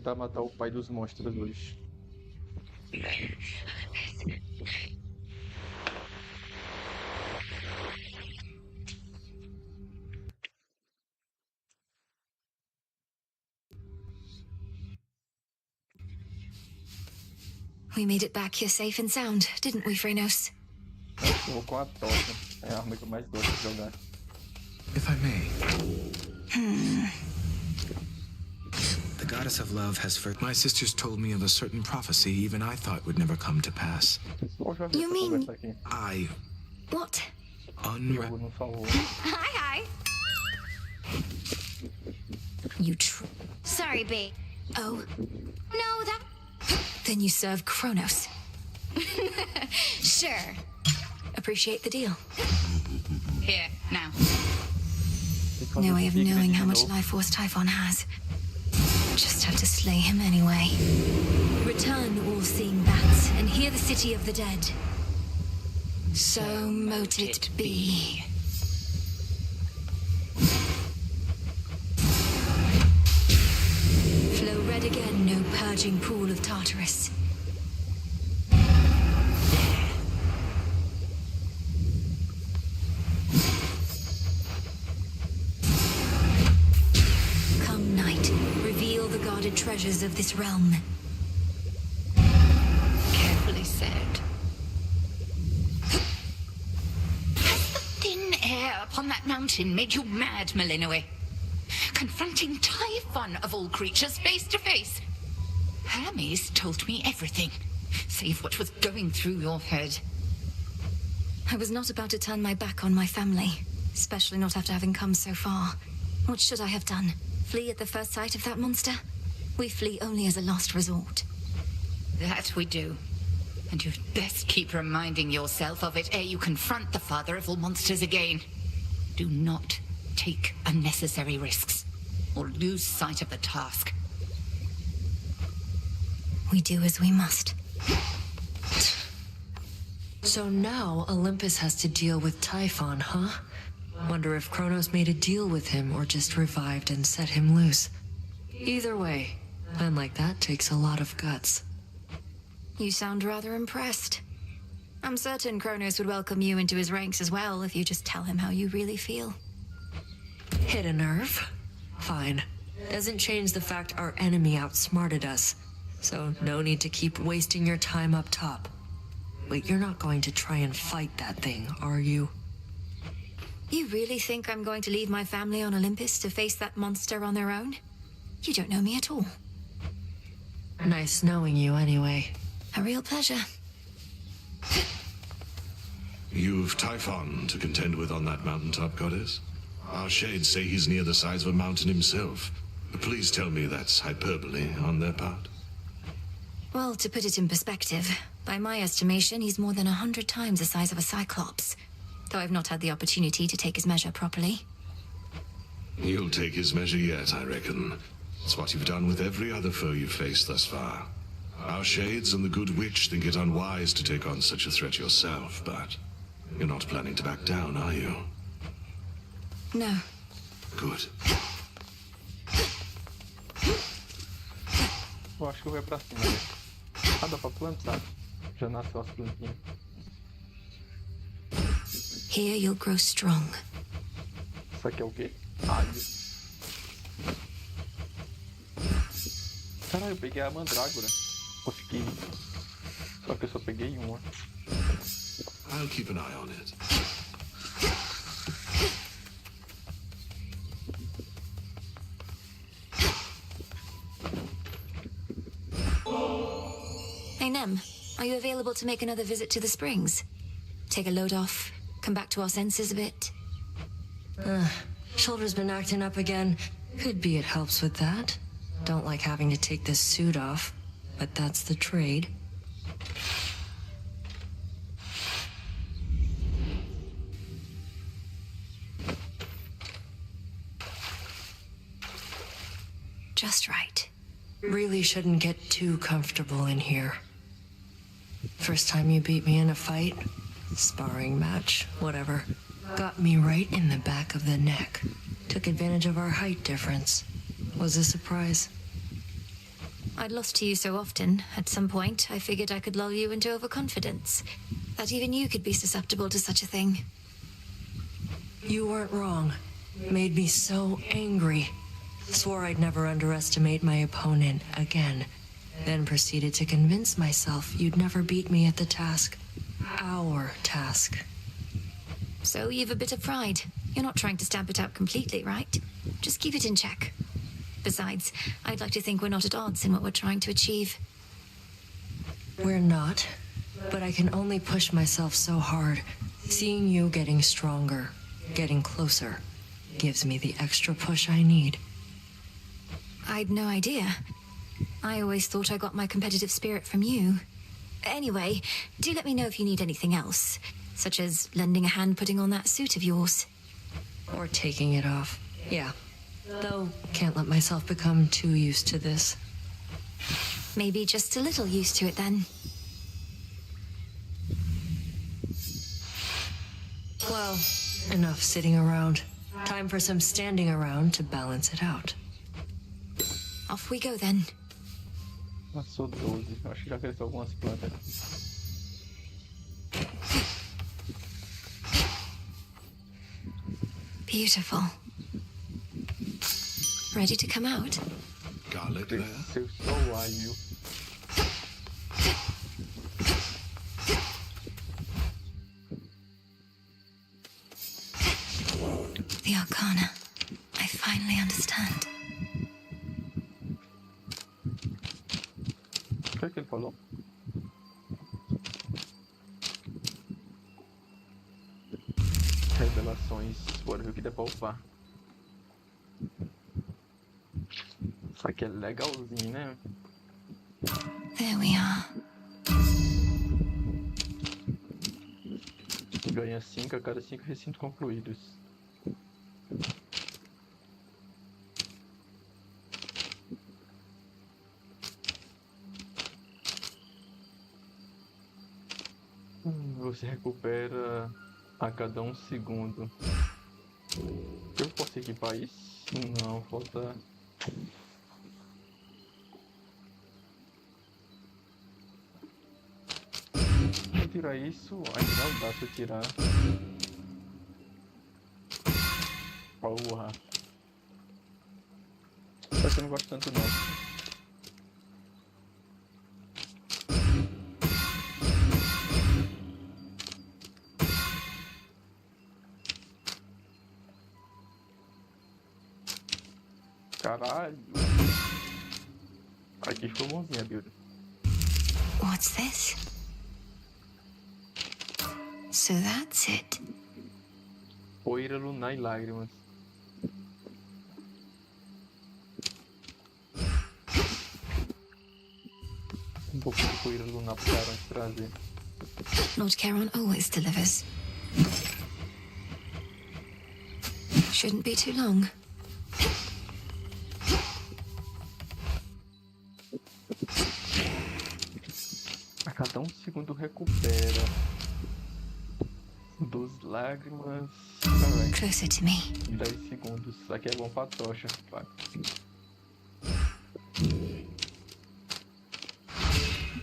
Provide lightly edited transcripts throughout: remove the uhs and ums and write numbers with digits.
tentar matar o pai dos monstros hoje. We made it back here safe and sound, didn't we, Frenos? Eu vou com a tocha. É a arma que eu mais gosto de jogar. If I may. The goddess of love has first. My sisters told me of a certain prophecy even I thought would never come to pass. You mean... I... What? Hi. You Sorry, babe. Oh. No, that... Then you serve Kronos. Sure. Appreciate the deal. Here, now. No way of knowing how much life force Typhon has. Just have to slay him anyway. Return, all-seeing bats, and hear the city of the dead. So mote it be. Flow red again, no purging pool of Tartarus. Come, night, reveal the guarded treasures of this realm. Carefully said. Has the thin air upon that mountain made you mad, Malinoe? Confronting Typhon of all creatures face to face. Hermes told me everything, save what was going through your head. I was not about to turn my back on my family, especially not after having come so far. What should I have done? Flee at the first sight of that monster? We flee only as a last resort. That we do. And you'd best keep reminding yourself of it ere you confront the father of all monsters again. Do not take unnecessary risks, or lose sight of the task. We do as we must. So now Olympus has to deal with Typhon, huh? Wonder if Kronos made a deal with him or just revived and set him loose. Either way, plan like that takes a lot of guts. You sound rather impressed. I'm certain Kronos would welcome you into his ranks as well if you just tell him how you really feel. Hit a nerve? Fine. Doesn't change the fact our enemy outsmarted us. So no need to keep wasting your time up top. Wait, you're not going to try and fight that thing, are you? You really think I'm going to leave my family on Olympus to face that monster on their own? You don't know me at all. Nice knowing you anyway. A real pleasure. You've Typhon to contend with on that mountaintop, goddess? Our shades say he's near the sides of a mountain himself. Please tell me that's hyperbole on their part. Well, to put it in perspective, by my estimation, he's more than 100 times the size of a Cyclops. Though I've not had the opportunity to take his measure properly. You'll take his measure yet, I reckon. It's what you've done with every other foe you've faced thus far. Our shades and the good witch think it unwise to take on such a threat yourself, but you're not planning to back down, are you? No. Good. Eu acho que eu vou pra cima. Ah, dá pra plantar. Já nasceu as plantinhas. Here you'll grow strong. Isso aqui é o quê? Alho. Caralho, eu peguei a mandrágora. Consegui. Só que eu só peguei uma. I'll keep an eye on it. Hey, Nem, are you available to make another visit to the springs? Take a load off, come back to our senses a bit? Shoulder's been acting up again. Could be it helps with that. Don't like having to take this suit off, but that's the trade. Just right. Really shouldn't get too comfortable in here. First time you beat me in a fight, sparring match, whatever, got me right in the back of the neck. Took advantage of our height difference. Was a surprise. I'd lost to you so often, at some point, I figured I could lull you into overconfidence. That even you could be susceptible to such a thing. You weren't wrong. Made me so angry. Swore I'd never underestimate my opponent again. Then proceeded to convince myself you'd never beat me at the task. Our task. So you've a bit of pride. You're not trying to stamp it out completely, right? Just keep it in check. Besides, I'd like to think we're not at odds in what we're trying to achieve. We're not, but I can only push myself so hard. Seeing you getting stronger, getting closer, gives me the extra push I need. I'd no idea. I always thought I got my competitive spirit from you. Anyway, do let me know if you need anything else, such as lending a hand putting on that suit of yours. Or taking it off. Yeah. Though, can't let myself become too used to this. Maybe just a little used to it then. Well, enough sitting around. Time for some standing around to balance it out. Off we go then. Passou 12. Eu acho que já cresceu algumas plantas. Beautiful. Ready to come out? Garlic there? Cresceu só o alho. The Arcana. I finally understand. O que é que ele falou? Revelações. Bora ver o que dá pra upar. Isso aqui é legalzinho, né? There we are. Ganha 5 a cada 5 recintos concluídos. Você recupera a cada 1 segundo. Eu posso equipar isso? Não, falta... Se eu tirar isso, ainda não dá se eu tirar. Porra. Só que eu não gosto tanto não. Caralho. Aqui ficou bonzinha a build. What's this? So that's it. Poeira lunar e lágrimas. Um pouco de poeira lunar pro Charon trazer. Lord Charon always delivers. Shouldn't be too long. A cada 1 segundo recupera 12 lágrimas. Closer to me. 10 segundos. Isso aqui é bom pra tocha. Vai.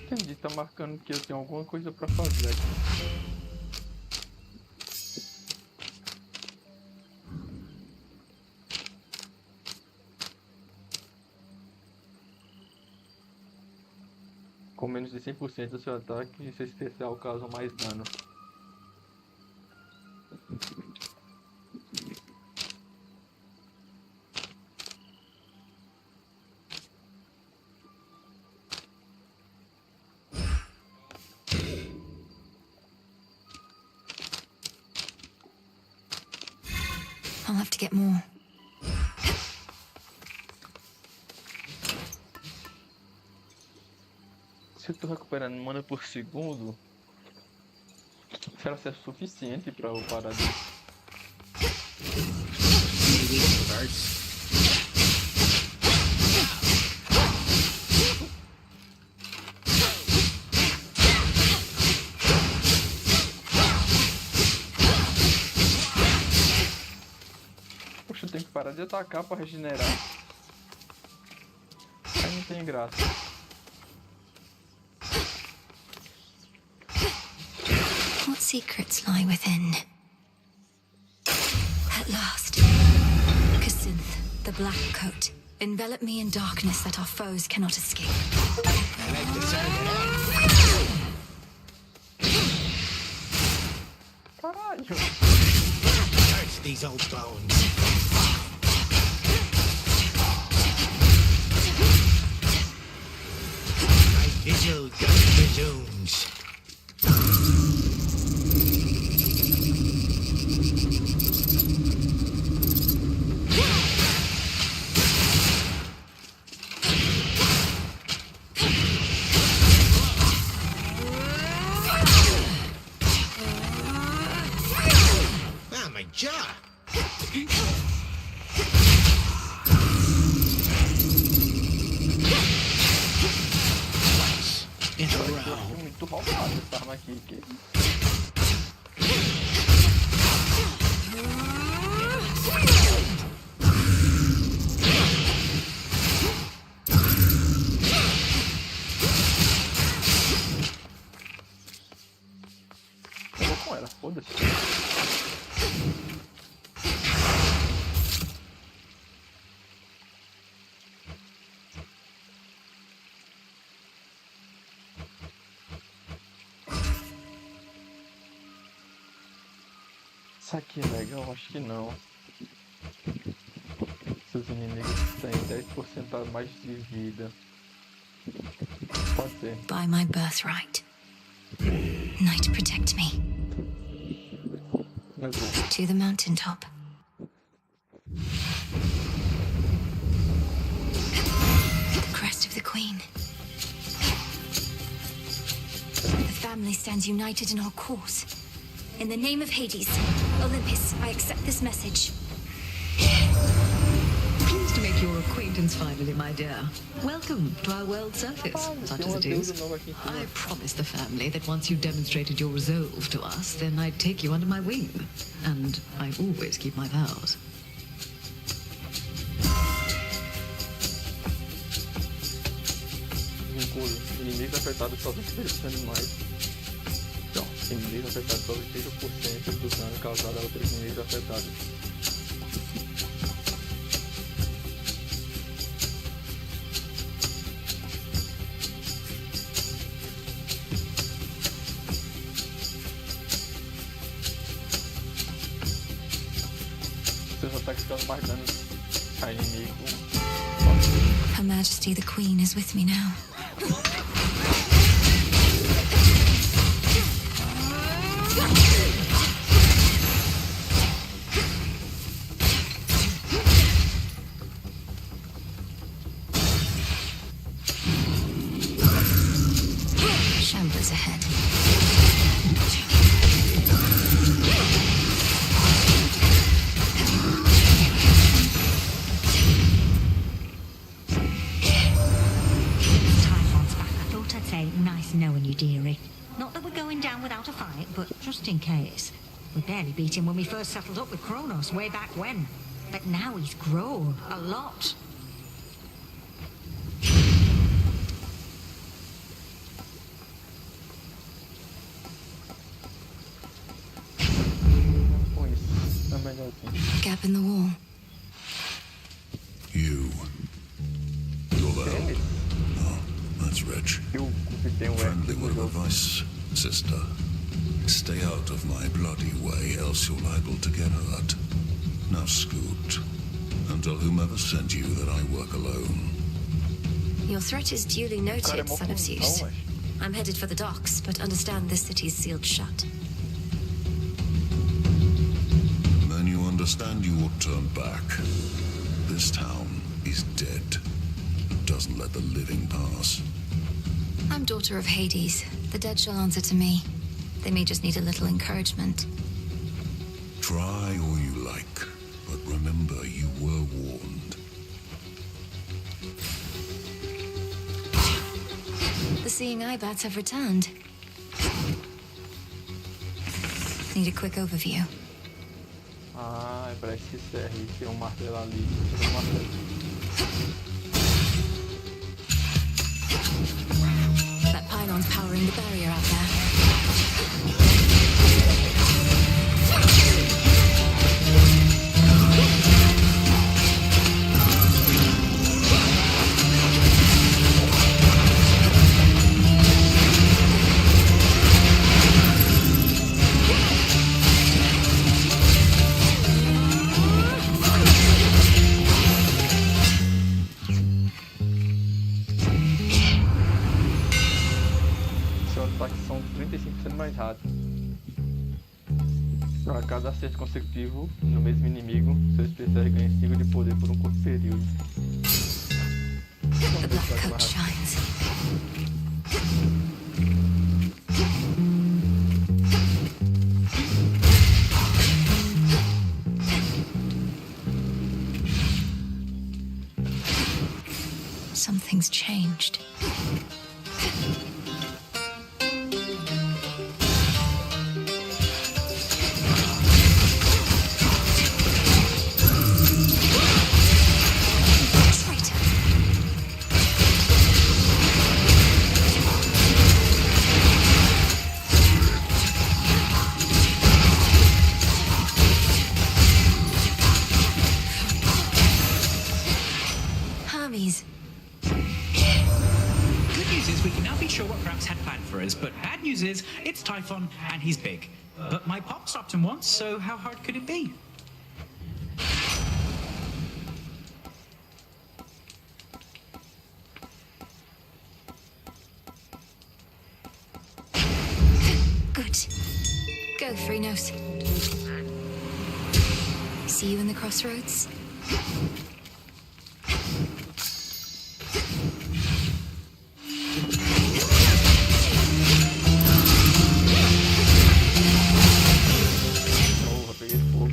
Entendi, tá marcando que eu tenho alguma coisa pra fazer aqui. Com menos de 100% do seu ataque, seu especial causa mais dano. I'll have to get more. Se eu tô recuperando mana por segundo, será que é suficiente pra eu parar de... Poxa, eu tenho que parar de atacar pra regenerar. Aí não tem graça. secrets lie within. At last, Kacinth, the Black Coat, envelop me in darkness that our foes cannot escape. Caralho. Curse these old bones. My vigil just resumes. Ah, my jaw. In a Eu row. achei muito roubado essa arma aqui. Eu vou com ela, foda-se. Isso aqui é legal? Acho que não. Seus inimigos têm 10% a mais de vida. Pode ser. By my birthright. Night, protect me. Mas bom. To the mountaintop. The crest of the Queen. The family stands united in our cause. In the name of Hades, Olympus, I accept this message. Pleased to make your acquaintance finally, my dear. Welcome to our world surface, such as it is. I promised the family that once you demonstrated your resolve to us, then I'd take you under my wing. And I always keep my vows. Vinculo. Inimigos afetados só 20% mais. Então, inimigos afetados só 20% do dano causado a outros inimigos afetados. Seus ataques causam mais dano a inimigo. Her Majesty the Queen is with me now. Shambles ahead. Nice knowing you, dearie. Not that we're going down without a fight, but just in case. We barely beat him when we first settled up with Kronos way back when. But now he's grown a lot. Com isso, é melhorzinho. Gap in the wall. You. You're loud. Ele? Oh, that's rich. Eu tem um Friendly word of advice, sister. Stay out of my bloody way, else you're liable to get hurt. Now scoot, and tell whomever sent you that I work alone. Your threat is duly noted, son of Zeus. I'm headed for the docks, but understand this city is sealed shut. Then you understand you ought turn back. This town is dead. It doesn't let the living pass. I'm daughter of Hades. The dead shall answer to me. They may just need a little encouragement. Try all you like, but remember you were warned. The seeing eye bats have returned. Need a quick overview. Ah, é pra esse CR, tem um martelo ali. Tem um martelo. That pylon's powering the barrier out there. seus ataques são 35% mais rápidos. Para cada acerto consecutivo no mesmo inimigo, seu especial ganha 5 de poder por um curto período. The black coat shines. Something's changed. Traitor. Hermes. Good news is we can now be sure what Gramps had planned for us, but bad news is it's Typhon and he's big. But my pop stopped him once, so how hard could it be? Good. Go, Three Nose. See you in the crossroads? Porra, peguei fogo.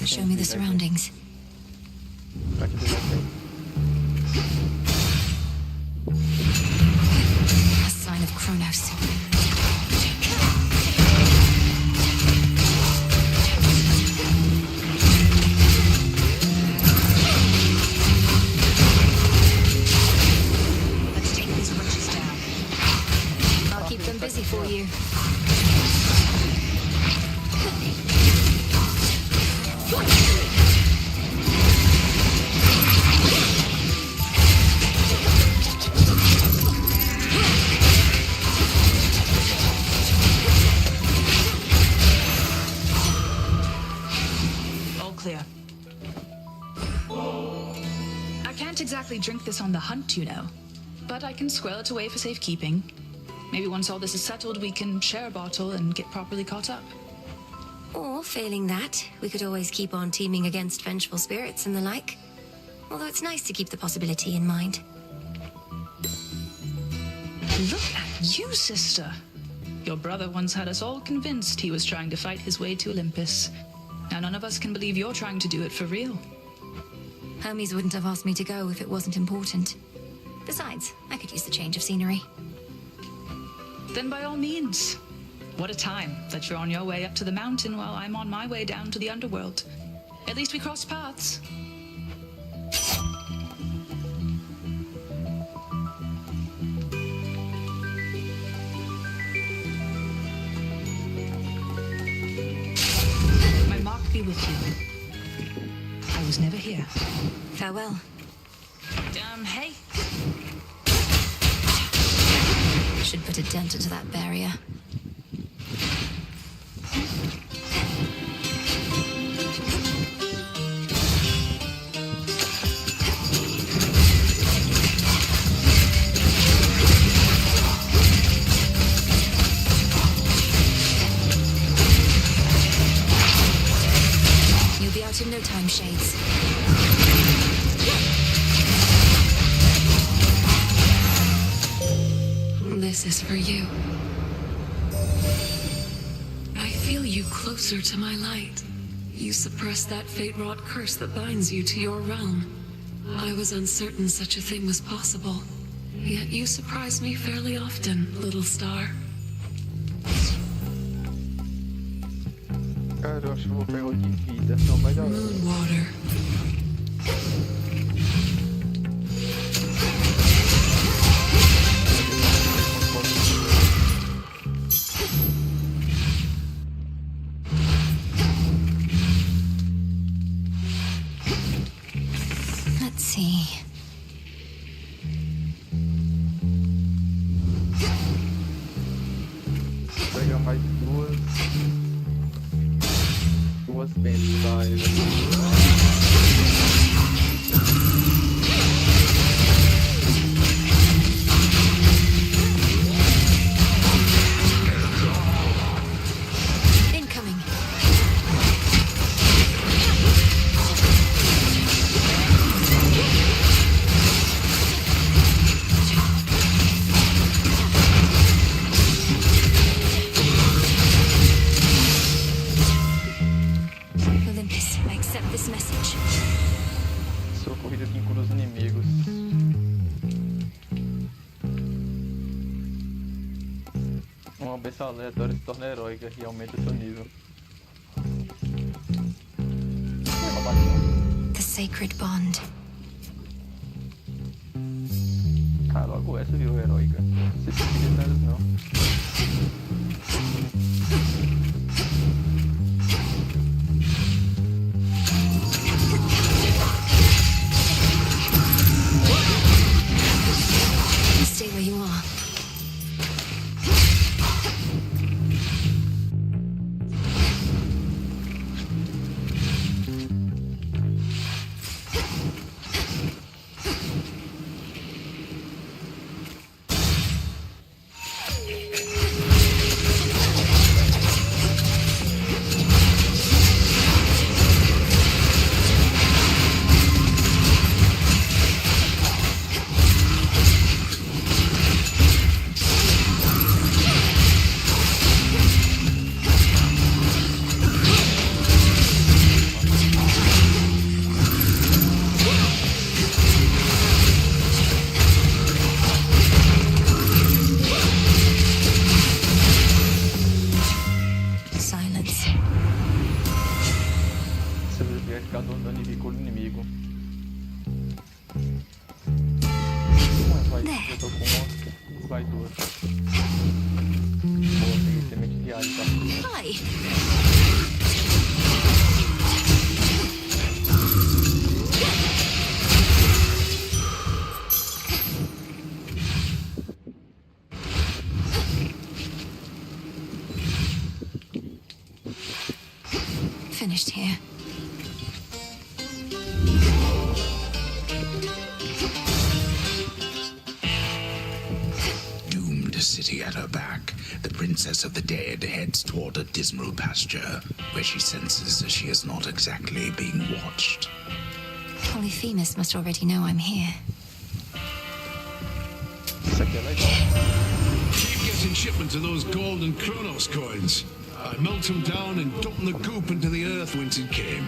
Show me the surroundings. Aqui do lado tem. A sign of Kronos. Let's take these witches down. I'll keep them busy for you. All clear. I can't exactly drink this on the hunt, you know. But I can squirrel it away for safekeeping. Maybe once all this is settled, we can share a bottle and get properly caught up. Or, failing that, we could always keep on teaming against vengeful spirits and the like. Although it's nice to keep the possibility in mind. Look at you, sister. Your brother once had us all convinced he was trying to fight his way to Olympus. Now none of us can believe you're trying to do it for real. Hermes wouldn't have asked me to go if it wasn't important. Besides, I could use the change of scenery. Then by all means. What a time that you're on your way up to the mountain while I'm on my way down to the underworld. At least we crossed paths. My mark be with you. I was never here. Farewell. Hey. Should put a dent into that barrier. You'll be out in no time, Shades. This is for you. I feel you closer to my light. You suppressed that fate-wrought curse that binds you to your realm. I was uncertain such a thing was possible. Yet you surprise me fairly often, little star. Cara, eu acho que eu vou pegar o de vida. Não, mas Moonwater. Let's see. Vou pegar mais duas Suspensas. Incoming. Olympus, I accept this message. Socorrida que incura os inimigos. Uma bênção aleatória se torna heróica e aumenta seu nível. The sacred bond. Ah, logo essa virou heróica. Não sei se queria tanto, não. Stay where you are. Silence. Você vai ficar dando dano e com o inimigo. Mas vai, eu tô com uma, vai duas. Boa, peguei semente de alho, tá? Hi. Finished here. Doomed city at her back, the princess of the dead heads toward a dismal pasture, where she senses that she is not exactly being watched. Polyphemus must already know I'm here. Isso aqui é legal. Keep getting shipments of those gold and Kronos coins. I melt them down and dump the goop into the earth whence it came,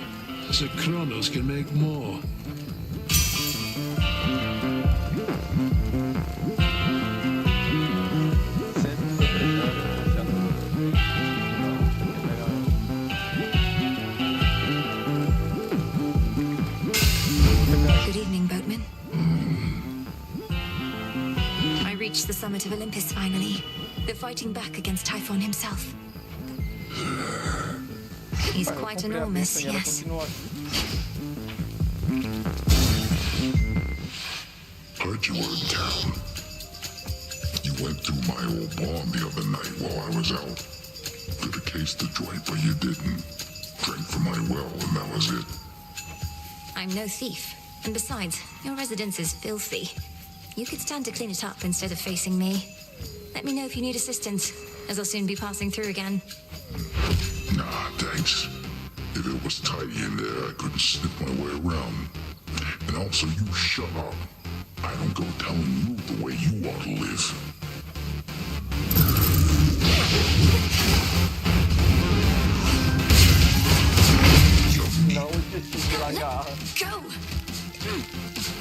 so Kronos can make more. Good evening, boatman. I reached the summit of Olympus finally. They're fighting back against Typhon himself. He's quite enormous, yes. Heard you were in town. You went through my old barn the other night while I was out. Could have cased the joint, but you didn't. Drank from my well, and that was it. I'm no thief. And besides, your residence is filthy. You could stand to clean it up instead of facing me. Let me know if you need assistance, as I'll soon be passing through again. Nah, thanks. If it was tidy in there, I couldn't slip my way around. And also, you shut up. I don't go telling you the way you ought to live. Não desiste da garra. Go!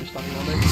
Está me mandando.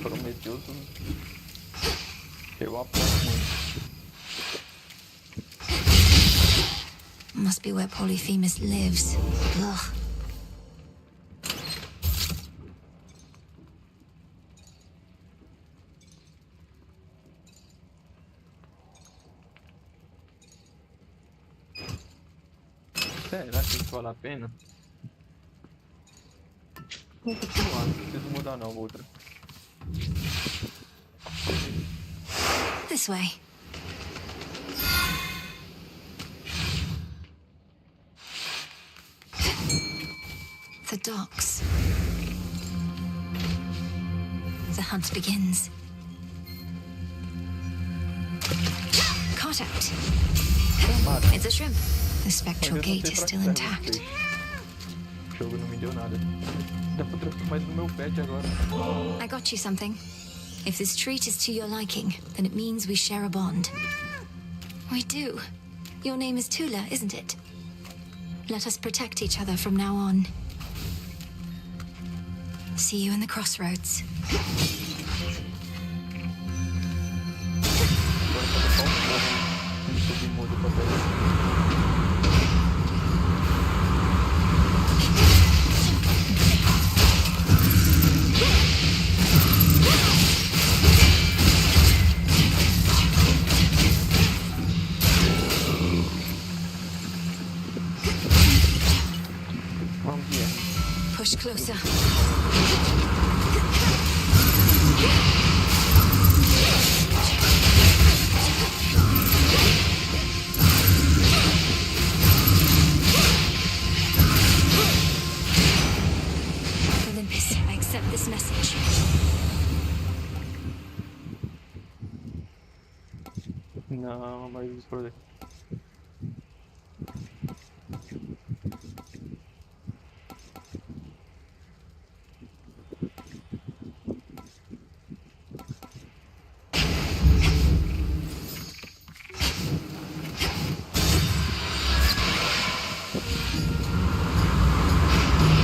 Prometeu tudo. Eu aposto muito. Must be where Polyphemus lives. Ugh. Será que isso vale a pena? Vamos continuar, não preciso mudar não, outra. This way. The docks. The hunt begins. Caught out. It's a shrimp. The spectral gate is still intact. O jogo não me deu nada. Dá pra transformar ele no meu pet agora. I got you something. If this treat is to your liking, then it means we share a bond. We do. Your name is Tula, isn't it? Let us protect each other from now on. See you in the crossroads. Push closer. Olympus, I accept this message. Não, mas por aqui.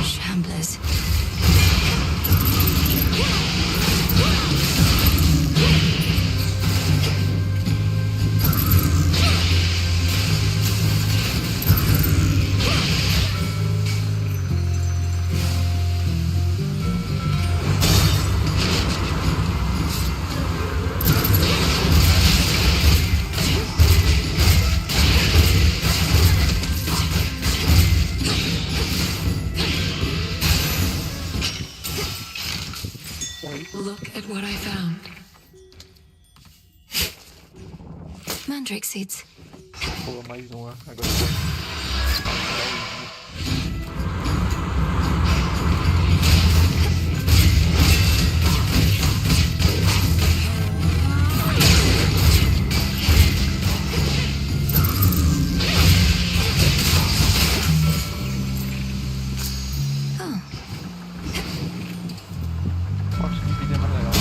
Shamblers. Look at what I found. Mandrake seeds. Pô, mais uma. Agora eu vou. Oh, Acho que dividir é mais legal.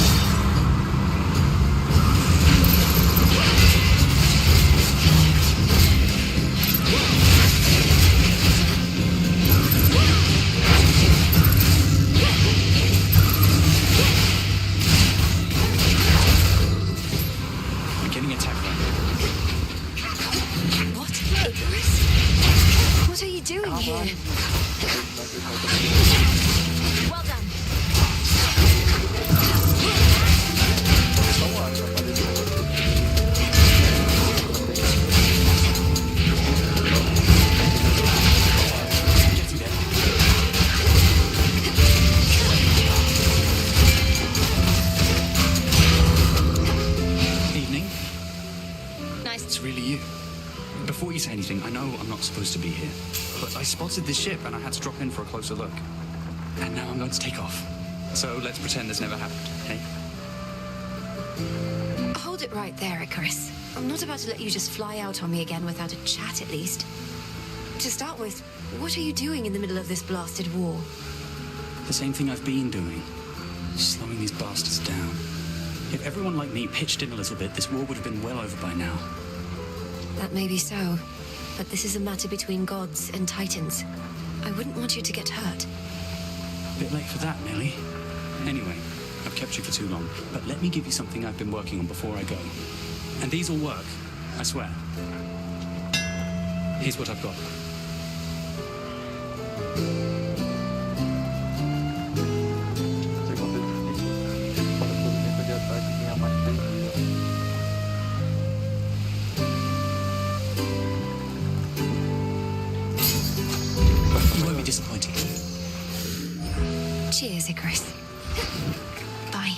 I'm getting attacked right what? Icarus? What are you doing here? Well done. Evening. Nice. It's really you. Before you say anything, I know I'm not supposed to be here, but I spotted this ship and I had to drop in for a closer look. And now I'm going to take off. So let's pretend this never happened, okay? Hold it right there, Icarus. I'm not about to let you just fly out on me again without a chat, at least. To start with, what are you doing in the middle of this blasted war? The same thing I've been doing. Slowing these bastards down. If everyone like me pitched in a little bit, this war would have been well over by now. That may be so, but this is a matter between gods and titans. I wouldn't want you to get hurt. Bit late for that, Millie. Anyway, I've kept you for too long, but let me give you something I've been working on before I go. And these will work, I swear. Here's what I've got. Segundo edifício, para movimento de ataque ganhar mais 3 vida. You won't be disappointed. Cheers, Icarus. Bye.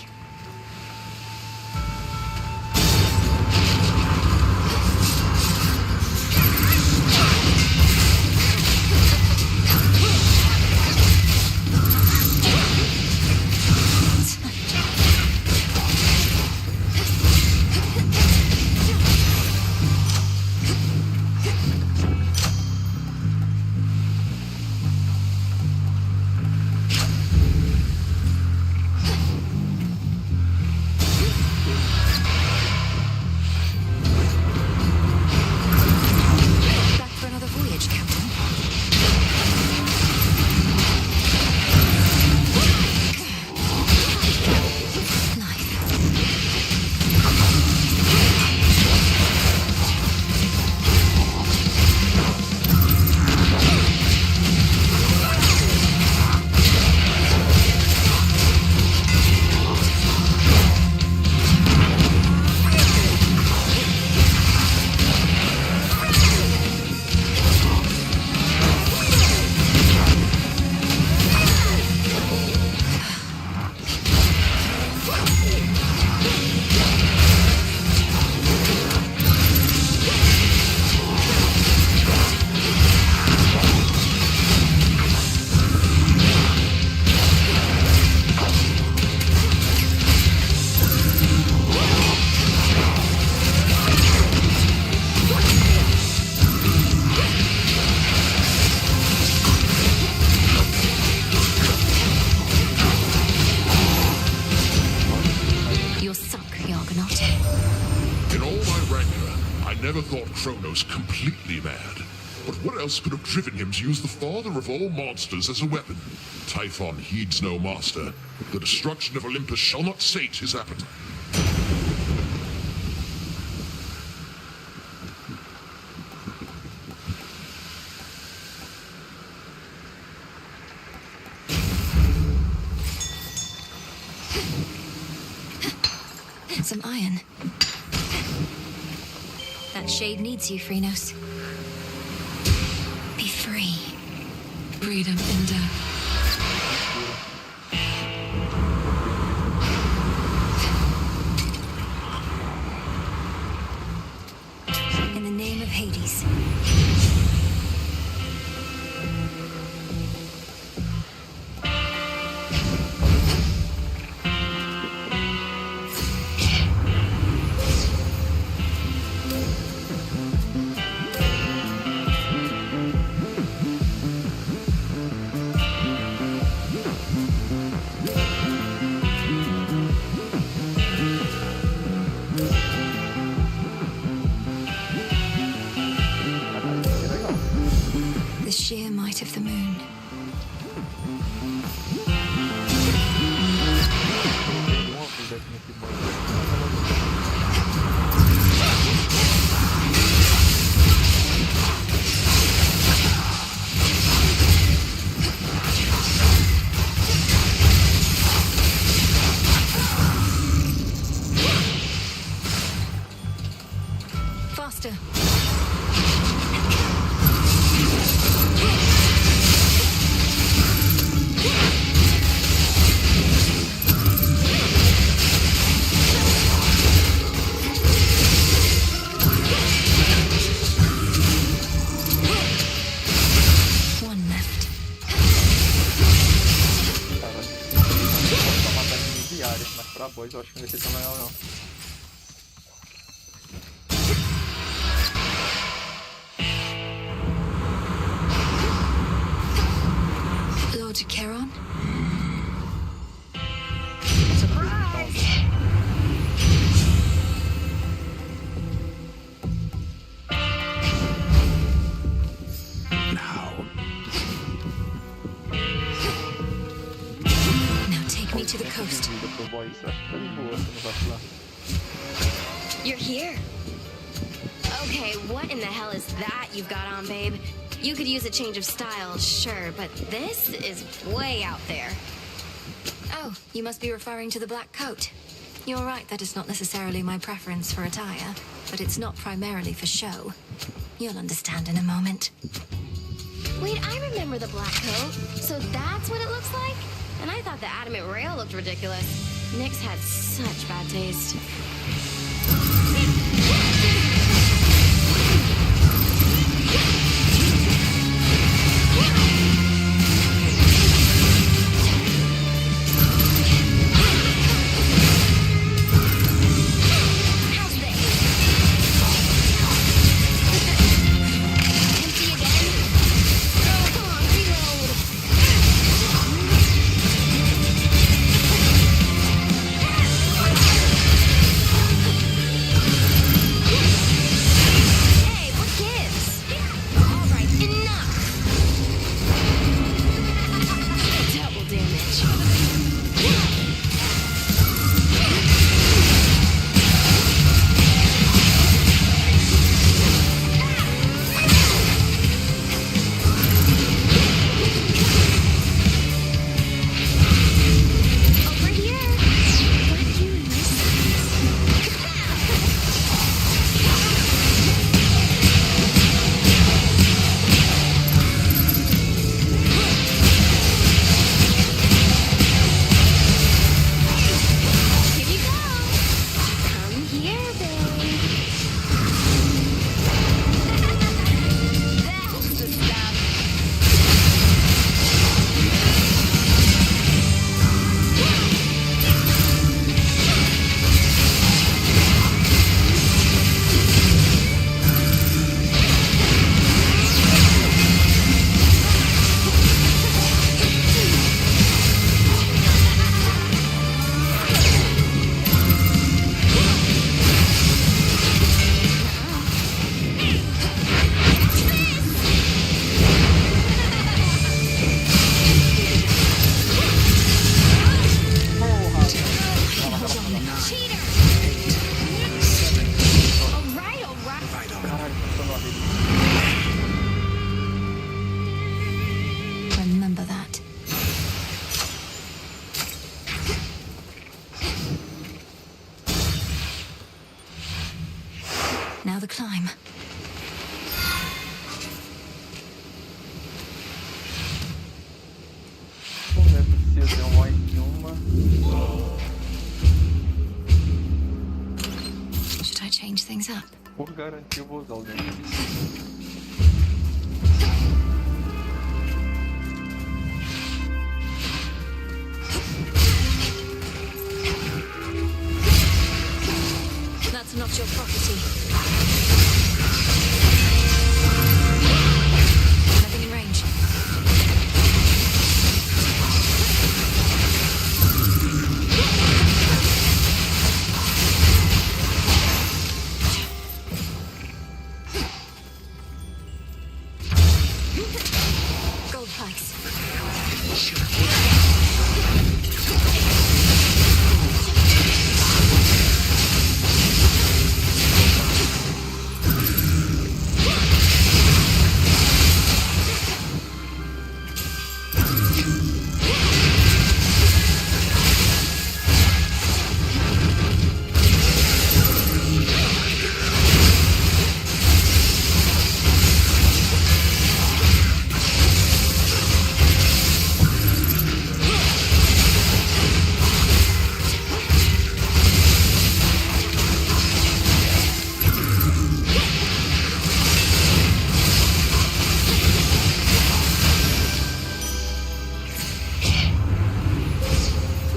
Back for another voyage, Captain. Nice. You're sunk, Argonaut. In all my rancor, I never thought Kronos completely mad. But what else could have driven him to use the father of all monsters as a weapon? Typhon heeds no master. The destruction of Olympus shall not sate his appetite. Some iron. That shade needs you, Phrenos. Be free. Freedom in death. In the name of Hades. The sheer might of the moon. Uma vida aqui nesse modo. Faster. One left. Pra matar inimigos diários, mas pra boss eu acho que não vai ser tão legal não. Lord Charon? Now, Now take me to the coast. Vida pro boss acho que tá de boa, você não vacilar. You're here. Okay, what in the hell is that you've got on, babe? You could use a change of style, sure, but this is way out there. Oh, you must be referring to the black coat. You're right, that is not necessarily my preference for attire, but it's not primarily for show. You'll understand in a moment. Wait, I remember the black coat. So that's what it looks like? And I thought the adamant rail looked ridiculous. Nyx had such bad taste. Remember that. Now the climb. Não lembro se eu tenho mais de uma. Should I change things up? Por garantia eu vou usar o dente. That's not your property. Nothing in range. Gold pikes.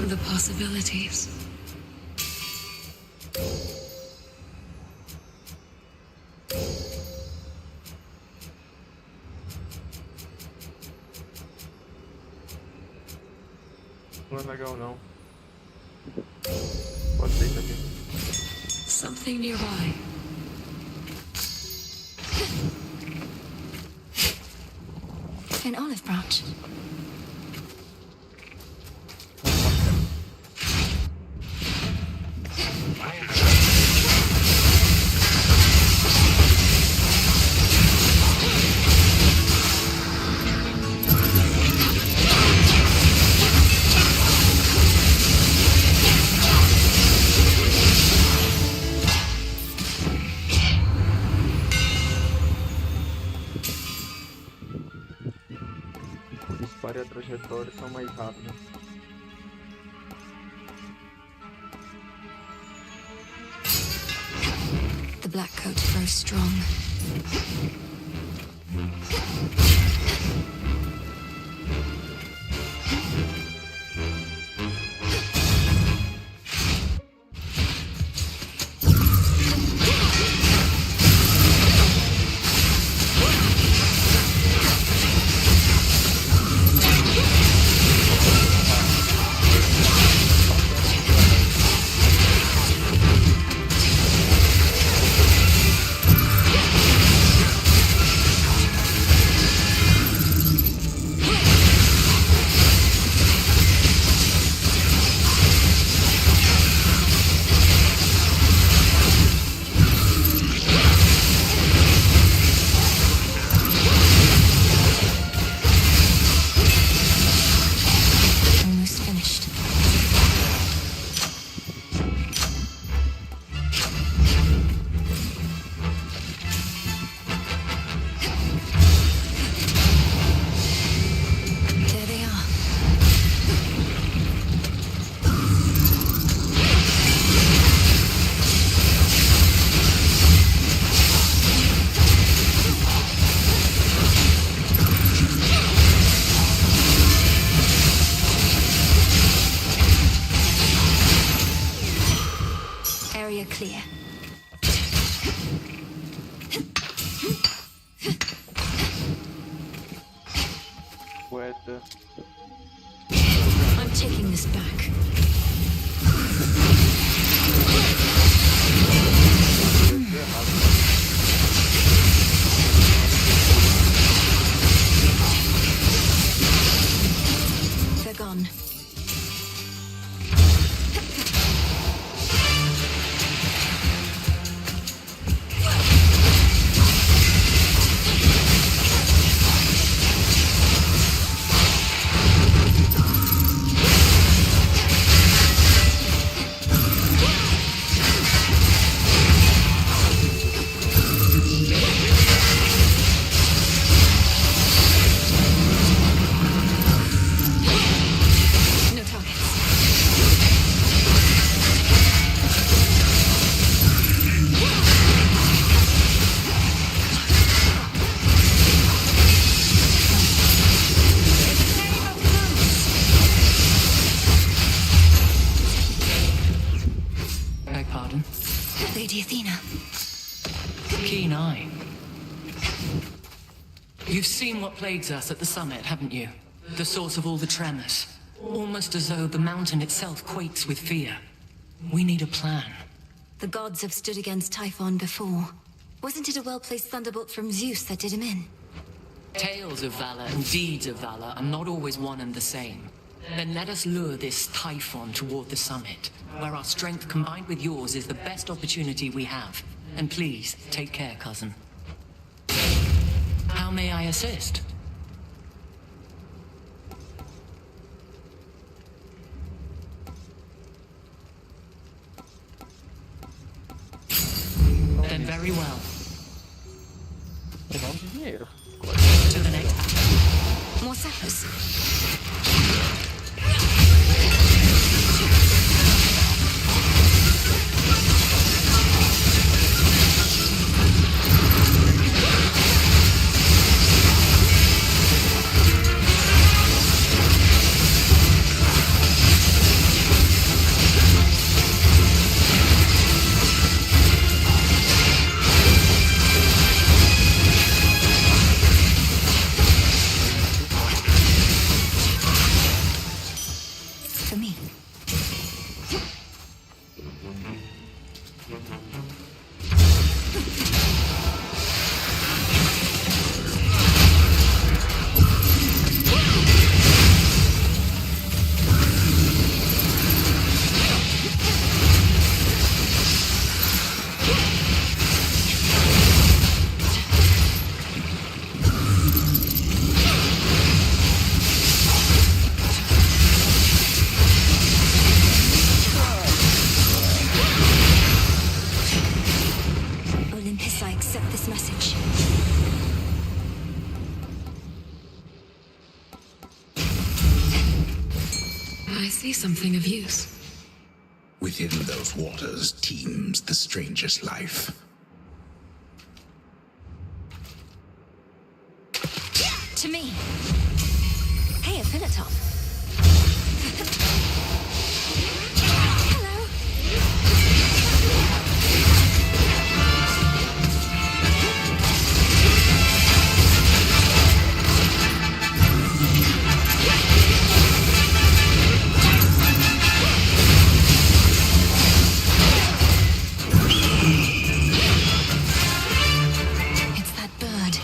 The possibilities. Não é legal não. Pode ser isso aqui. Something nearby. An olive branch. vitórias são mais rápidas. The black coat grows strong. Almost finished. There they are. Area clear. Poeta. I'm taking this back. They're gone. No targets. Beg pardon? Lady Athena. Keen eye. You've seen what plagues us at the summit, haven't you? The source of all the tremors. Almost as though the mountain itself quakes with fear. We need a plan. The gods have stood against Typhon before. Wasn't it a well-placed thunderbolt from Zeus that did him in? Tales of valor and deeds of valor are not always one and the same. Then let us lure this Typhon toward the summit, where our strength combined with yours is the best opportunity we have. And please, take care, cousin. How may I assist? Then very well. Vamos de dinheiro. To the next. More sappers. see something of use. Within those waters teems the strangest life. To me. Hey, a Finotop. Hello. It's that bird.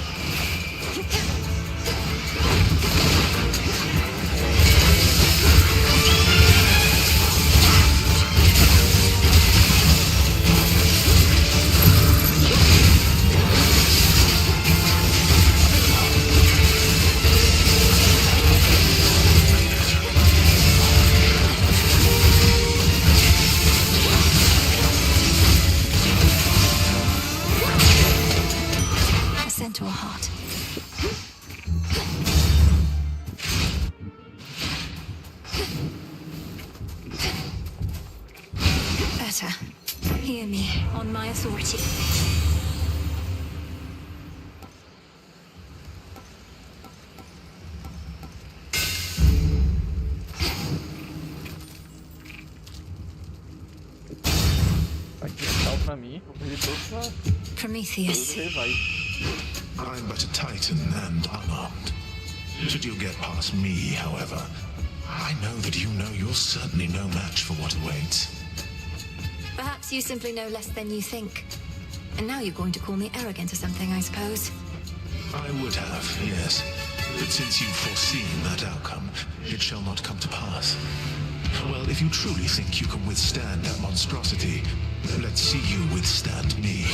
A centaur heart. Better. Hear me on my authority. Aqui é tal pra mim, vou perder todos os Prometheus. rivais. I'm but a titan and unarmed. Should you get past me, however, I know that you know you're certainly no match for what awaits. Perhaps you simply know less than you think. And now you're going to call me arrogant or something, I suppose. I would have, yes. But since you've foreseen that outcome, it shall not come to pass. Well, if you truly think you can withstand that monstrosity, let's see you withstand me.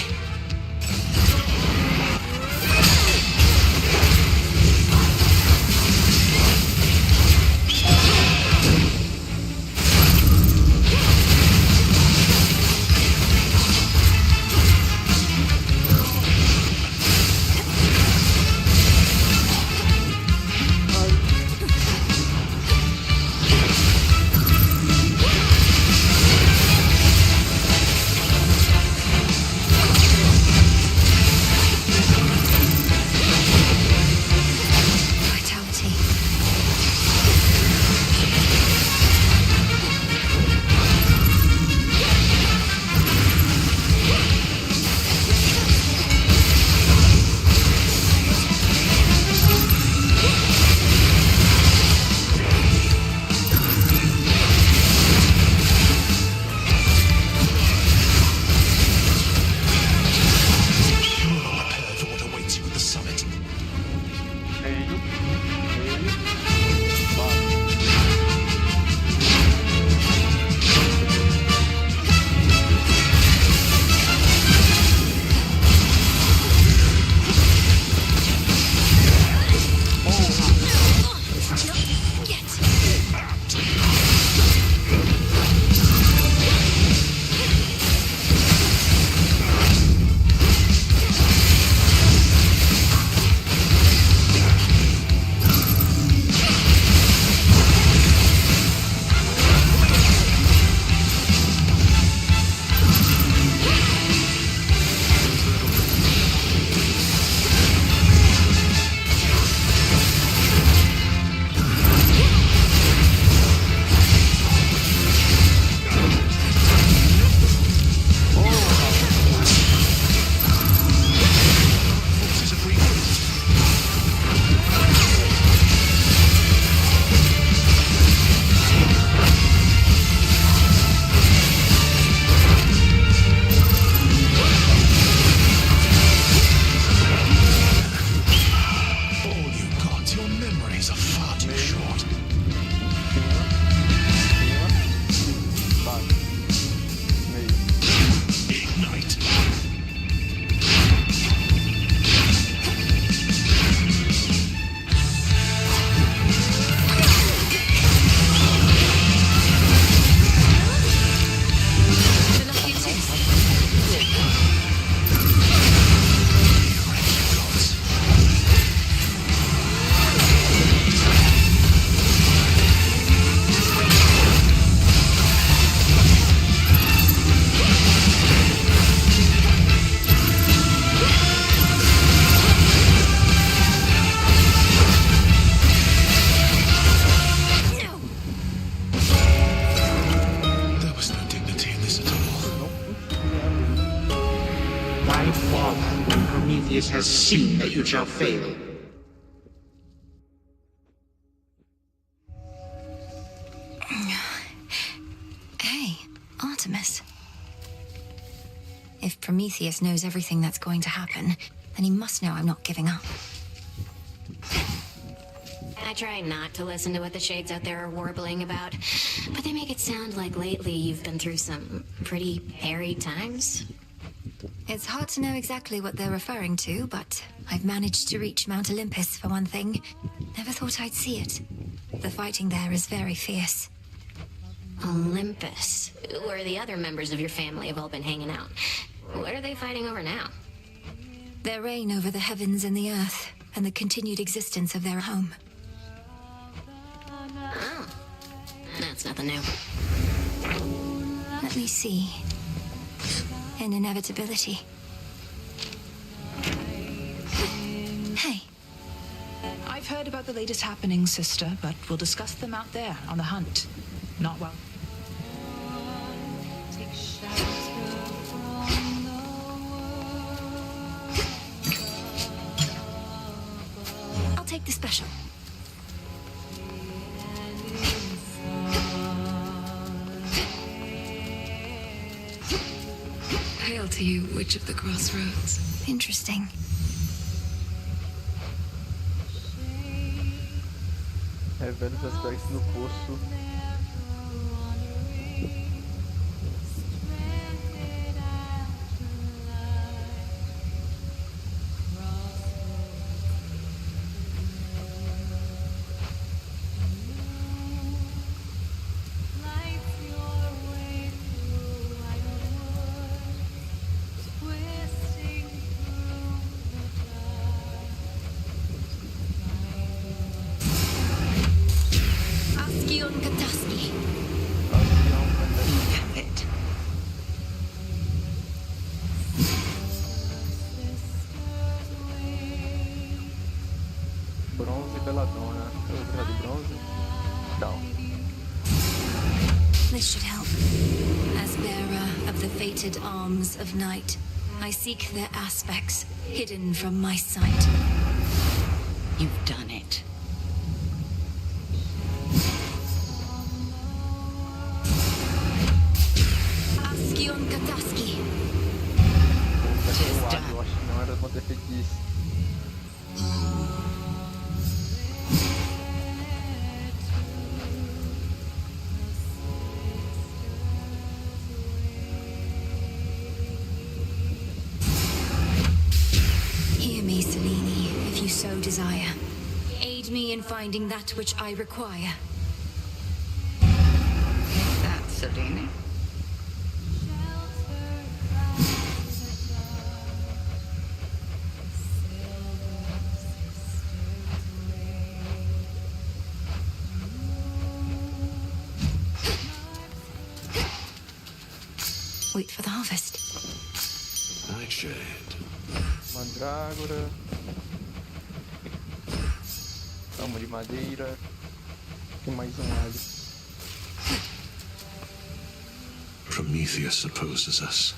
Why bother when Prometheus has seen that you shall fail? Hey, Artemis. If Prometheus knows everything that's going to happen, then he must know I'm not giving up. I try not to listen to what the shades out there are warbling about, but they make it sound like lately you've been through some pretty hairy times. It's hard to know exactly what they're referring to, but I've managed to reach Mount Olympus for one thing. Never thought I'd see it. The fighting there is very fierce. Olympus, where the other members of your family have all been hanging out. What are they fighting over now? Their reign over the heavens and the earth, and the continued existence of their home. Oh, that's nothing new. Let me see. An inevitability. Hey. I've heard about the latest happenings, sister, but we'll discuss them out there on the hunt. Not well. I'll take the special. Hail to you, Witch of the Crossroads. Interesting. Revela os aspectos do poço. Bronze Belladonna. Eu de bronze? Não. This should help. As bearer of the fated arms of night, I seek their aspects hidden from my sight. You've done it. Askion Kataski. Eu acho que não era contra feitiço. Hear me, Selene, if you so desire. Aid me in finding that which I require. That's Selene. Wait for the harvest. Nightshade. Mandrágora. Tamo de madeira. E mais alho. Prometheus opposes us.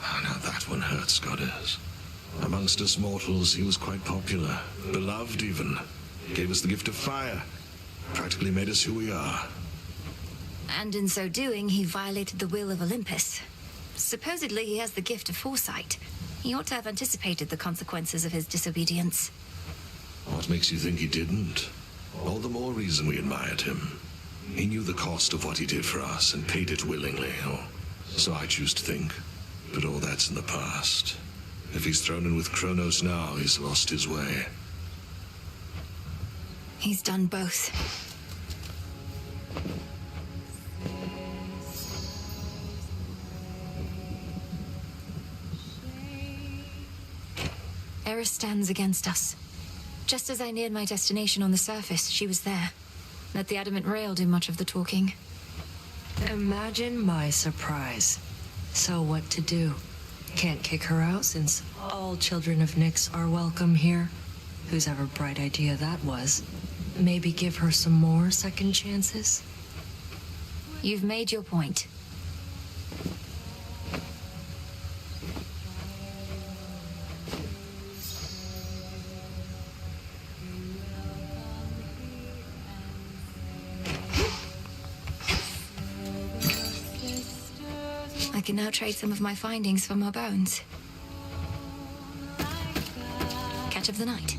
Oh, now that one hurts, goddess. Amongst us mortals, he was quite popular, beloved even. Gave us the gift of fire. Practically made us who we are. And in so doing, he violated the will of Olympus. Supposedly, he has the gift of foresight. He ought to have anticipated the consequences of his disobedience. What makes you think he didn't? All the more reason we admired him. He knew the cost of what he did for us and paid it willingly, or so I choose to think. But all that's in the past. If he's thrown in with Kronos now, he's lost his way. He's done both. Eris stands against us. Just as I neared my destination on the surface, she was there. Let the adamant rail do much of the talking. Imagine my surprise. So what to do? Can't kick her out since all children of Nyx are welcome here. Whose ever bright idea that was. Maybe give her some more second chances? You've made your point. can now trade some of my findings for more bones. Catch of the night.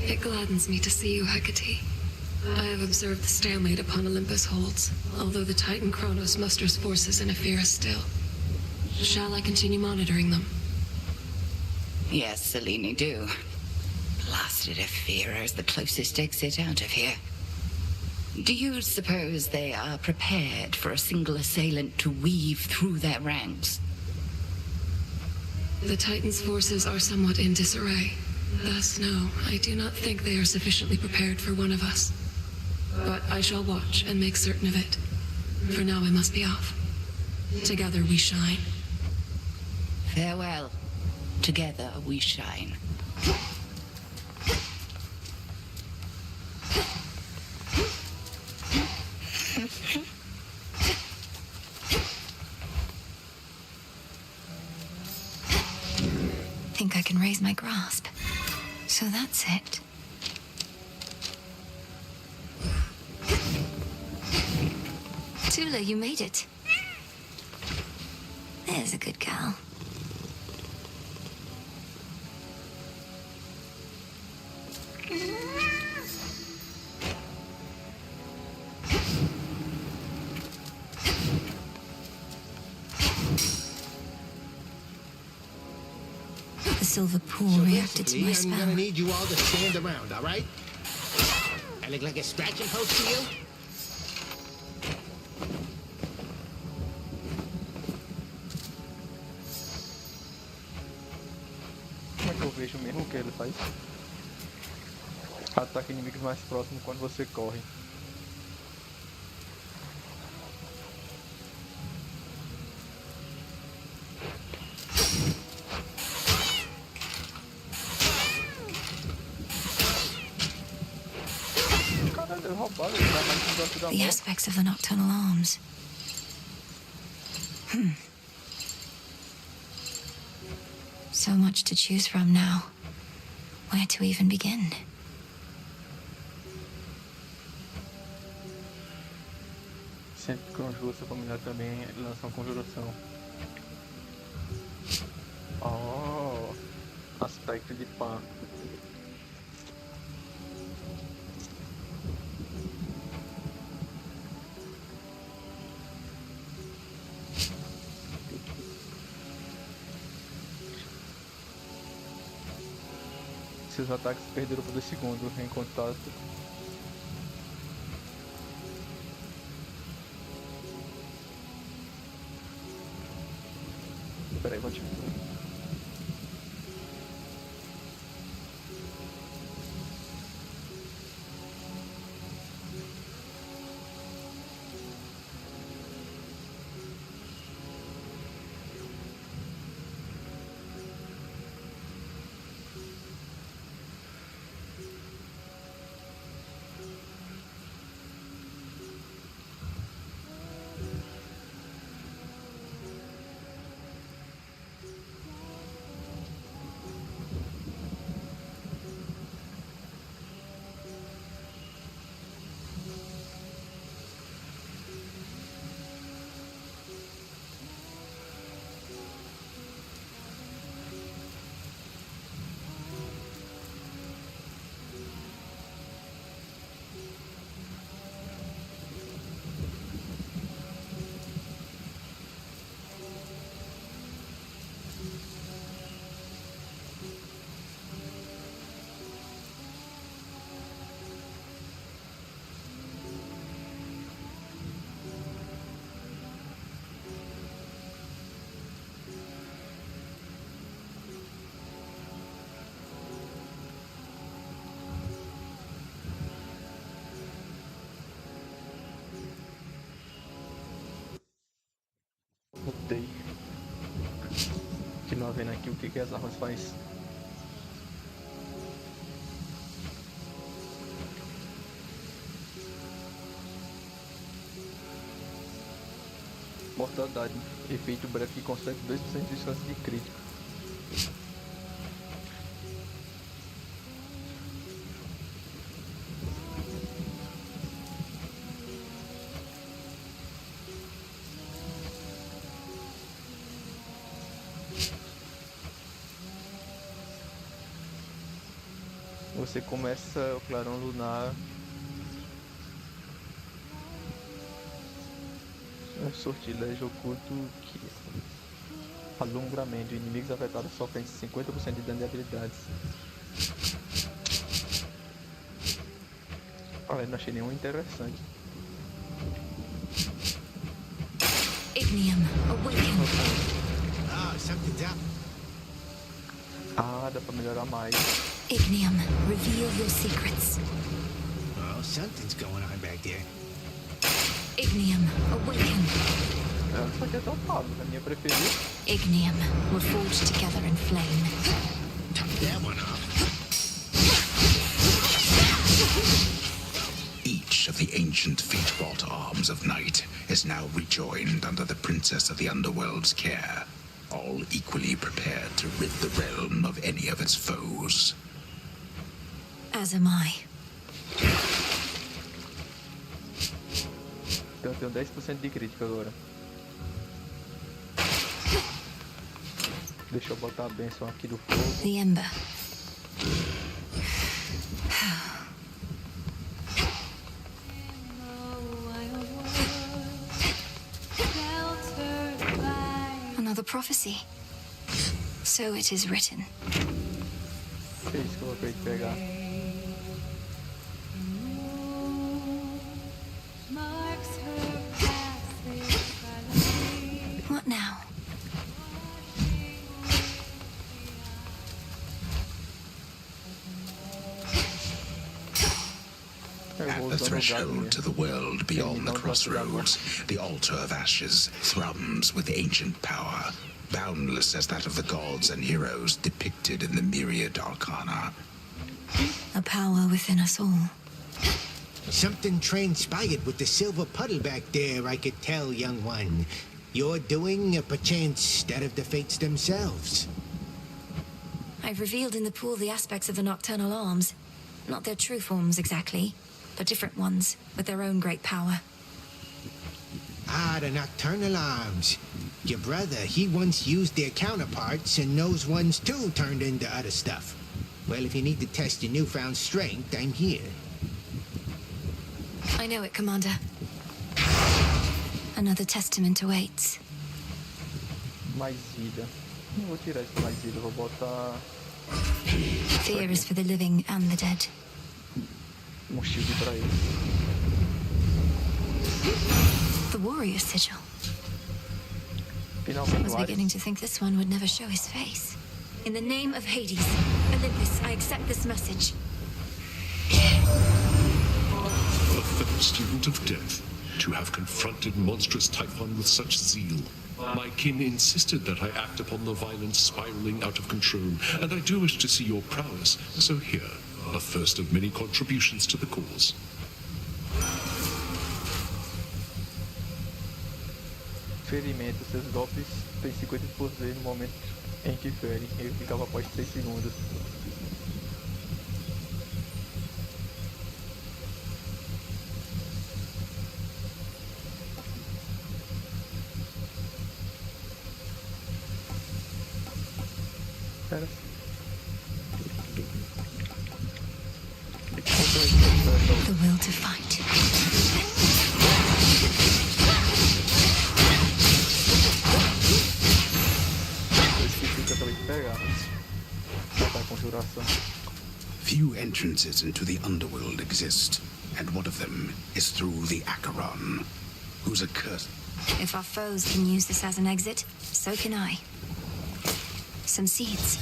It gladdens me to see you, Hecate. I have observed the stalemate upon Olympus holds, although the Titan Kronos musters forces in Ephyra still. Shall I continue monitoring them? Yes, Selene, do. Blasted Ephyra is the closest exit out of here. Do you suppose they are prepared for a single assailant to weave through their ranks? The Titan's forces are somewhat in disarray. Thus, no, I do not think they are sufficiently prepared for one of us. But I shall watch and make certain of it. For now, I must be off. Together we shine. Farewell. Together we shine. Think I can raise my grasp. So that's it. Tula, you made it. There's a good girl. The silver pool reacted to my spell. I'm gonna need you all to stand around, all right? I look like a scratching post to you? Como é que eu vejo mesmo o que ele faz? Ataque inimigos mais próximos quando você corre. The aspects of the nocturnal arms. So much to choose from now. Where to even begin? Sempre que conjura seu familiar também lança uma conjuração. Oh, aspecto de pá. Seus ataques perderam por 2 segundos em contato. Peraí, vou te... Voltei. Continuar vendo aqui o que as armas faz. imortalidade. Efeito breve que concede 2% de chance de crítico. Você começa o clarão lunar. Um sortilégio oculto que alumbramento. Inimigos afetados sofrem 50% de dano de habilidades. Olha, não achei nenhum interessante. Ignium, awaken. Oh, something's up. Ah, dá pra melhorar mais. Ignium, reveal your secrets. Oh, something's going on back there. Ignium, awaken. Essa aqui é tão fácil, a minha preferida. Ignium, we're forged together in flame. Top that one off. Each of the ancient fate-wrought arms of night is now rejoined under the Princess of the Underworld's care, all equally prepared to rid the realm of any of its foes. As am I. Eu tenho 10% de crítica agora. Deixa eu botar a bênção aqui do fogo. The Ember. Another prophecy. So it is written. É isso que eu acabei de pegar. What now? At the threshold to the world beyond the crossroads, the altar of ashes thrums with ancient power, boundless as that of the gods and heroes depicted in the myriad arcana. A power within us all. Something transpired with the silver puddle back there, I could tell, young one. You're doing, perchance, that of the fates themselves. I've revealed in the pool the aspects of the nocturnal arms. Not their true forms exactly, but different ones, with their own great power. Ah, the nocturnal arms. Your brother, he once used their counterparts, and those ones too turned into other stuff. Well, if you need to test your newfound strength, I'm here. I know it, Commander. Another testament awaits. Mais vida. Não vou tirar esse mais vida, vou botar... Fear is for the living and the dead. Shield pra ele. The warrior sigil. I was beginning to think this one would never show his face. In the name of Hades, Olympus, I accept this message. A fellow student of death, to have confronted monstrous Typhon with such zeal. My kin insisted that I act upon the violence spiraling out of control, and I do wish to see your prowess, so here, a first of many contributions to the cause. Ferimento. Seus golpes têm 50% no momento em que ferem. Ele ficava após 3 segundos. Pera. The will to fight. Few entrances into the underworld exist, and one of them is through the Acheron, who's a curse. If our foes can use this as an exit, so can I. Some seeds.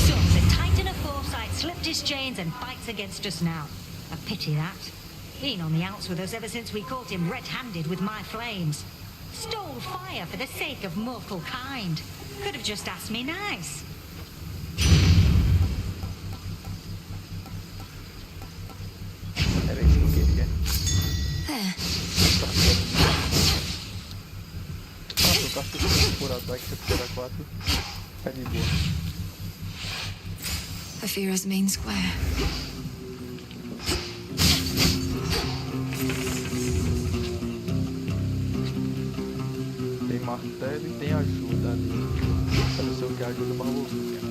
So, the Titan of Foresight slipped his chains and fights against us now. A pity that. Been on the outs with us ever since we caught him red-handed with my flames. Stole fire for the sake of mortal kind. Could have just asked me nice. Era isso que eu queria. There. Eu caço por ataque, se você tirar 4, tá de boa. Afira's main square. Tem martelo e tem ajuda ali. Eu não sei o que ajuda, mas eu vou ver.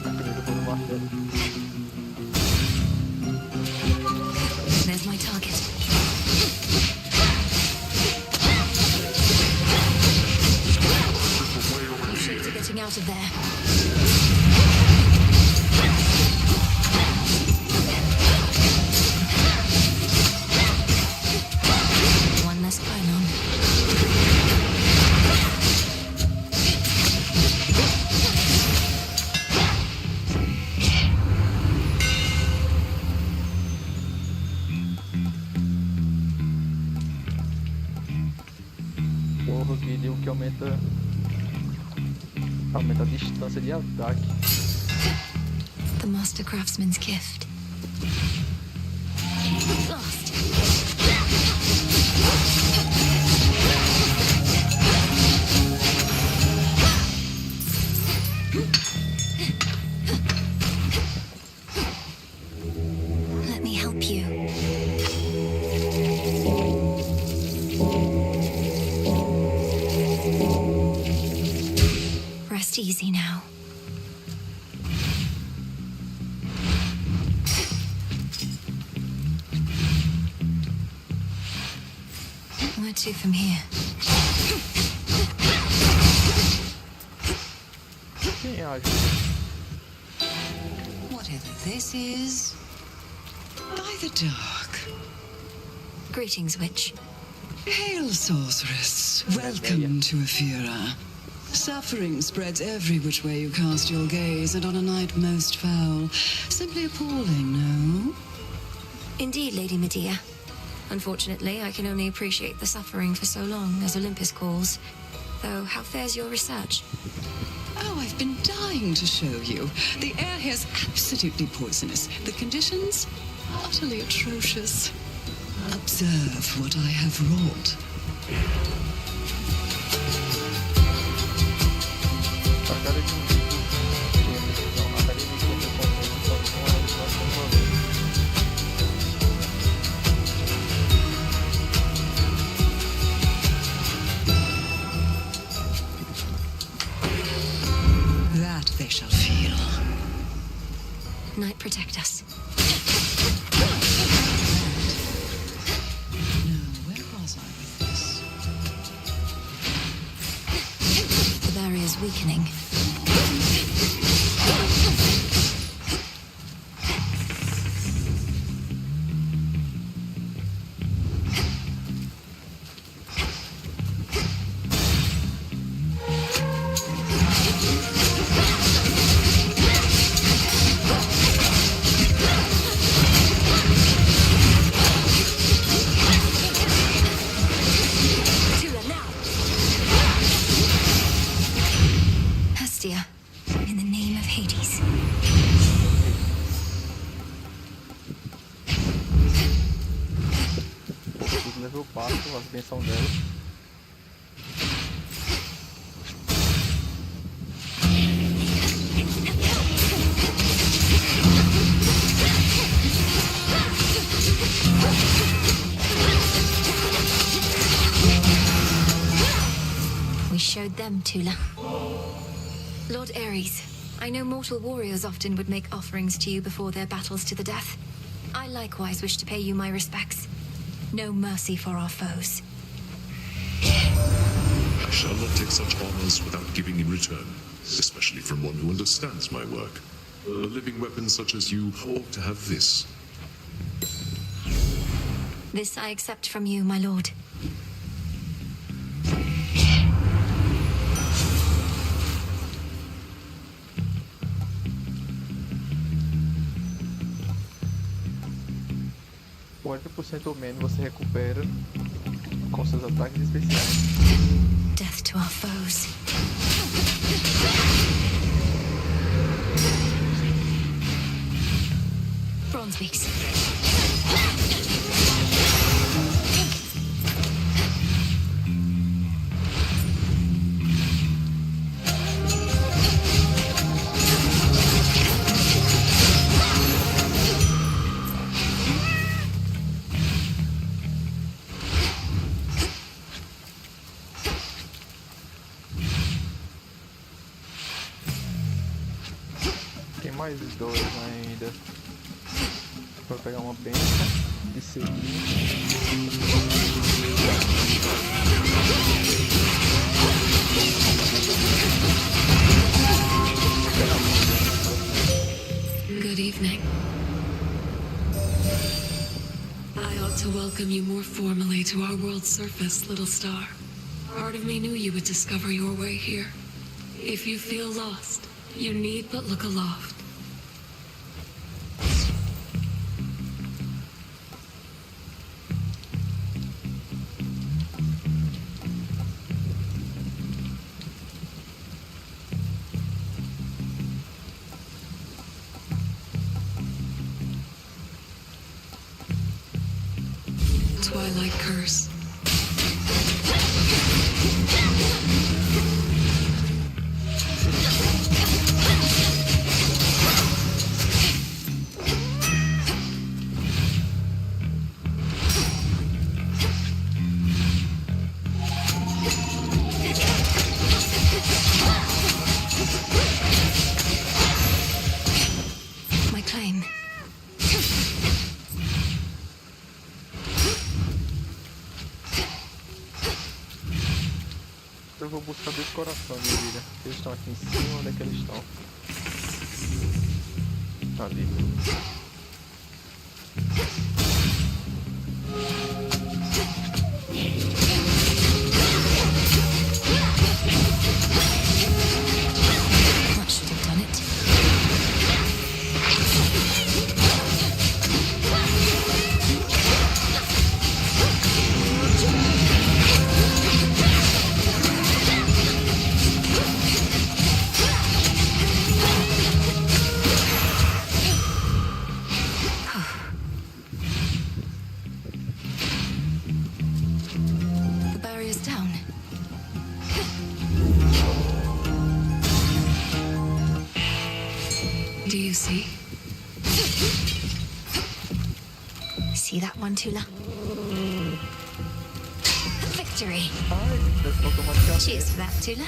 Aqui eu vou no martelo. There's my target. You shapes are getting out of there. One less pylon. Porra, eu queria o que aumenta a distância de ataque. The Master Craftsman's gift. Blast. Let me help you. Rest easy now. Where to from here? Quem ajuda? Whatever this is, by the dark. Greetings, witch. Hail, sorceress. Welcome to Afira. Suffering spreads every which way you cast your gaze, and on a night most foul. Simply appalling, no? Indeed, Lady Medea. Unfortunately, I can only appreciate the suffering for so long, as Olympus calls. Though, how fares your research? Oh, I've been dying to show you. The air here's absolutely poisonous. The conditions? Utterly atrocious. Observe what I have wrought. That they shall feel. Night protect us. Now, where was I with this? The barrier's weakening. In the name of Hades. Tudo level 4, a benção dela. We showed them, Tula. Lord Ares, I know mortal warriors often would make offerings to you before their battles to the death. I likewise wish to pay you my respects. No mercy for our foes. I shall not take such honors without giving in return, especially from one who understands my work. A living weapon such as you ought to have this. This I accept from you, my lord. % ou menos você recupera com seus ataques especiais. Death to our foes. Bronze beaks. Tem mais dois ainda. Vou pegar uma benção e seguir. Good evening. I ought to welcome you more formally to our world's surface, little star. Part of me knew you would discover your way here. If you feel lost, you need but look aloft. Twilight curse. My claim. Eu vou buscar dois corações, minha vida. Eles estão aqui em cima, onde é que eles estão? Ali. That should have done it. The barrier's down. Do you see? See that one, Tula? Victory! Cheers for that, Tula.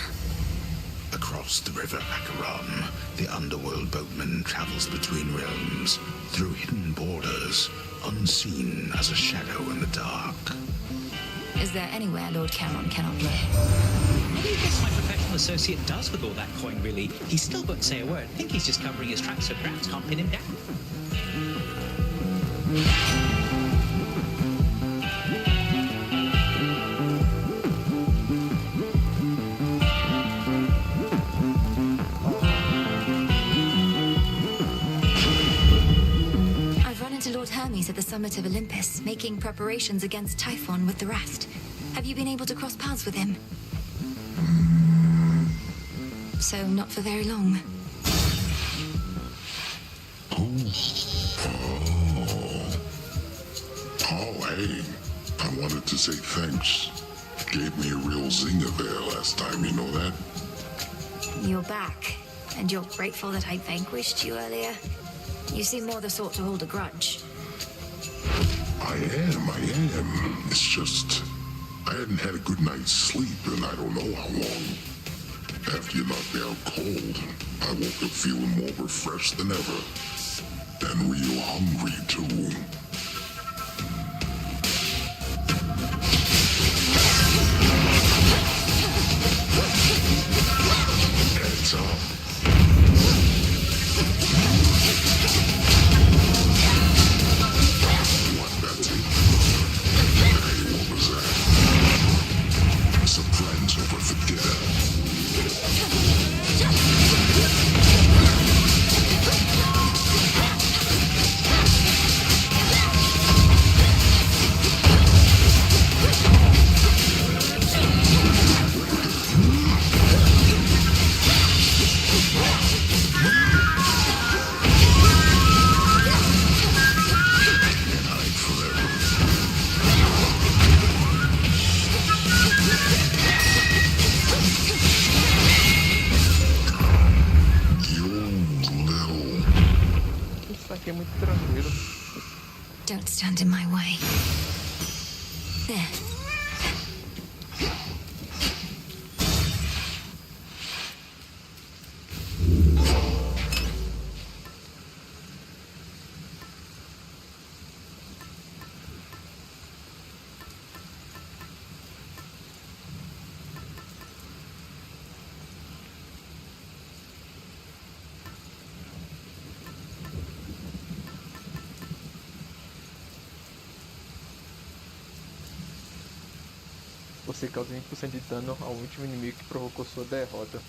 Across the river Acheron, the underworld boatman travels between realms, through hidden borders, unseen as a shadow in the dark. Is there anywhere Lord Charon cannot go? What do you guess my professional associate does with all that coin, really? He still won't say a word. I think he's just covering his tracks so crowds can't pin him down. I've run into Lord Hermes at the summit of Olympus, making preparations against Typhon with the rest. Have you been able to cross paths with him? So, not for very long. Oh, hey. I wanted to say thanks. Gave me a real zinger there last time, you know that? You're back, and you're grateful that I vanquished you earlier? You seem more the sort to hold a grudge. I am. It's just, I hadn't had a good night's sleep in I don't know how long. After you knocked me out cold, I woke up feeling more refreshed than ever. And real hungry, too. Heads up. What, Betsy? Hey, what was that? Some friends over for dinner. aqui é muito tranquilo. Don't stand in my way. There. Você causa 20% de dano ao último inimigo que provocou sua derrota.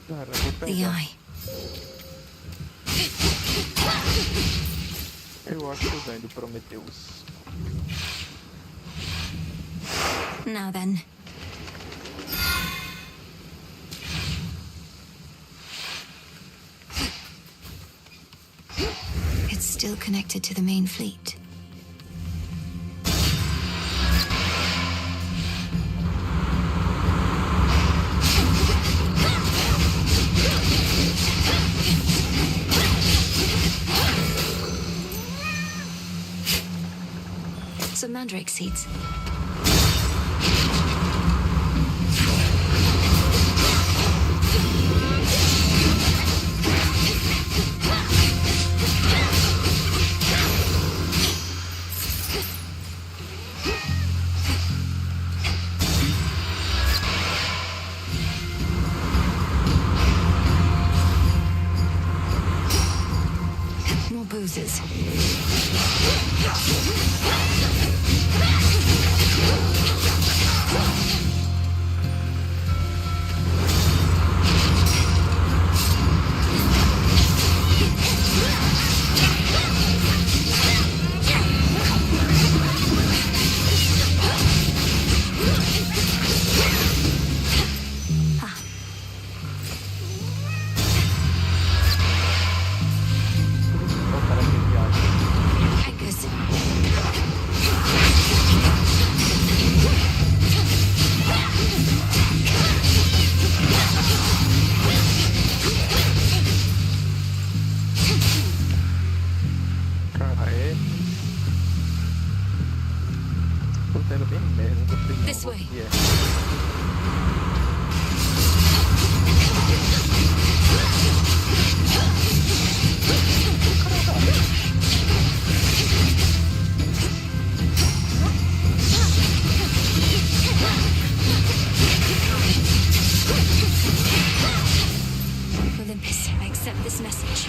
Cara, eu vou pegar. Eu acho que eu ganho do Prometheus. Now then. It's still connected to the main fleet. Some mandrake seeds. More boozes. This way. Olympus, I accept this message.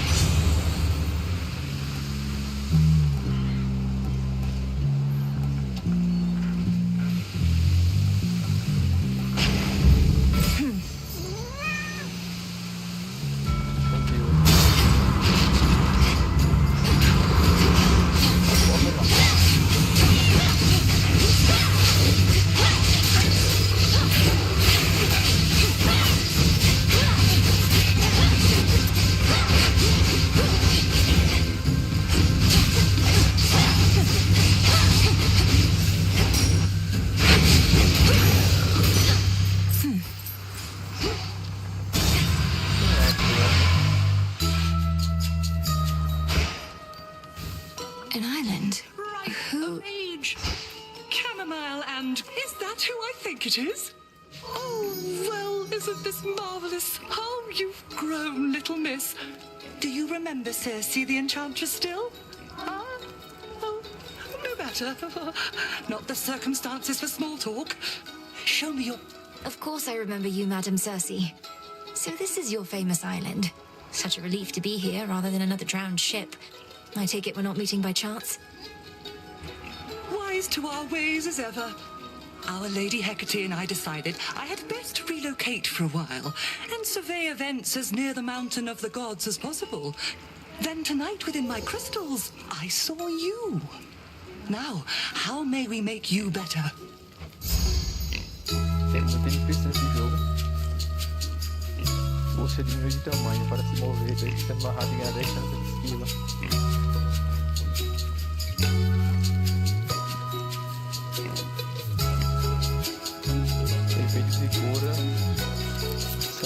An island? Who? Age. Chamomile and... Is that who I think it is? Oh, well, isn't this marvelous? How you've grown, little miss. Do you remember Circe the Enchantress still? Huh? Oh, no matter. Not the circumstances for small talk. Show me your... Of course I remember you, Madam Circe. So this is your famous island. Such a relief to be here rather than another drowned ship. I take it we're not meeting by chance? Wise to our ways as ever. Our Lady Hecate and I decided I had best relocate for a while and survey events as near the mountain of the gods as possible. Then tonight within my crystals, I saw you. Now, how may we make you better? É muito difícil esse jogo. Você diminui de tamanho para se mover, daí fica amarrado em ganhar 10 chances de esquiva.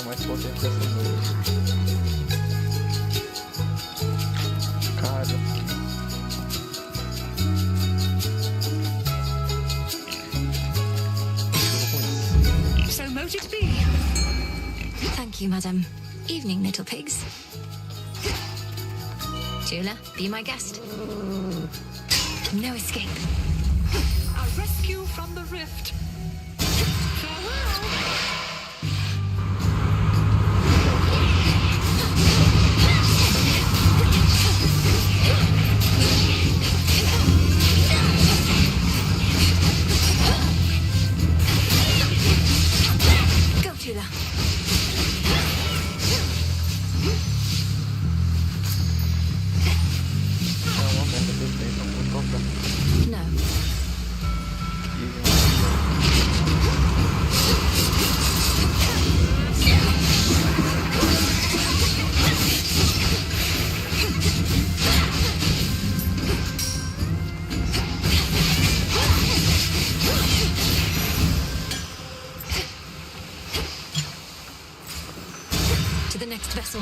mais potente dessa noite. Cara. So moted be. Thank you, madam. Evening, little pigs. Tula, be my guest. No escape. A rescue from the rift. Farewell. Go, Tula. No. To the next vessel.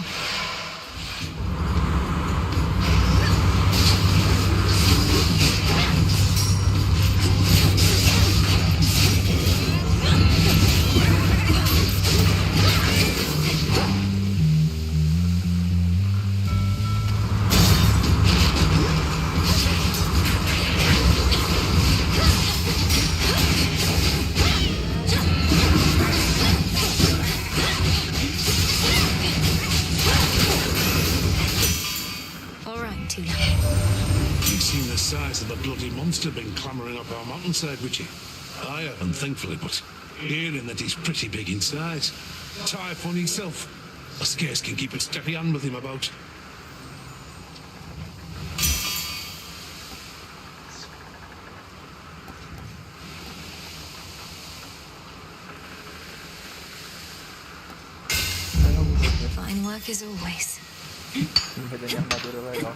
You've seen the size of the bloody monster been clambering up our mountainside, would you? I haven't, thankfully, but hearing that he's pretty big in size. Typhon himself. I scarce can keep a steady hand with him about. Fine work as always. Vai da minha armadura legal.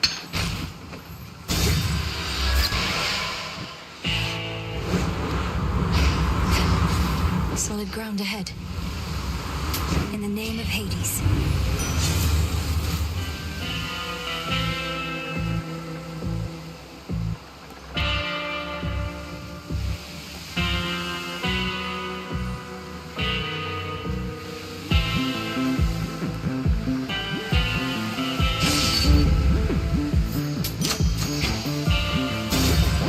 Solid ground ahead. In the name of Hades.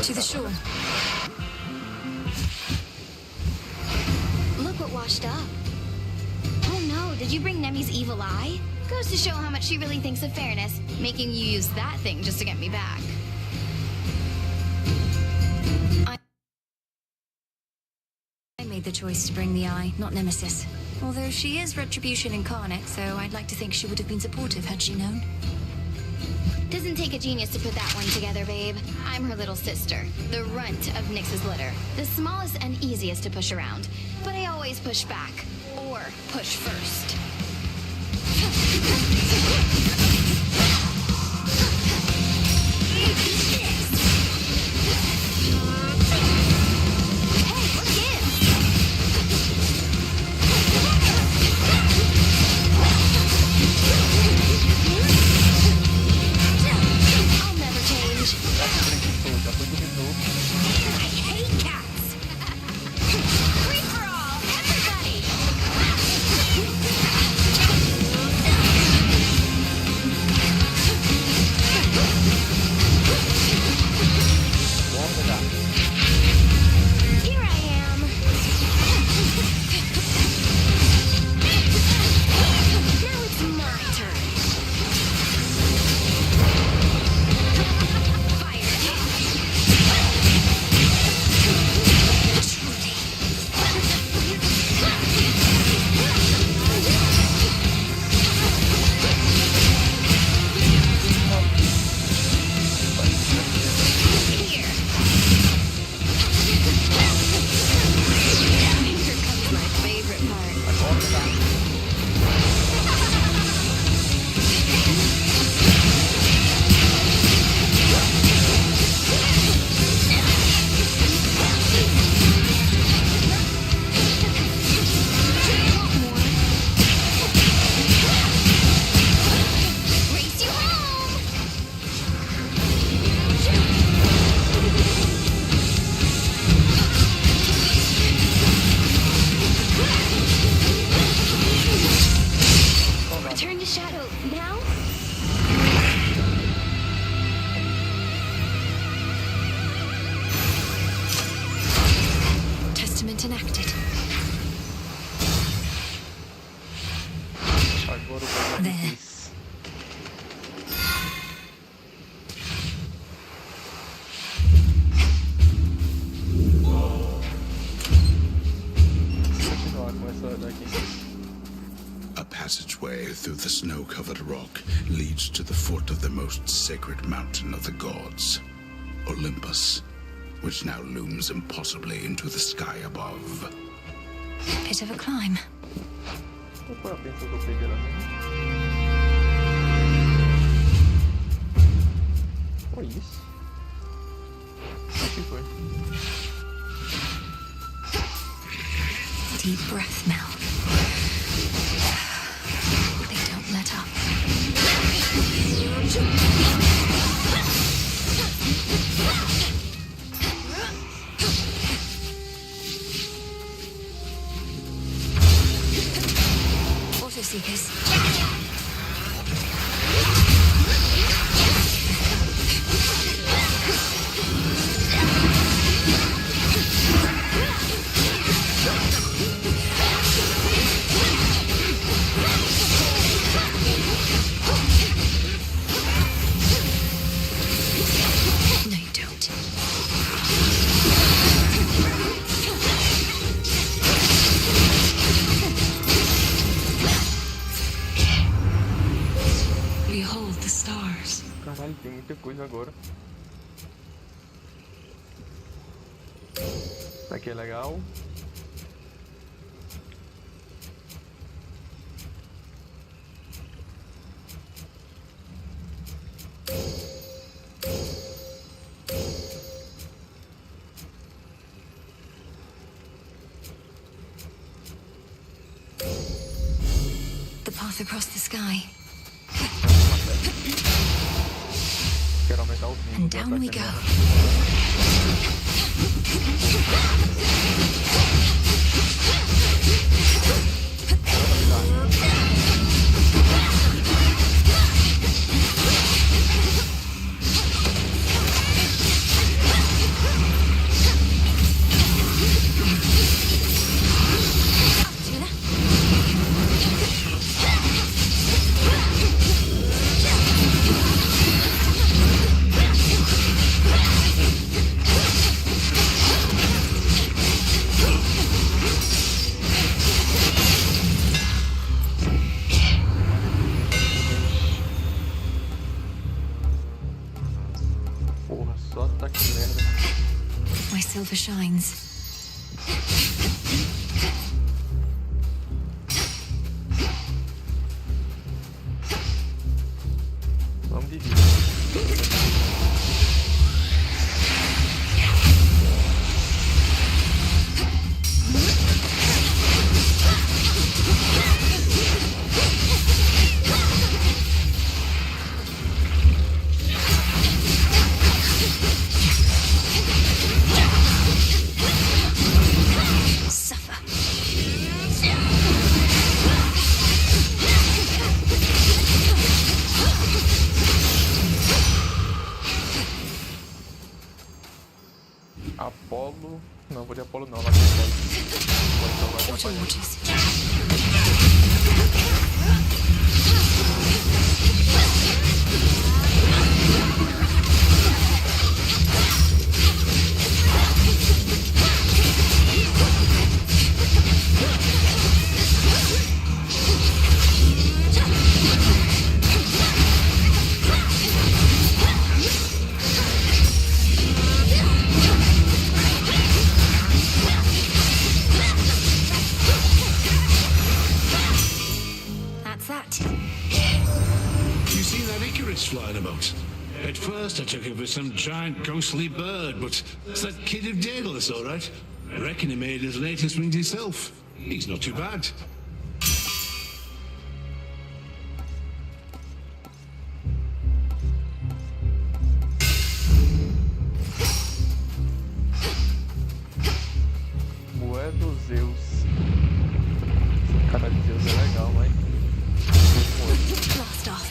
To the shore. Look what washed up. Oh no, did you bring Nemi's evil eye? Goes to show how much she really thinks of fairness, making you use that thing just to get me back. I made the choice to bring the eye, not Nemesis. Although she is retribution incarnate, so I'd like to think she would have been supportive had she known. Doesn't take a genius to put that one together, babe. I'm her little sister, the runt of Nyx's litter. The smallest and easiest to push around. But I always push back. Or push first. not enacted. Agora o There. continuar com essa daqui. A passageway through the snow-covered rock leads to the foot of the most sacred mountain of the gods, Olympus, which now looms impossibly into the sky above. Bit of a climb. Qual foi a benção que eu peguei lá mesmo? Foi isso? Acho que foi. Deep breath, Mel. They don't let up. Autoseekers. No, you don't. Behold the stars. Caralho, tem muita coisa agora. Isso aqui é legal. The path across the sky. Quero aumentar o fim. And down we go. Porra, só ataque de merda. My silver shines. Vamos de vida. Suffer. Apolo. Não, vou de Apolo não, lá de Apolo. Então vai Auto atrapalhar. watches. That's that. You see that Icarus flying about? At first I took it for some giant ghostly bird, but it's that kid of Daedalus, all right. I reckon he made his latest wings himself. He's not too bad. Moé dos Zeus. Cara de Zeus é legal, mas. Blast off.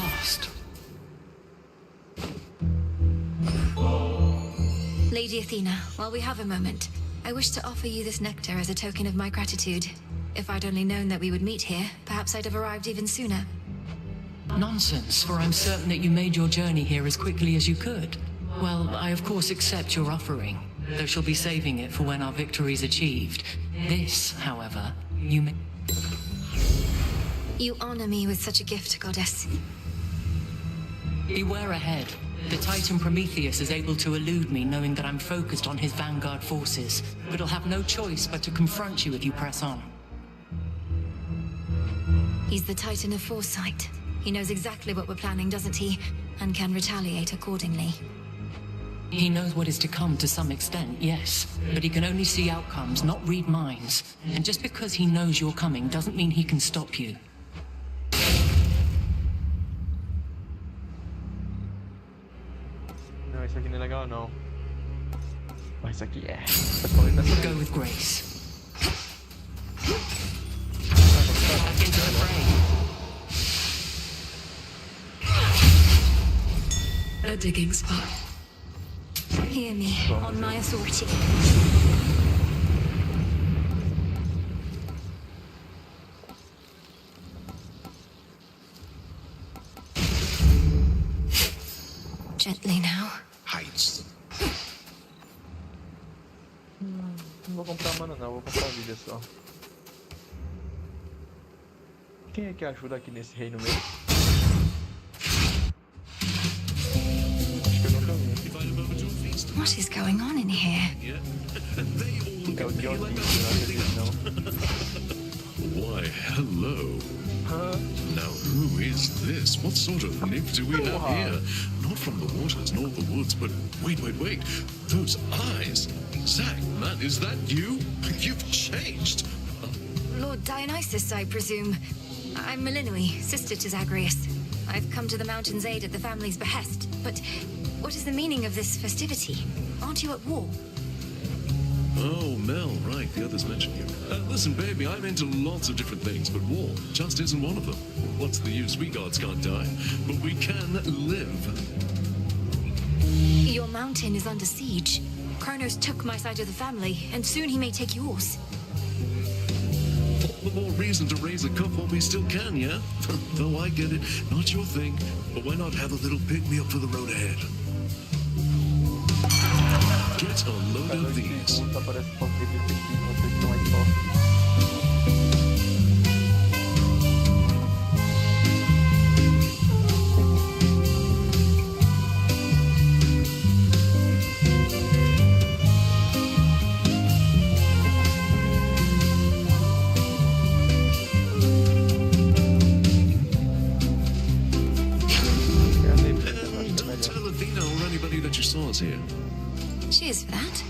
last. Lady Athena, while we have a moment, I wish to offer you this nectar as a token of my gratitude. If I'd only known that we would meet here, perhaps I'd have arrived even sooner. Nonsense, for I'm certain that you made your journey here as quickly as you could. Well, I of course accept your offering, though shall be saving it for when our victory's achieved. This, however, you may... You honor me with such a gift, goddess. Beware ahead. The Titan Prometheus is able to elude me, knowing that I'm focused on his vanguard forces, but he'll have no choice but to confront you if you press on. He's the Titan of Foresight. He knows exactly what we're planning, doesn't he? And can retaliate accordingly. He knows what is to come to some extent, yes. But he can only see outcomes, not read minds. And just because he knows you're coming doesn't mean he can stop you. Não, isso aqui não é legal não. Mas isso aqui é. Go with grace. Back into the fray. A digging spot. Hear me, on my authority. Gently now. Heights. Não vou comprar mana não, vou comprar vida só. Quem é que ajuda aqui nesse reino mesmo? Acho que eu nunca vi. What is going on in here? É o Diosito, não acredito não. Why, hello. Now, who is this? What sort of nymph do we have here? Not from the waters nor the woods, but wait. Those eyes! Zack, man, is that you? You've changed. Lord Dionysus, I presume. I'm Melinoi, sister to Zagreus. I've come to the mountain's aid at the family's behest, but what is the meaning of this festivity? Aren't you at war? Oh, Mel, right, the others mentioned you. Listen, baby, I'm into lots of different things, but war just isn't one of them. What's the use? We gods can't die, but we can live. Your mountain is under siege. Kronos took my side of the family, and soon he may take yours. All the more reason to raise a cup while we still can, yeah? Though I get it, not your thing, but why not have a little pick-me-up for the road ahead? Get a load of these. Don't tell Athena or anybody that you saw us here. Cheers for that.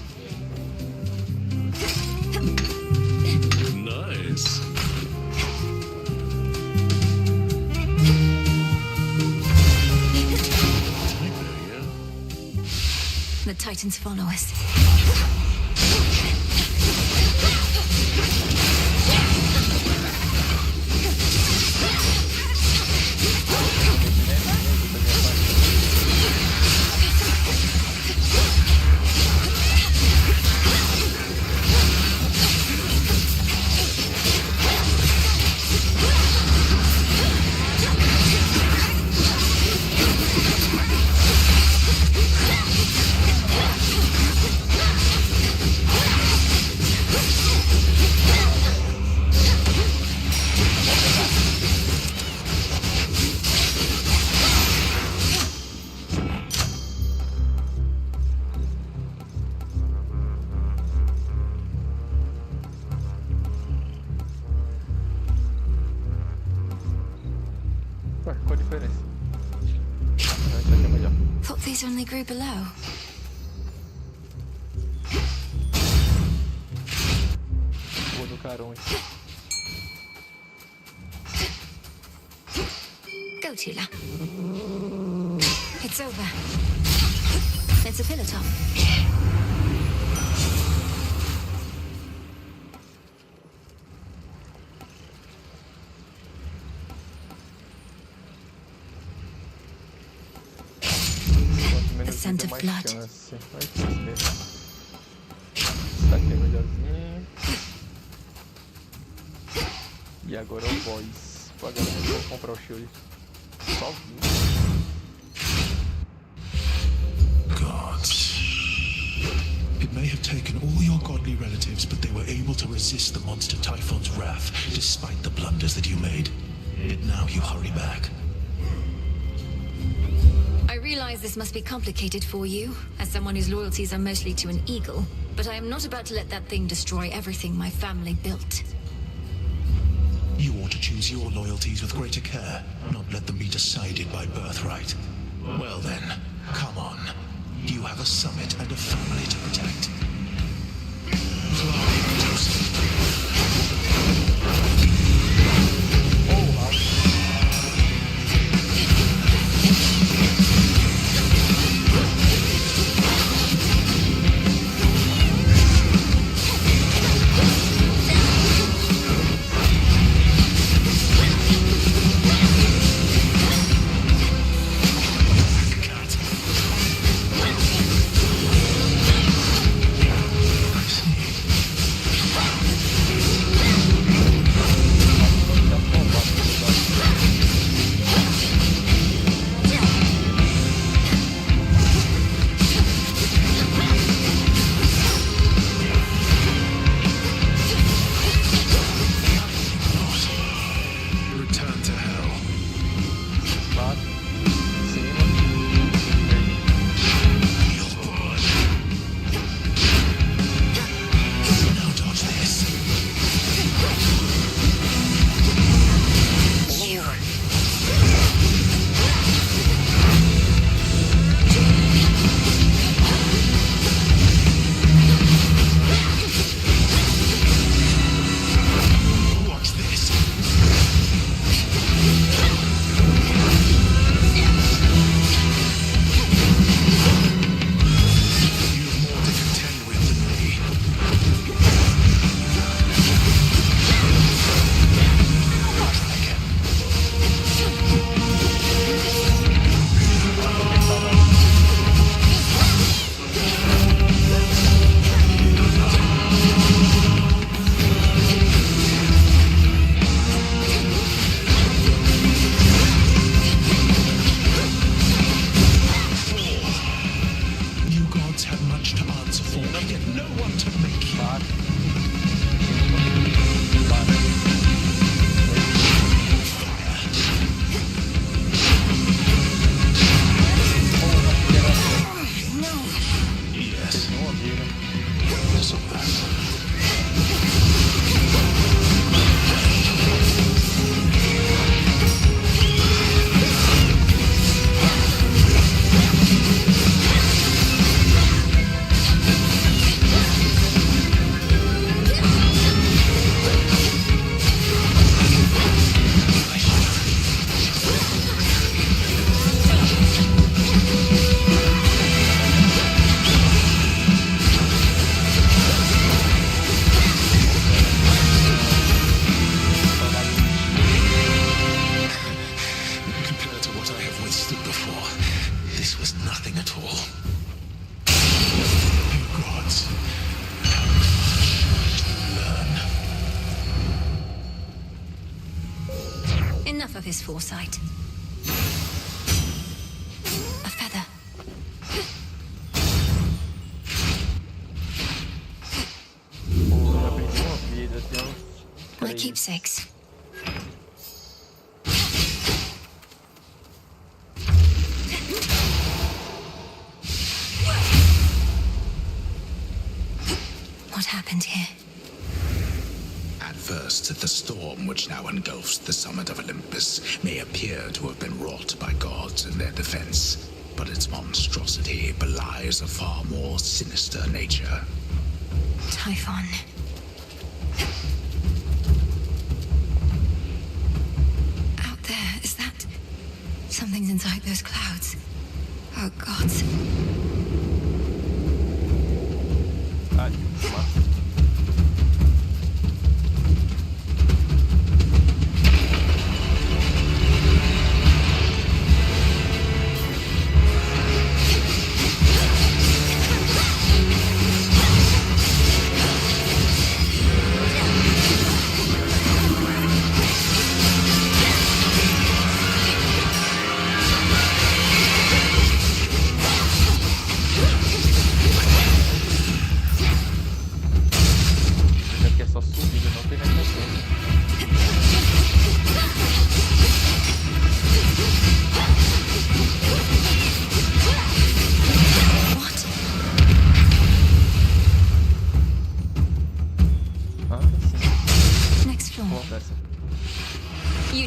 Nice. The Titans follow us. Ué, qual a diferença? Ah, esse aqui é melhor. Thought these only grew below. Rua do Carões. Go, Tula. It's over. It's a pillar top. scent of mais blood. chance. Vai ser. Isso aqui é melhorzinho. E agora o boss. Pô, agora eu vou comprar o shield. Sozinho. Gods. It may have taken all your godly relatives, but they were able to resist the monster Typhon's wrath, despite the blunders that you made. Yet now you hurry back. I realize this must be complicated for you, as someone whose loyalties are mostly to an eagle, but I am not about to let that thing destroy everything my family built. You ought to choose your loyalties with greater care, not let them be decided by birthright. Well then, come on. You have a summit and a family to protect. Fly into safety. Enough of his foresight. A feather. My keepsakes. What happened here? At first, the storm which now engulfs the summit of Olympus may appear to have been wrought by gods in their defense, but its monstrosity belies a far more sinister nature. Typhon. Out there, is that... Something's inside those clouds. Oh, gods.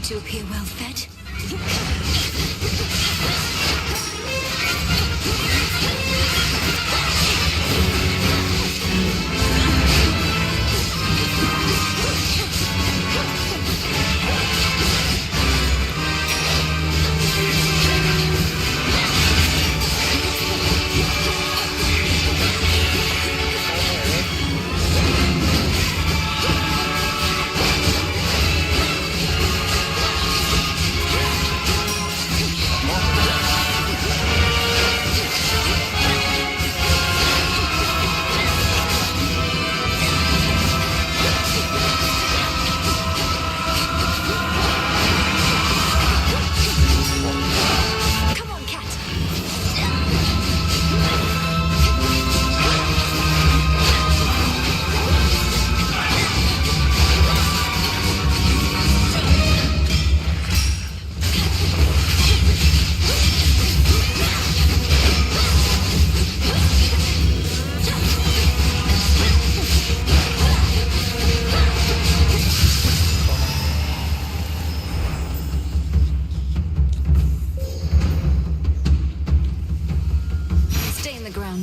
to appear well fed.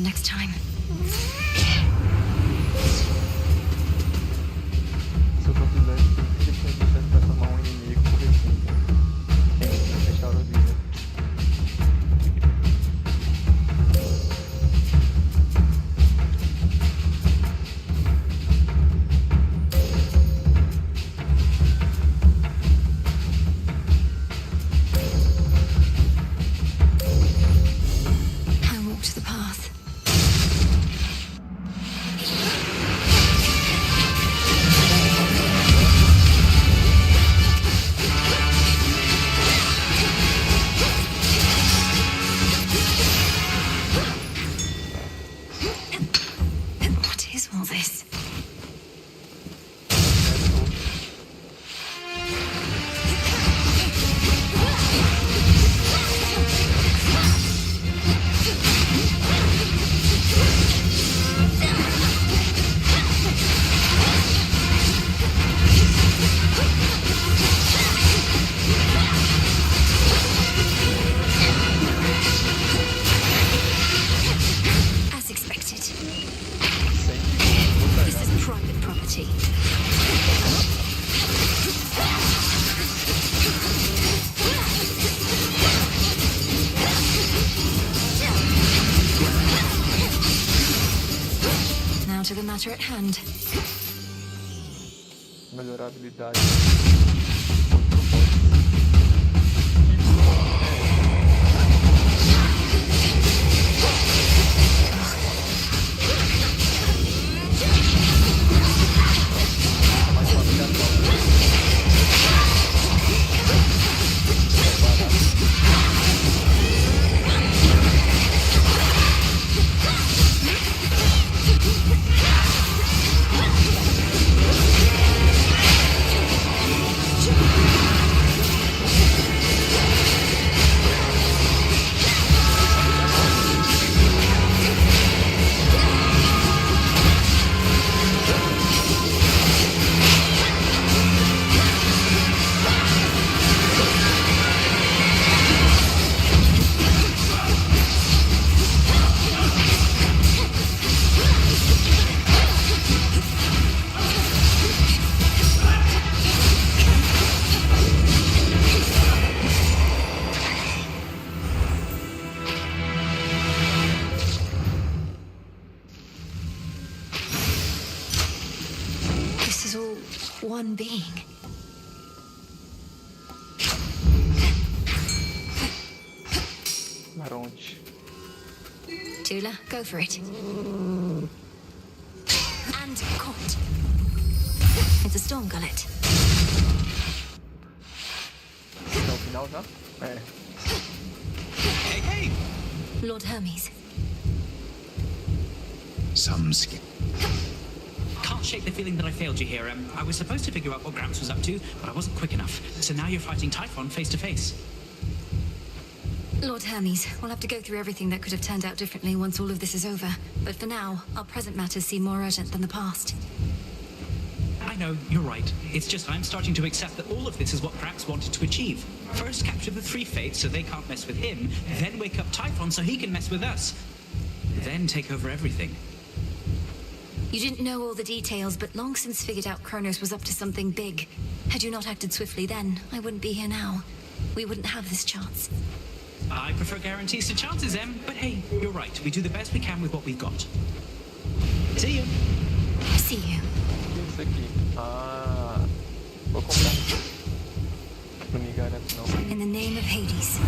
Next time. Se eu tô fizesse, tem que deixar de transformar um inimigo por recinto. Tem que fechar o vídeo. I walked the path. What is all this? As expected. This is private property. Now to the matter at hand. Melhorar a habilidade. This is all one being. Maronte. Tula, go for it. And caught. It's a storm gullet. Até o final já? É. Hey, hey! Lord Hermes. Some skill. Can't shake the feeling that I failed you here. I was supposed to figure out what Gramps was up to, but I wasn't quick enough. So now you're fighting Typhon face to face. Lord Hermes, we'll have to go through everything that could have turned out differently once all of this is over. But for now, our present matters seem more urgent than the past. I I know, you're right. It's just I'm starting to accept that all of this is what Gramps wanted to achieve. First capture the three fates so they can't mess with him, then wake up Typhon so he can mess with us. Then take over everything. You didn't know all the details, but long since figured out Kronos was up to something big. Had you not acted swiftly then, I wouldn't be here now. We wouldn't have this chance. I prefer guarantees to chances, Em, but hey, you're right. We do the best we can with what we've got. See you. See you. Isso aqui. Ah, vou comprar. Não me garanto não. In the name of Hades.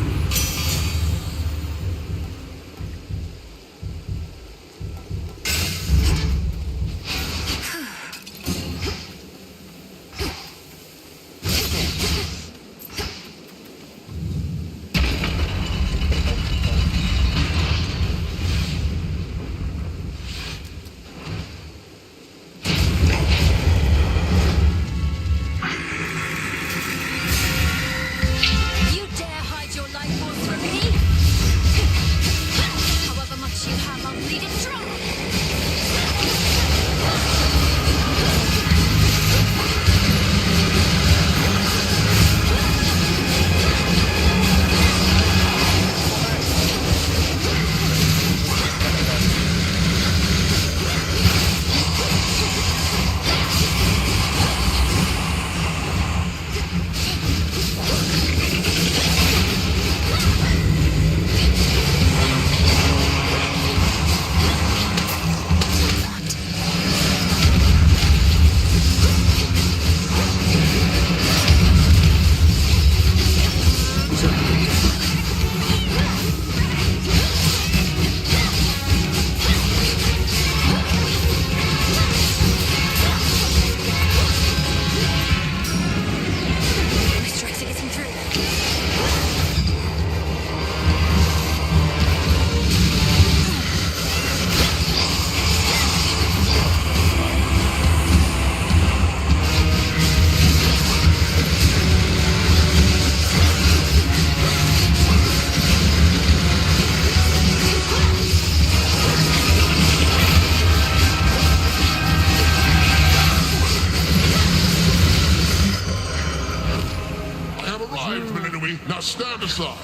Now stand aside.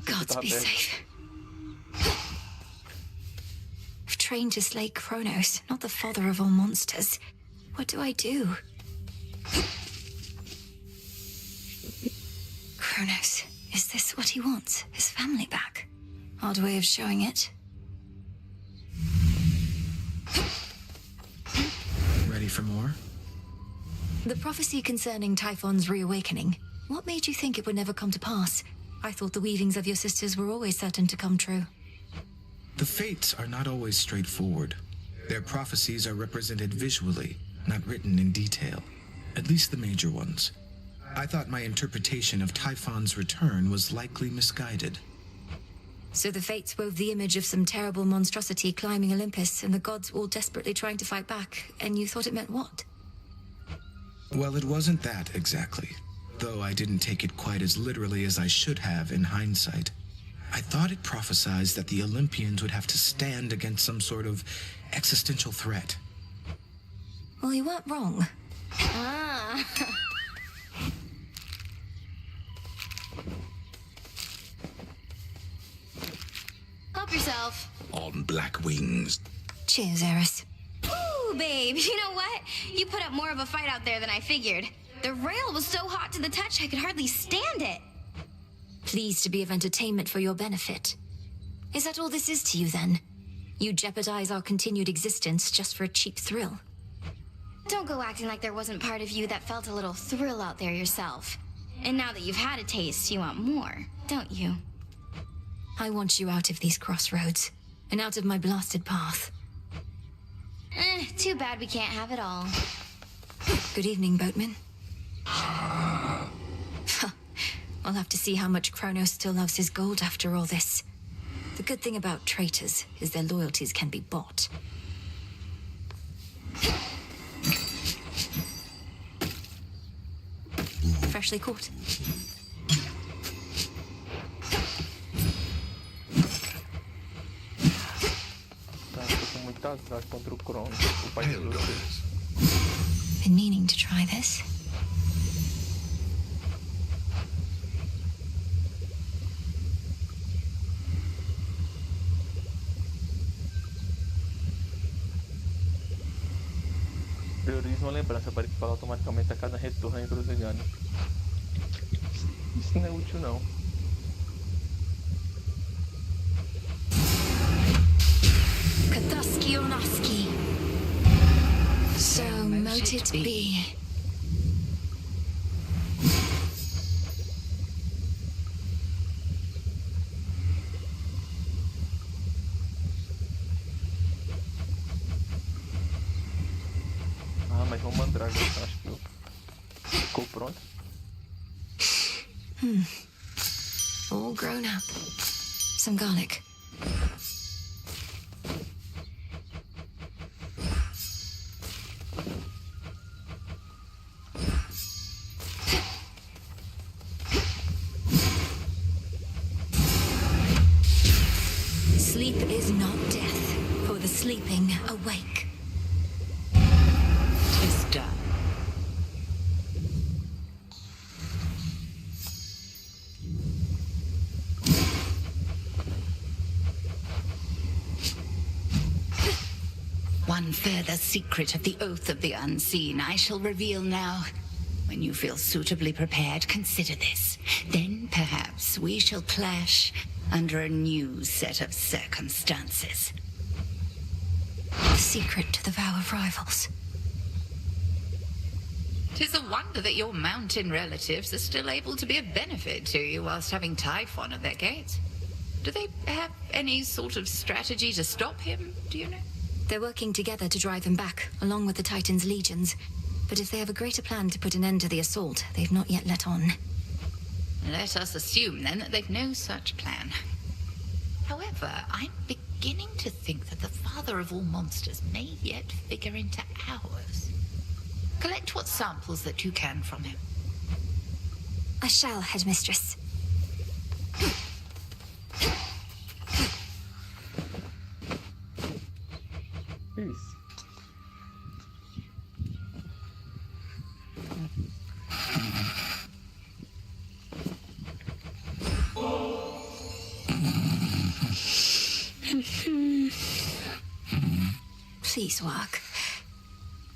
Gods be safe. I've trained to slay Kronos, not the father of all monsters. What do I do? Kronos, is this what he wants? His family back? Odd way of showing it. Ready for more? The prophecy concerning Typhon's reawakening. What made you think it would never come to pass? I thought the weavings of your sisters were always certain to come true. The fates are not always straightforward. Their prophecies are represented visually, not written in detail. At least the major ones. I thought my interpretation of Typhon's return was likely misguided. So the fates wove the image of some terrible monstrosity climbing Olympus, and the gods all desperately trying to fight back, and you thought it meant what? Well, it wasn't that exactly. Though I didn't take it quite as literally as I should have in hindsight. I thought it prophesied that the Olympians would have to stand against some sort of existential threat. Well, you weren't wrong. Ah. Help yourself. On black wings. Cheers, Eris. Ooh, babe, you know what? You put up more of a fight out there than I figured. The rail was so hot to the touch I could hardly stand it. Pleased to be of entertainment for your benefit. Is that all this is to you, then? You jeopardize our continued existence just for a cheap thrill? Don't go acting like there wasn't part of you that felt a little thrill out there yourself. And now that you've had a taste, you want more, don't you? I want you out of these crossroads, and out of my blasted path. Too bad we can't have it all. Good evening, boatman. I'll have to see how much Kronos still loves his gold after all this. The good thing about traitors is their loyalties can be bought. Freshly caught. Been meaning to try this. Priorize uma lembrança para equipar automaticamente a cada retorno à encruzilhada. Isso não é útil, não. Kathuski Onoski. So mote it be. Mas vamos mandar agora, acho que ficou pronto. All grown up. Some garlic. Sleep is not death, for the sleeping awake. Tis done. One further secret of the Oath of the Unseen I shall reveal now. When you feel suitably prepared, consider this. Then perhaps we shall clash under a new set of circumstances. The secret to the vow of rivals. 'Tis a wonder that your mountain relatives are still able to be of benefit to you whilst having Typhon at their gates. Do they have any sort of strategy to stop him, do you know? They're working together to drive him back, along with the Titan's legions. But if they have a greater plan to put an end to the assault, they've not yet let on. Let us assume, then, that they've no such plan. However, I'm beginning to think that the father of all monsters may yet figure into ours. Collect what samples that you can from him. I shall, headmistress. Isso. Please work.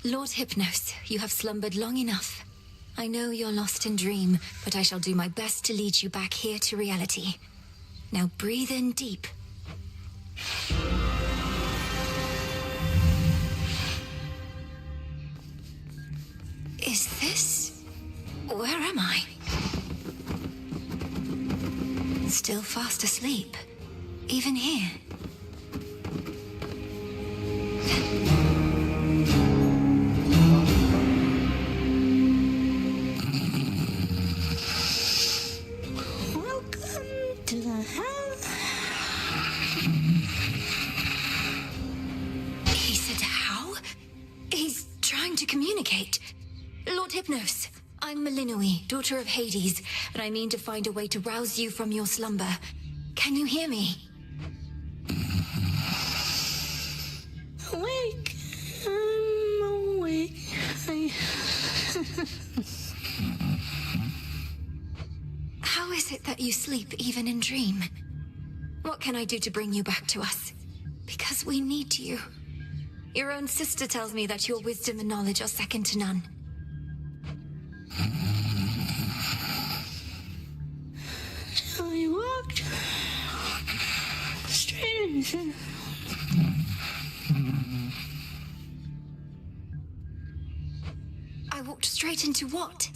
Lord Hypnos, you have slumbered long enough. I know you're lost in dream, but I shall do my best to lead you back here to reality. Now breathe in deep. Is this... where am I? Still fast asleep. Even here. Welcome to the house. He said how? He's trying to communicate. Lord Hypnos, I'm Malinoi, daughter of Hades, and I mean to find a way to rouse you from your slumber. Can you hear me? Awake. I'm awake. How is it that you sleep even in dream? What can I do to bring you back to us? Because we need you. Your own sister tells me that your wisdom and knowledge are second to none. I walked straight into... I walked straight into what?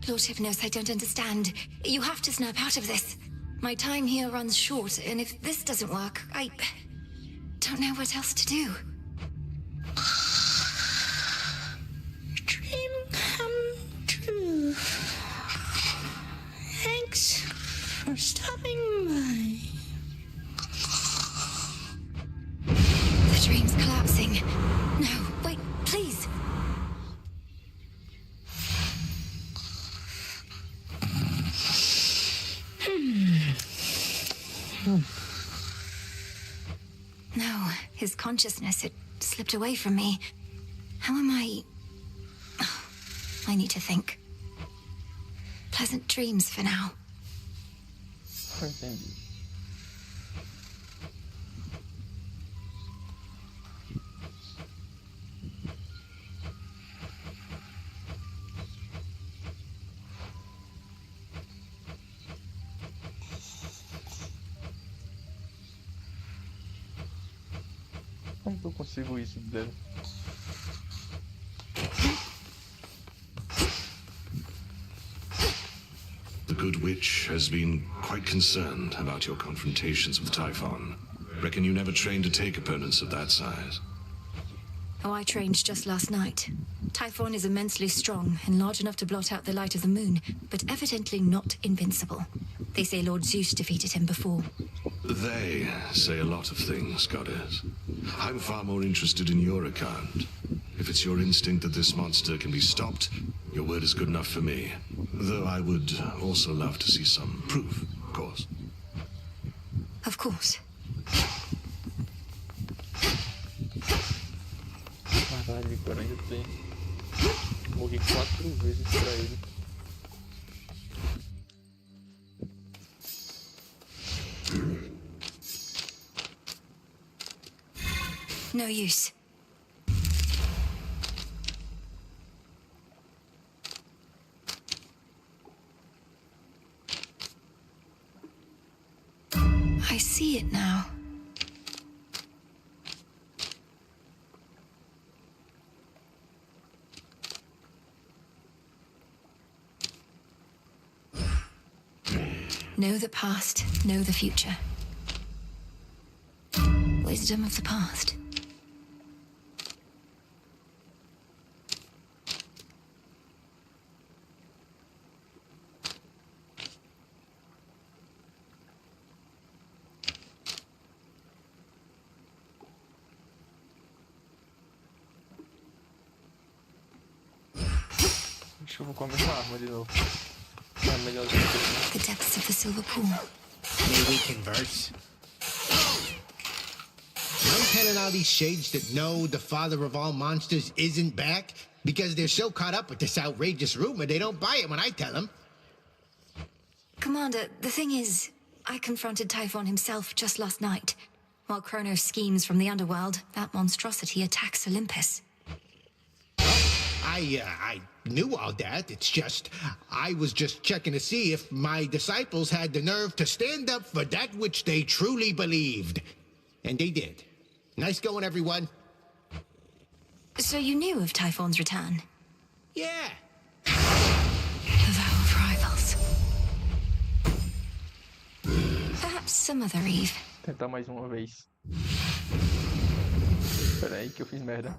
Lord Hypnos, I don't understand. You have to snap out of this. My time here runs short, and if this doesn't work, I don't know what else to do. Dream come true. Thanks for stopping by. The dream's collapsing. No, wait, please. No, his consciousness, it slipped away from me. How am I... Oh, I need to think. Pleasant dreams for now. Entendi. Como que eu consigo isso dele? The good witch has been quite concerned about your confrontations with Typhon. Reckon you never trained to take opponents of that size. Oh, I trained just last night. Typhon is immensely strong and large enough to blot out the light of the moon, but evidently not invincible. They say Lord Zeus defeated him before. They say a lot of things, Goddess. I'm far more interested in your account. If it's your instinct that this monster can be stopped, your word is good enough for me. Though I would also love to see some proof, of course. Of course. Caralho, Victor, ainda tem. Morri 4 vezes pra ele. No use. I see it now. Know the past, know the future. Wisdom of the past. Acho que eu vou começar a arma de novo. É melhorzinho que The depths of the silver pool. May we converse? I'm telling all these shades that no, the father of all monsters isn't back because they're so caught up with this outrageous rumor they don't buy it when I tell them. Commander, the thing is, I confronted Typhon himself just last night. While Kronos schemes from the underworld, that monstrosity attacks Olympus. I knew all that. It's just, I was just checking to see if my disciples had the nerve to stand up for that which they truly believed. And they did. Nice going, everyone. So you knew of Typhon's return? Yeah. The vow of rivals. Perhaps some other Eve. Tentar mais uma vez. Espera aí que eu fiz merda.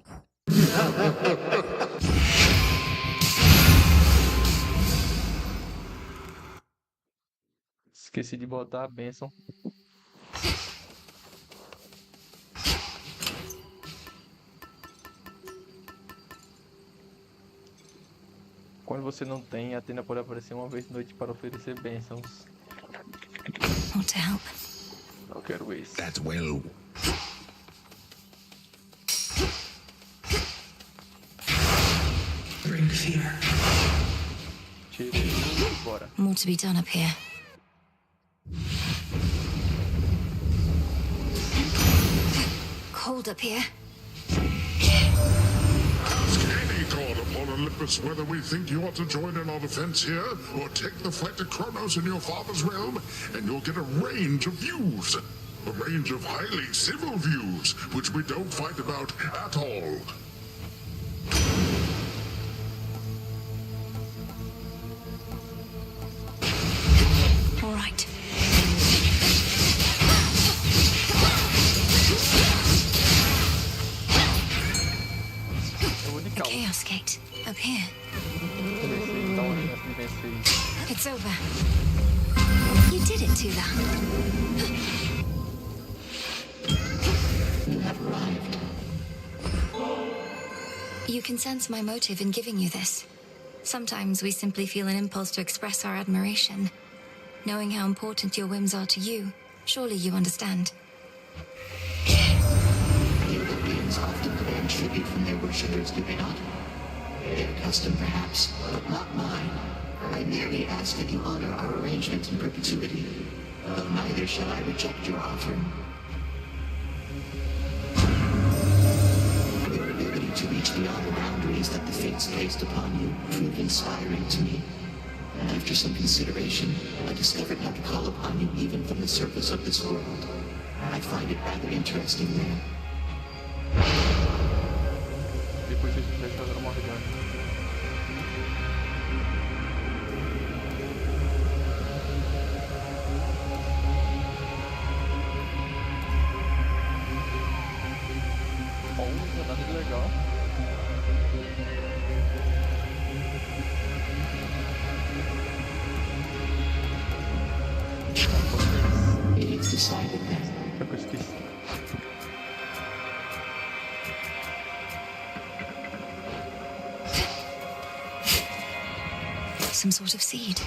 Esqueci de botar a bênção. Quando você não tem, a tenda pode aparecer uma vez por noite para oferecer bênçãos. Want to help? Não quero isso. That will. Bring fear. Tirei e bora. More to be done up here. Cold up here. Ask any god upon Olympus whether we think you ought to join in our defense here, or take the fight to Kronos in your father's realm, and you'll get a range of views. A range of highly civil views, which we don't fight about at all. All right. The Chaos Gate, up here. It's over. You did it, Tula. You have arrived. You can sense my motive in giving you this. Sometimes we simply feel an impulse to express our admiration. Knowing how important your whims are to you, surely you understand. Europeans often demand tribute from their worshippers, do they not? Their custom, perhaps, but not mine. I merely ask that you honor our arrangement in perpetuity, though neither shall I reject your offer. Your ability to reach beyond the boundaries that the fates placed upon you proved inspiring to me. After some consideration, I discovered how to call upon you even from the surface of this world. I find it rather interesting there. Depois a gente vai fazer uma orgânica. Olha, nada de legal. It's decided that. Some sort of seed.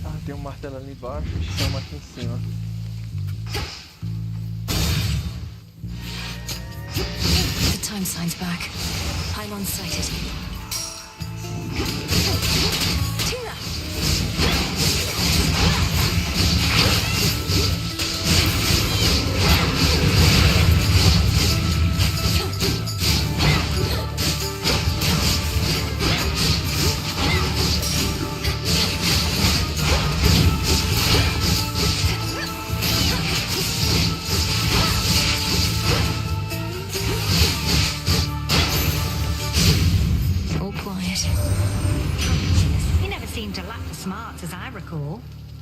Ah, tem um martelo ali embaixo e chama aqui em cima. The time sign's back. Pylon sighted. Tula! All quiet. He never seemed to lack the smarts, as I recall.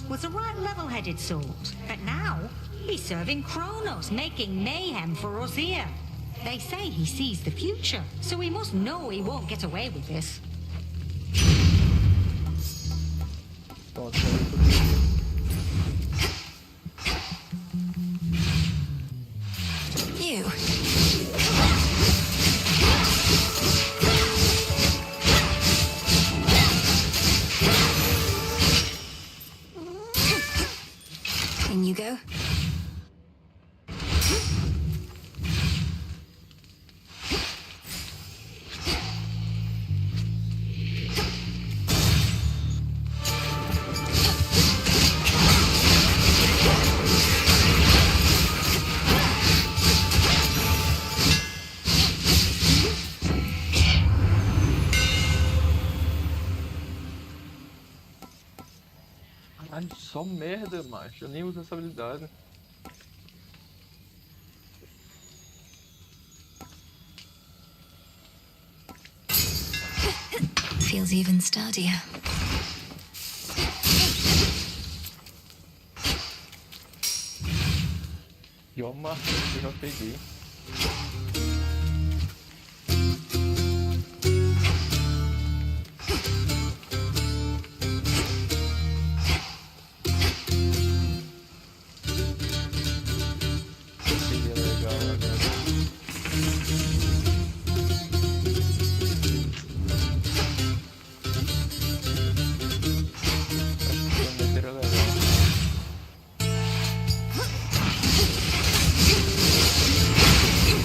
Was a right level-headed sort. But now, he's serving Kronos, making mayhem for us here. They say he sees the future, so we must know he won't get away with this. You. In you go. Ai, só merda, macho. Eu nem uso essa habilidade. Feels even sturdier. E ó, marca que eu já peguei. Seria legal agora.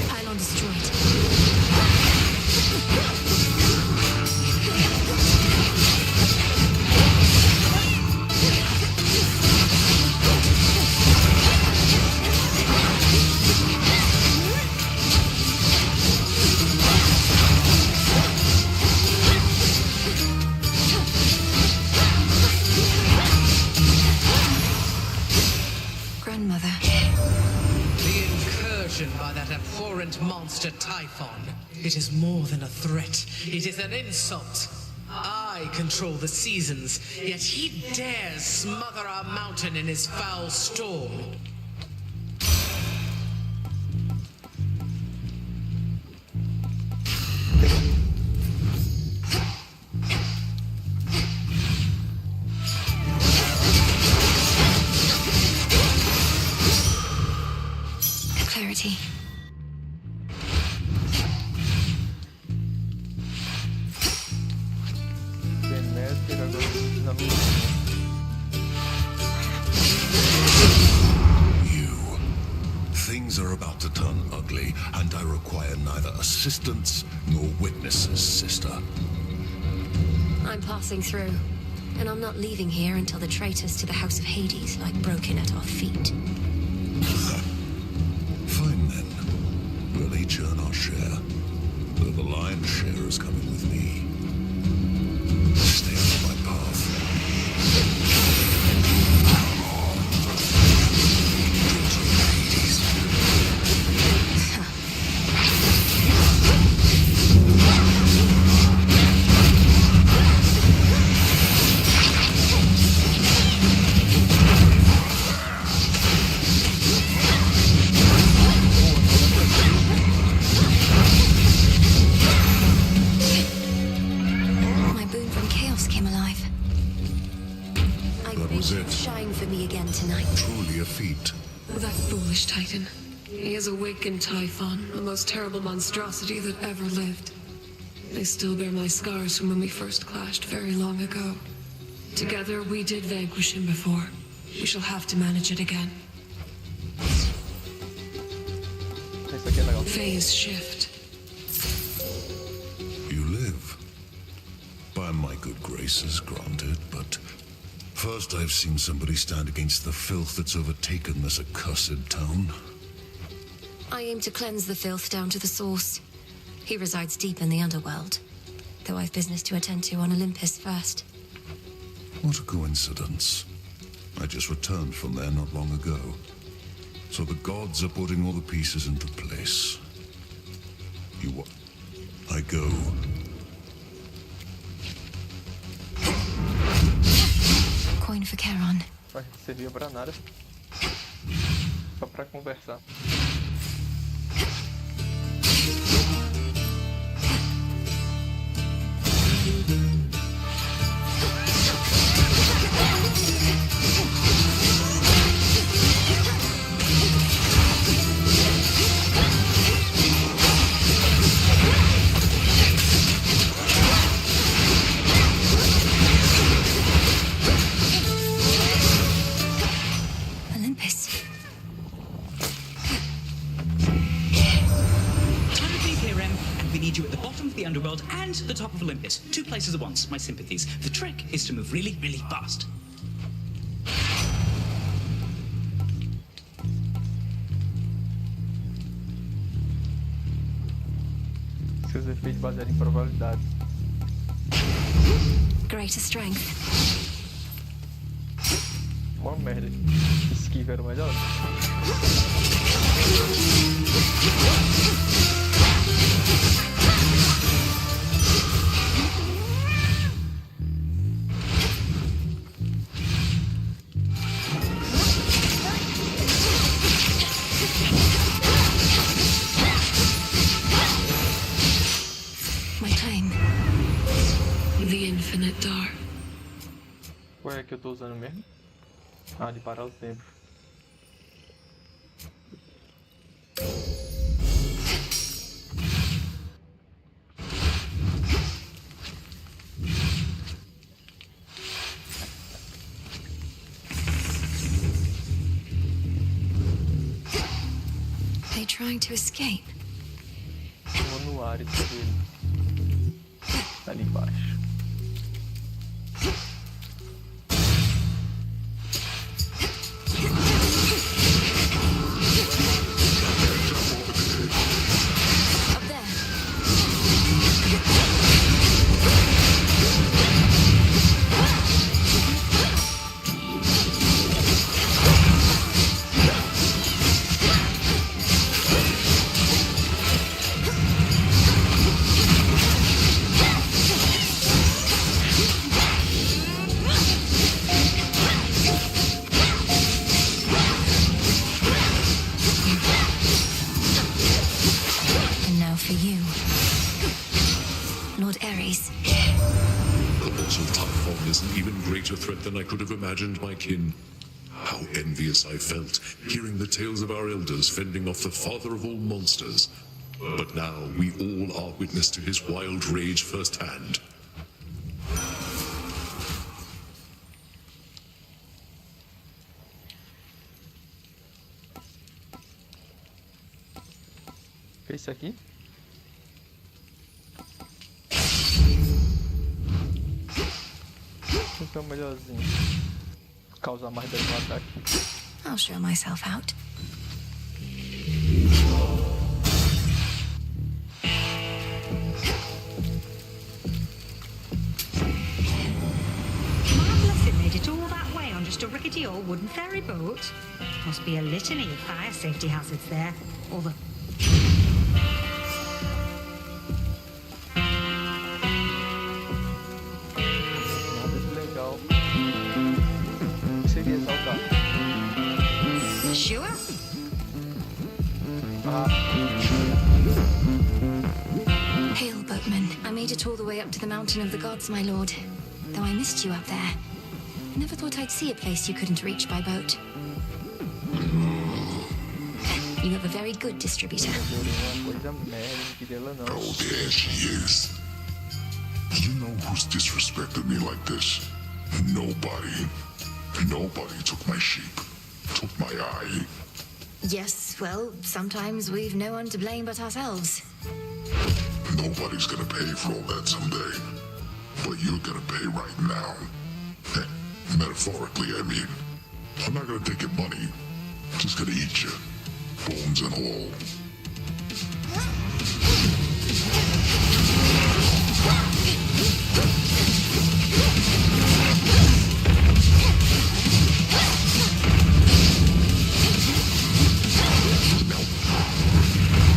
Pylon destroyed. Grandmother. The incursion by that abhorrent monster Typhon. It is more than a threat. It is an insult. I control the seasons, yet he dares smother our mountain in his foul storm. Clarity. Benéfica, agora precisa me... Things are about to turn ugly, and I require neither assistance nor witnesses, sister. I'm passing through, and I'm not leaving here until the traitors to the House of Hades lie broken at our feet. Fine then. We'll each earn our share. Though the lion's share is coming with me. Stay on my path. My boon from chaos came alive. I That was it. shine for me again tonight. Truly a feat. That foolish Titan. He has awakened Typhon, the most terrible monstrosity that ever lived. I still bear my scars from when we first clashed very long ago. Together, we did vanquish him before. We shall have to manage it again. Isso aqui é legal. Phase shift. You live. By my good graces, granted, but first I've seen somebody stand against the filth that's overtaken this accursed town. I aim to cleanse the filth down to the source. He resides deep in the underworld, though I've business to attend to on Olympus first. What a coincidence. I just returned from there not long ago. So the gods are putting all the pieces into place. You what? I go. Coin for Charon. Vai servir pra nada. Só pra conversar. Olympus. Time to leave here, Em, and we need you at the bottom of the underworld and the top of Olympus. 2 places at once. My sympathies. The trick is to move really, really fast. Seus efeitos baseados em probabilidades. Greater strength. Uma merda. Esquiva era o melhor. My time. The infinite door. Qual é que eu tô usando mesmo? Ah, de parar o tempo. They trying to escape? Tô no ar esse dele. Ali embaixo. Up there. And now for you, Lord Ares. Colossal Typhon is an even greater threat than I could have imagined, my kin. How envious I felt, hearing the tales of our elders fending off the father of all monsters. But now we all are witness to his wild rage firsthand. Que é isso aqui? Então melhorzinho. Causar mais dano no ataque. I'll show myself out. Marvellous it made it all that way on just a rickety old wooden ferry boat. Must be a litany of fire safety hazards there. Or the... Nada de legal. Seria exaltar. Sure? Hail, boatman. I made it all the way up to the mountain of the gods, my lord. Though I missed you up there. Never thought I'd see a place you couldn't reach by boat. You have a very good distributor. Oh, there she is. You know who's disrespected me like this? Nobody. Nobody took my sheep. Took my eye. Yes, well, sometimes we've no one to blame but ourselves. Nobody's gonna pay for all that someday. But you're gonna pay right now. Metaphorically, I mean. I'm not gonna take your money. I'm just gonna eat you. Bones and all.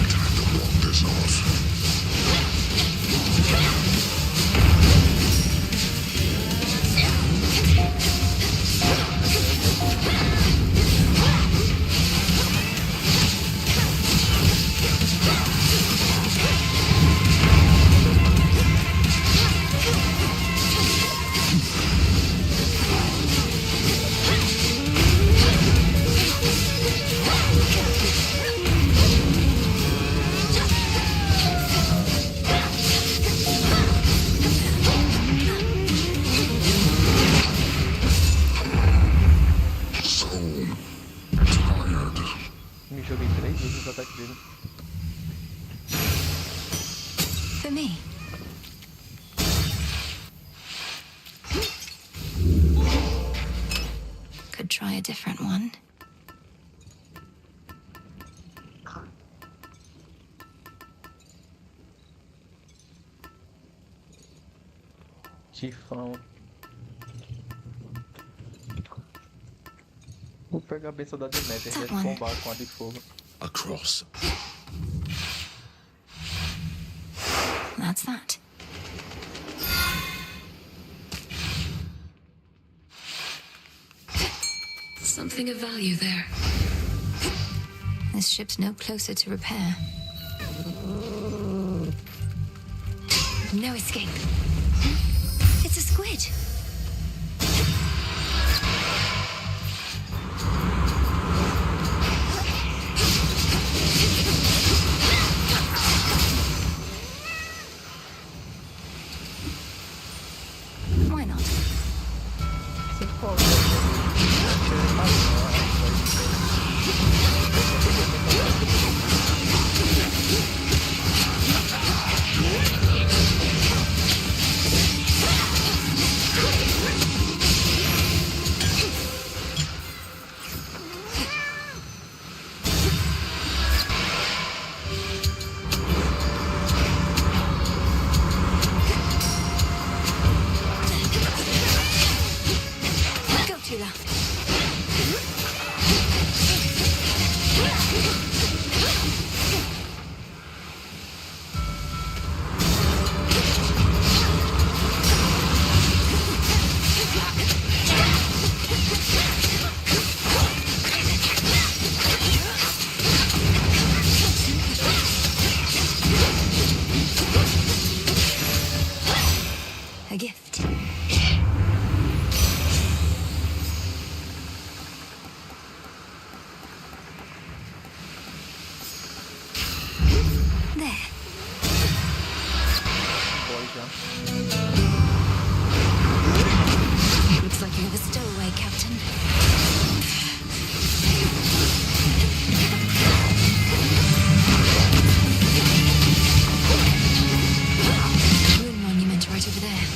Time to walk this off. Me joguei 3 vezes nos ataques dele. For me. Could try a different one. Tifão. pegar a benção da Deméter, né? That De one. combar com a de fogo. A cross. That's that. Something of value there. This ship's no closer to repair. No escape. It's a squid. Why not? Go, Tula. A gift. There. Boy já. Looks like you have a stowaway, Captain. Moon monument right over there.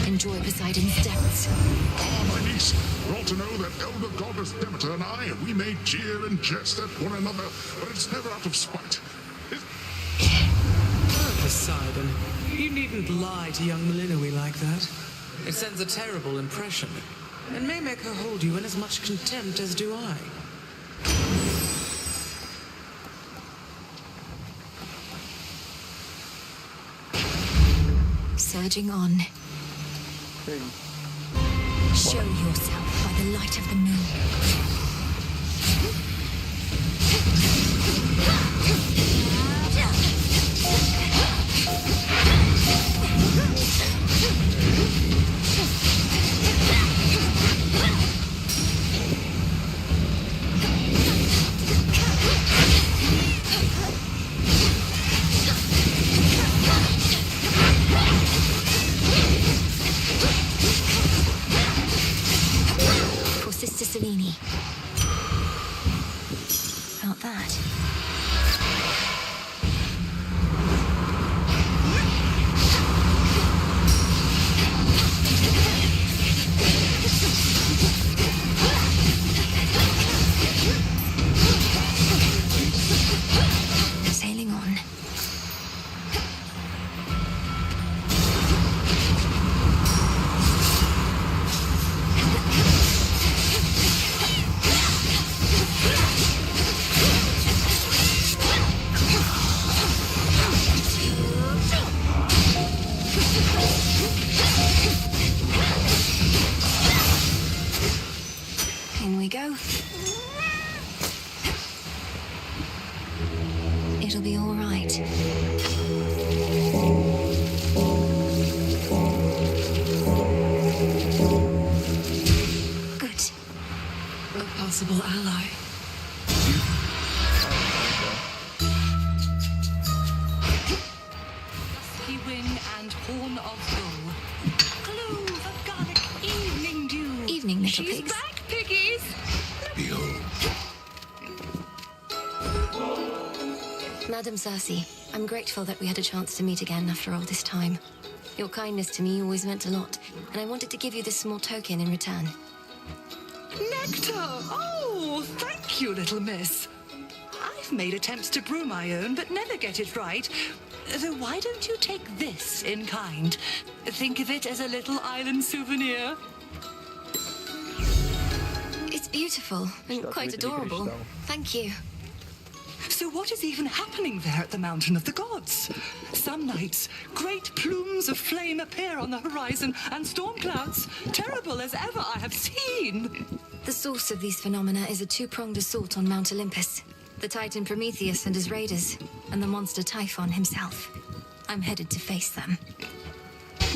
Enjoy Poseidon's depths. Ah, my niece, you're all to know that elder goddess Demeter and I, we may jeer and jest at one another, but it's never out of spite. Poseidon, you needn't lie to young Malinois like that. It sends a terrible impression, and may make her hold you in as much contempt as do I. Surging on. Show yourself by the light of the moon. For Sister Selene. Felt that. Sailing on. In we go. It'll be all right. Good. A possible ally. Dusky wing and horn of bull. Clove of garlic, evening dew. Evening, little She's pigs. back, piggies. Behold. Madam Cersei, I'm grateful that we had a chance to meet again after all this time. Your kindness to me always meant a lot, and I wanted to give you this small token in return. Nectar! Oh, thank you, little miss. I've made attempts to brew my own, but never get it right. So why don't you take this in kind? Think of it as a little island souvenir. It's beautiful and quite adorable. Thank you. So what is even happening there at the Mountain of the Gods? Some nights, great plumes of flame appear on the horizon and storm clouds, terrible as ever I have seen. The source of these phenomena is a two-pronged assault on Mount Olympus. The Titan Prometheus and his raiders, and the monster Typhon himself. I'm headed to face them.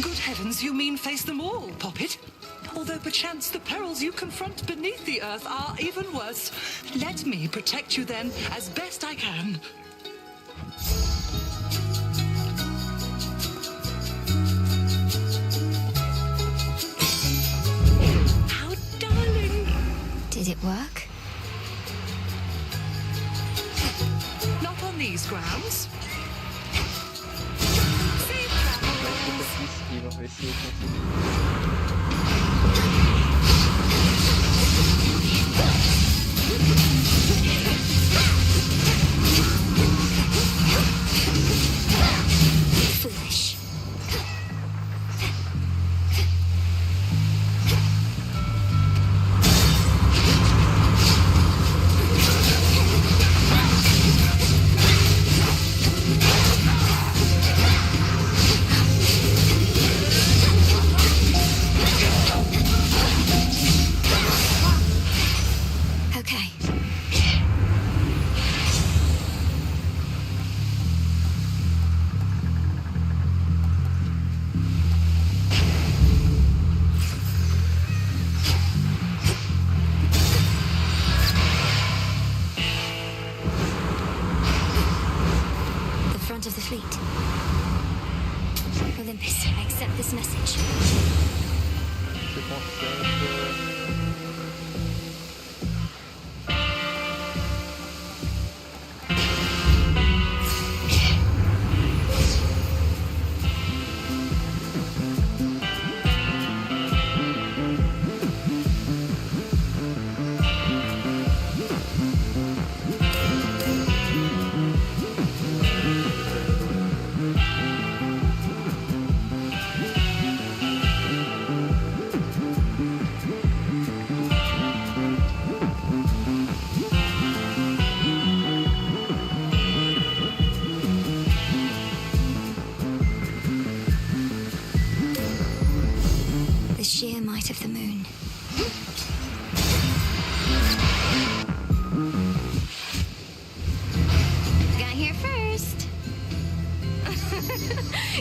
Good heavens, you mean face them all, Poppet? Although perchance the perils you confront beneath the earth are even worse. Let me protect you then, as best I can. How darling! Did it work? Not on these grounds. Ver se eu consigo. Foolish. Okay. The front of the fleet. Olympus, I accept this message. Você consegue. The sheer might of the moon. Got here first.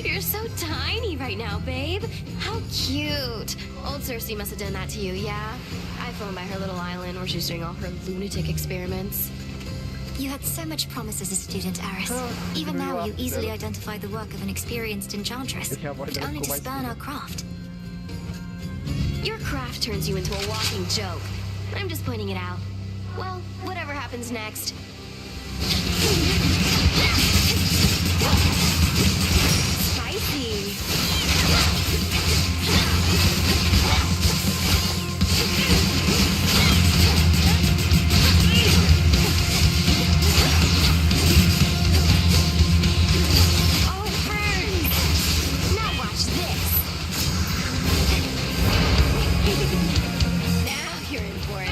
You're so tiny right now, babe. How cute. Old Cersei must have done that to you, yeah? I phoned by her little island where she's doing all her lunatic experiments. You had so much promise as a student, Aris. Even now, you easily identified the work of an experienced enchantress, but only to spurn our craft. Your craft turns you into a walking joke. I'm just pointing it out. Well, whatever happens next. Spicy. Oh, burn! Now watch this. Now you're in for it.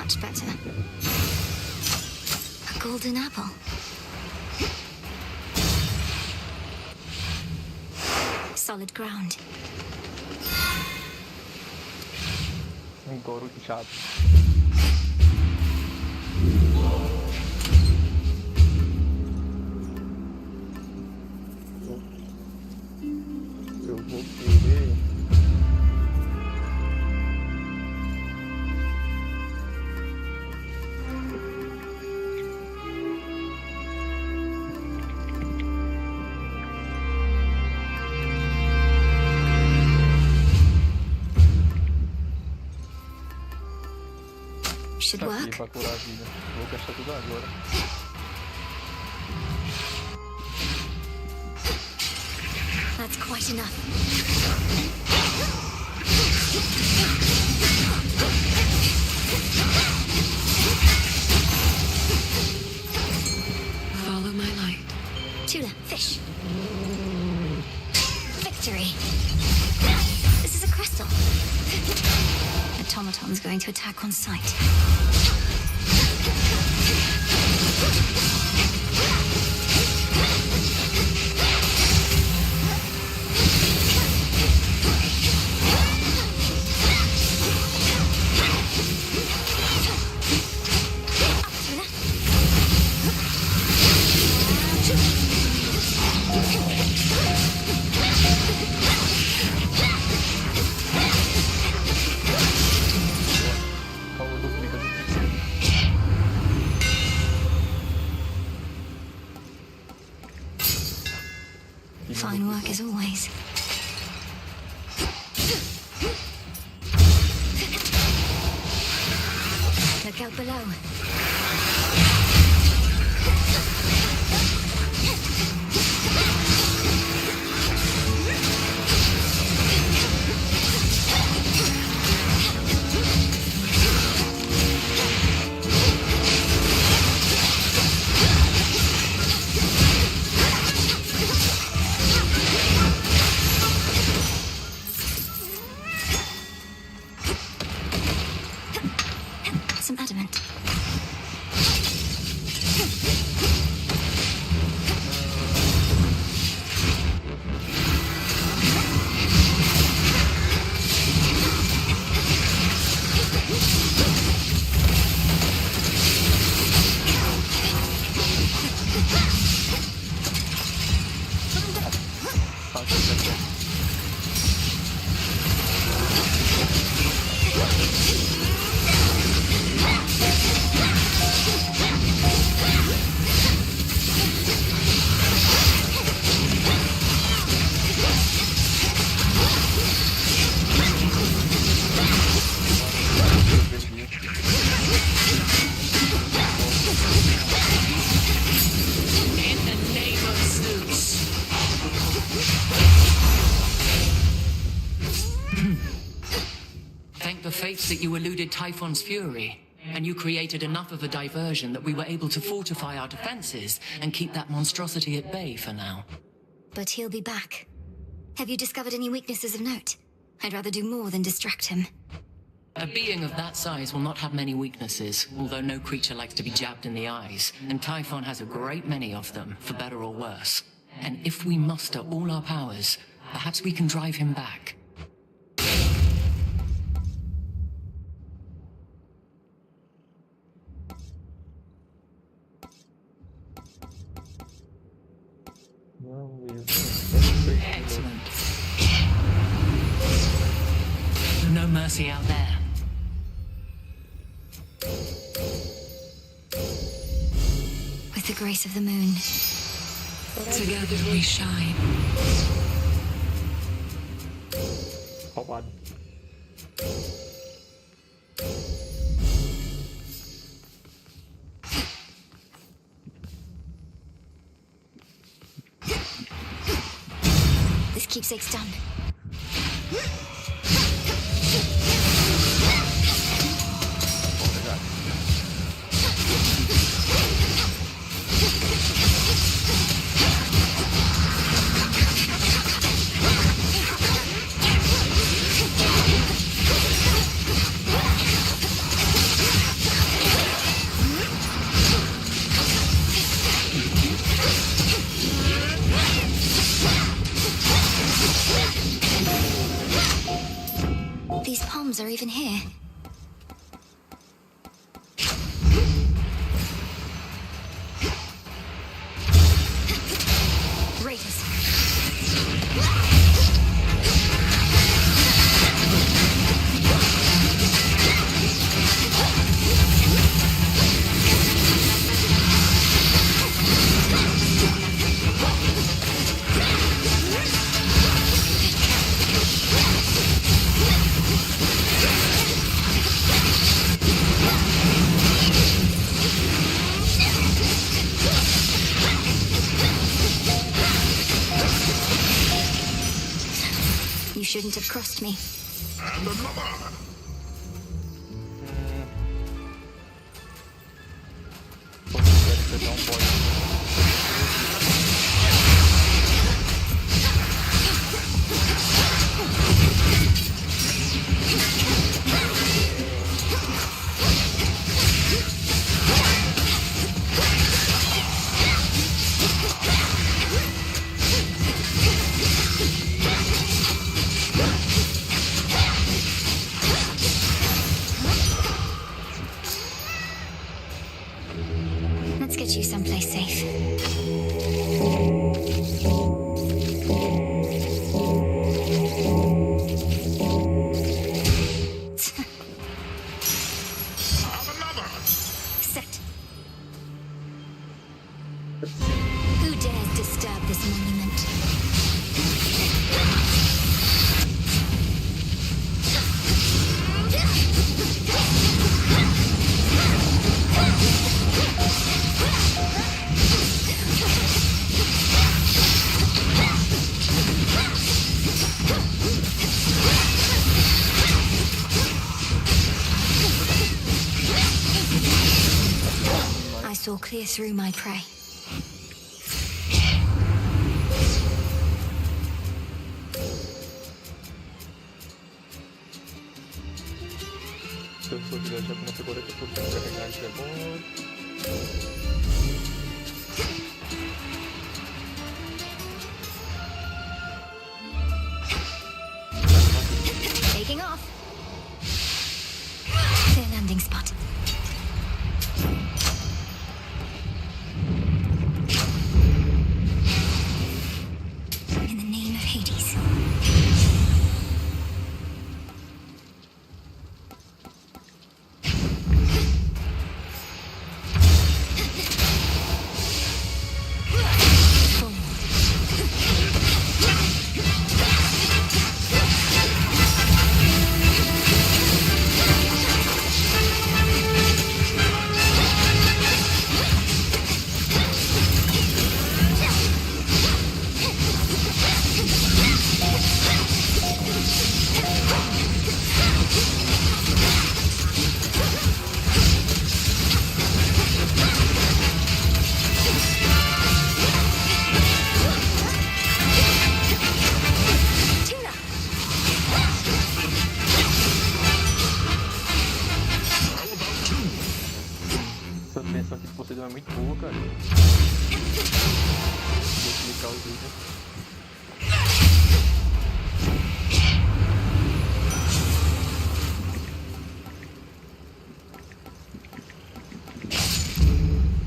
Much better. A golden apple. Solid ground. Couro chato. Eu vou querer. Should Tá aqui work. pra curar a vida. Vou gastar tudo agora. That's quite enough. Follow my light. Tula, fish. Victory. This is a crystal. Automaton's going to attack on sight. Fine work as always. Look out below. Some adamant. Thank the fates that you eluded Typhon's fury, and you created enough of a diversion that we were able to fortify our defenses and keep that monstrosity at bay for now. But he'll be back. Have you discovered any weaknesses of note? I'd rather do more than distract him. A being of that size will not have many weaknesses, although no creature likes to be jabbed in the eyes, and Typhon has a great many of them, for better or worse. And if we muster all our powers, perhaps we can drive him back. Excellent. No mercy out there. With the grace of the moon. Together we shine. Roubado. This keepsake's done. realms are even here. Raiders. You shouldn't have crossed me. And another! Let's get you someplace safe. Set. Who dares disturb this monument? I saw clear through my prey. Se eu for viajar com uma figura que eu posso carregar, isso é bom. Taking off. Clear landing spot. In the name of Hades. Essa tensão aqui de Poseidon é muito boa, cara. Vou explicar o vídeo.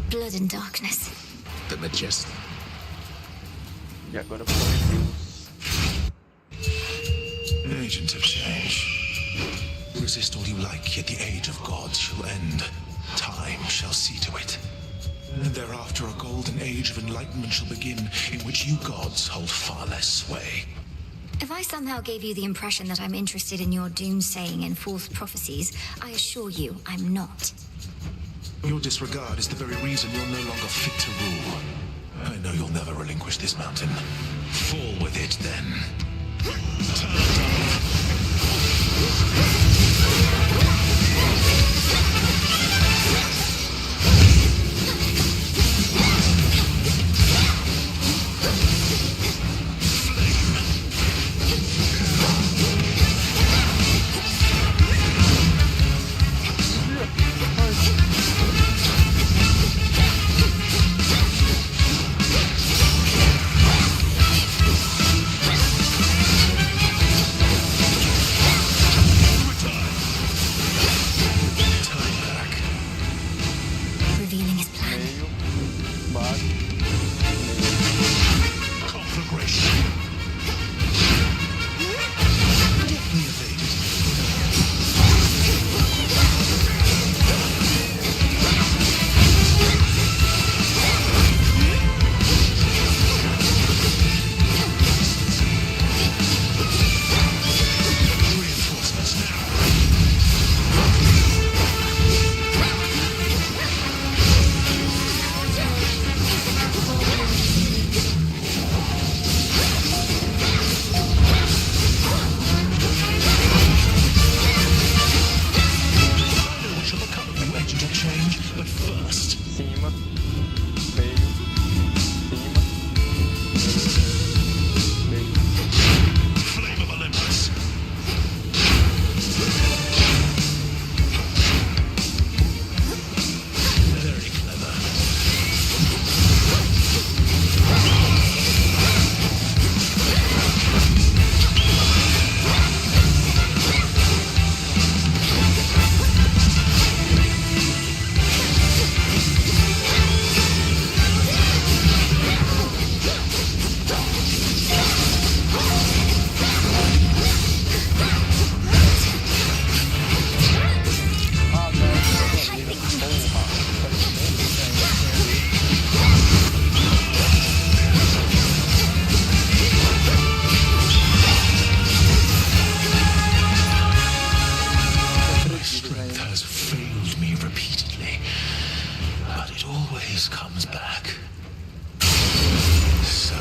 Blood and darkness. The Majestic. E agora Prometheus. Agent of change. Resist all you like, yet the age of gods shall end. Time shall see to it. And thereafter a golden age of enlightenment shall begin, in which you gods hold far less sway. If I somehow gave you the impression that I'm interested in your doomsaying and false prophecies, I assure you I'm not. Your disregard is the very reason you're no longer fit to rule. I know you'll never relinquish this mountain. Fall with it, then. cima, meio, cima, meio. Flame of Olympus. Very clever. Comes back so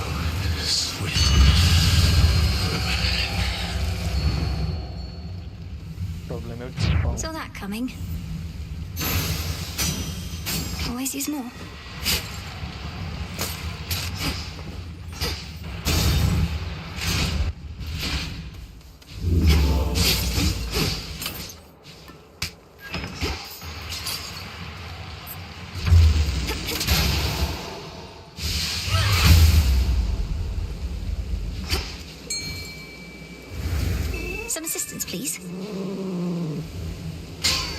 swift. Saw that coming. Always use more. Some assistance, please.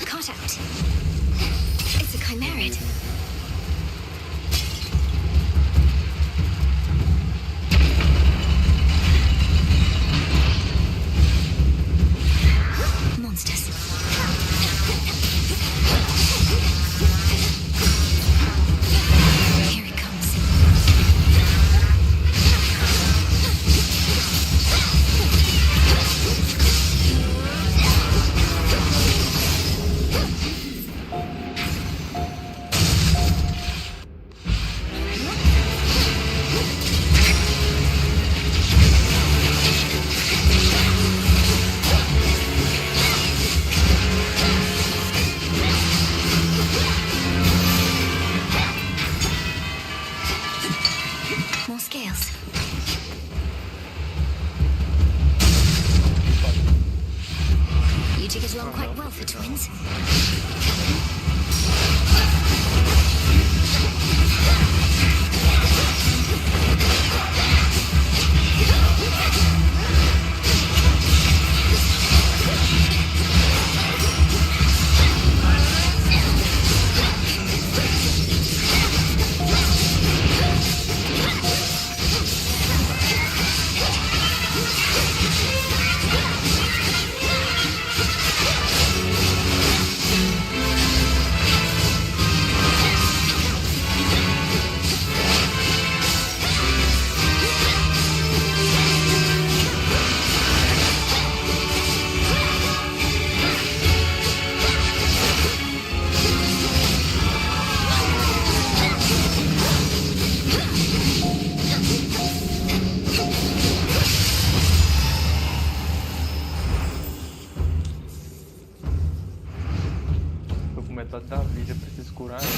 Cart out. It's a chimerid. Monsters. Here it comes. More scales. You two get along quite well for twins.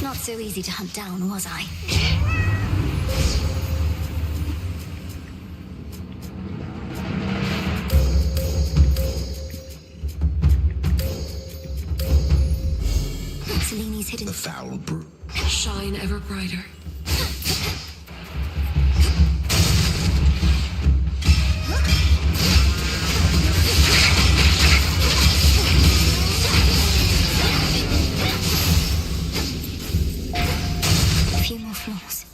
Not so easy to hunt down, was I? Seleni's hidden. The foul brew. Shine ever brighter. A few more floors.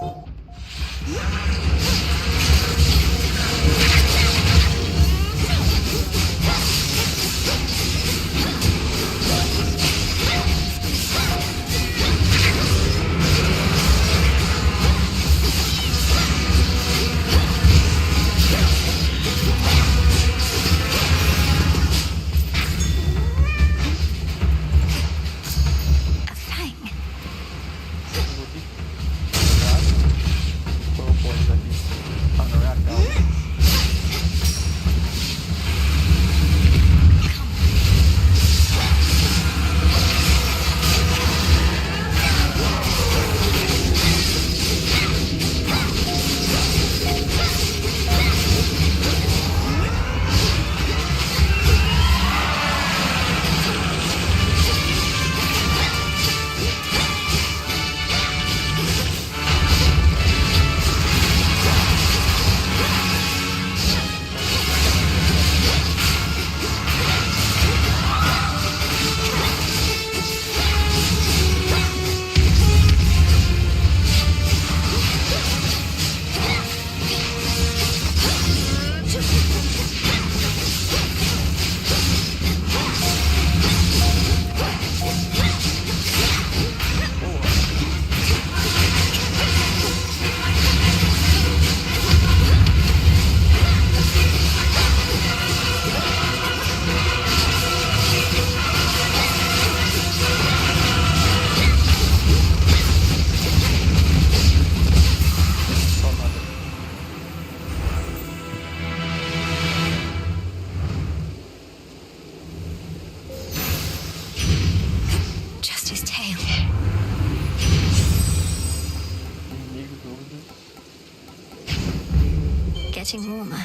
getting warmer.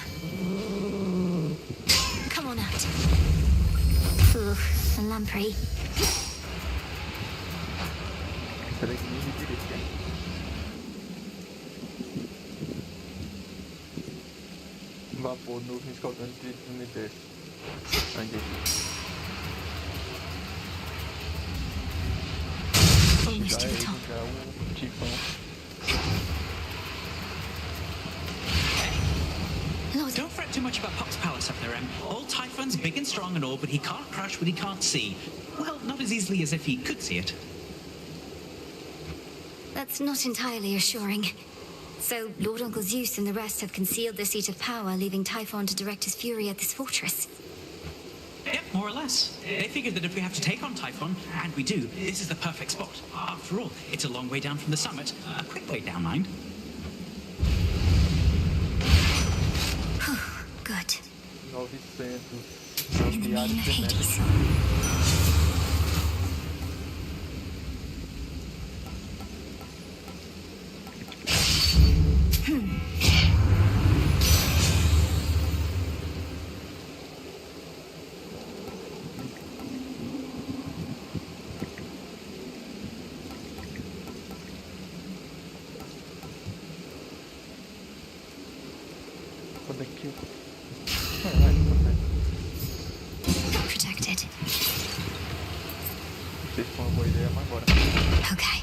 Come on out. Ooh, a lamprey. Será que me direita? Vapor, nuvem escaldante de umidade. Aqui. Almost to the top. Don't fret too much about Pop's palace up there, Em. Old Typhon's big and strong and all, but he can't crush what he can't see. Well, not as easily as if he could see it. That's not entirely assuring. So, Lord Uncle Zeus and the rest have concealed the seat of power, leaving Typhon to direct his fury at this fortress. Yep, more or less. They figured that if we have to take on Typhon, and we do, this is the perfect spot. After all, it's a long way down from the summit. A quick way down, mind. Good. 900 In the name of Hades. Protected. Vocês foram uma boa ideia, mas agora. Okay.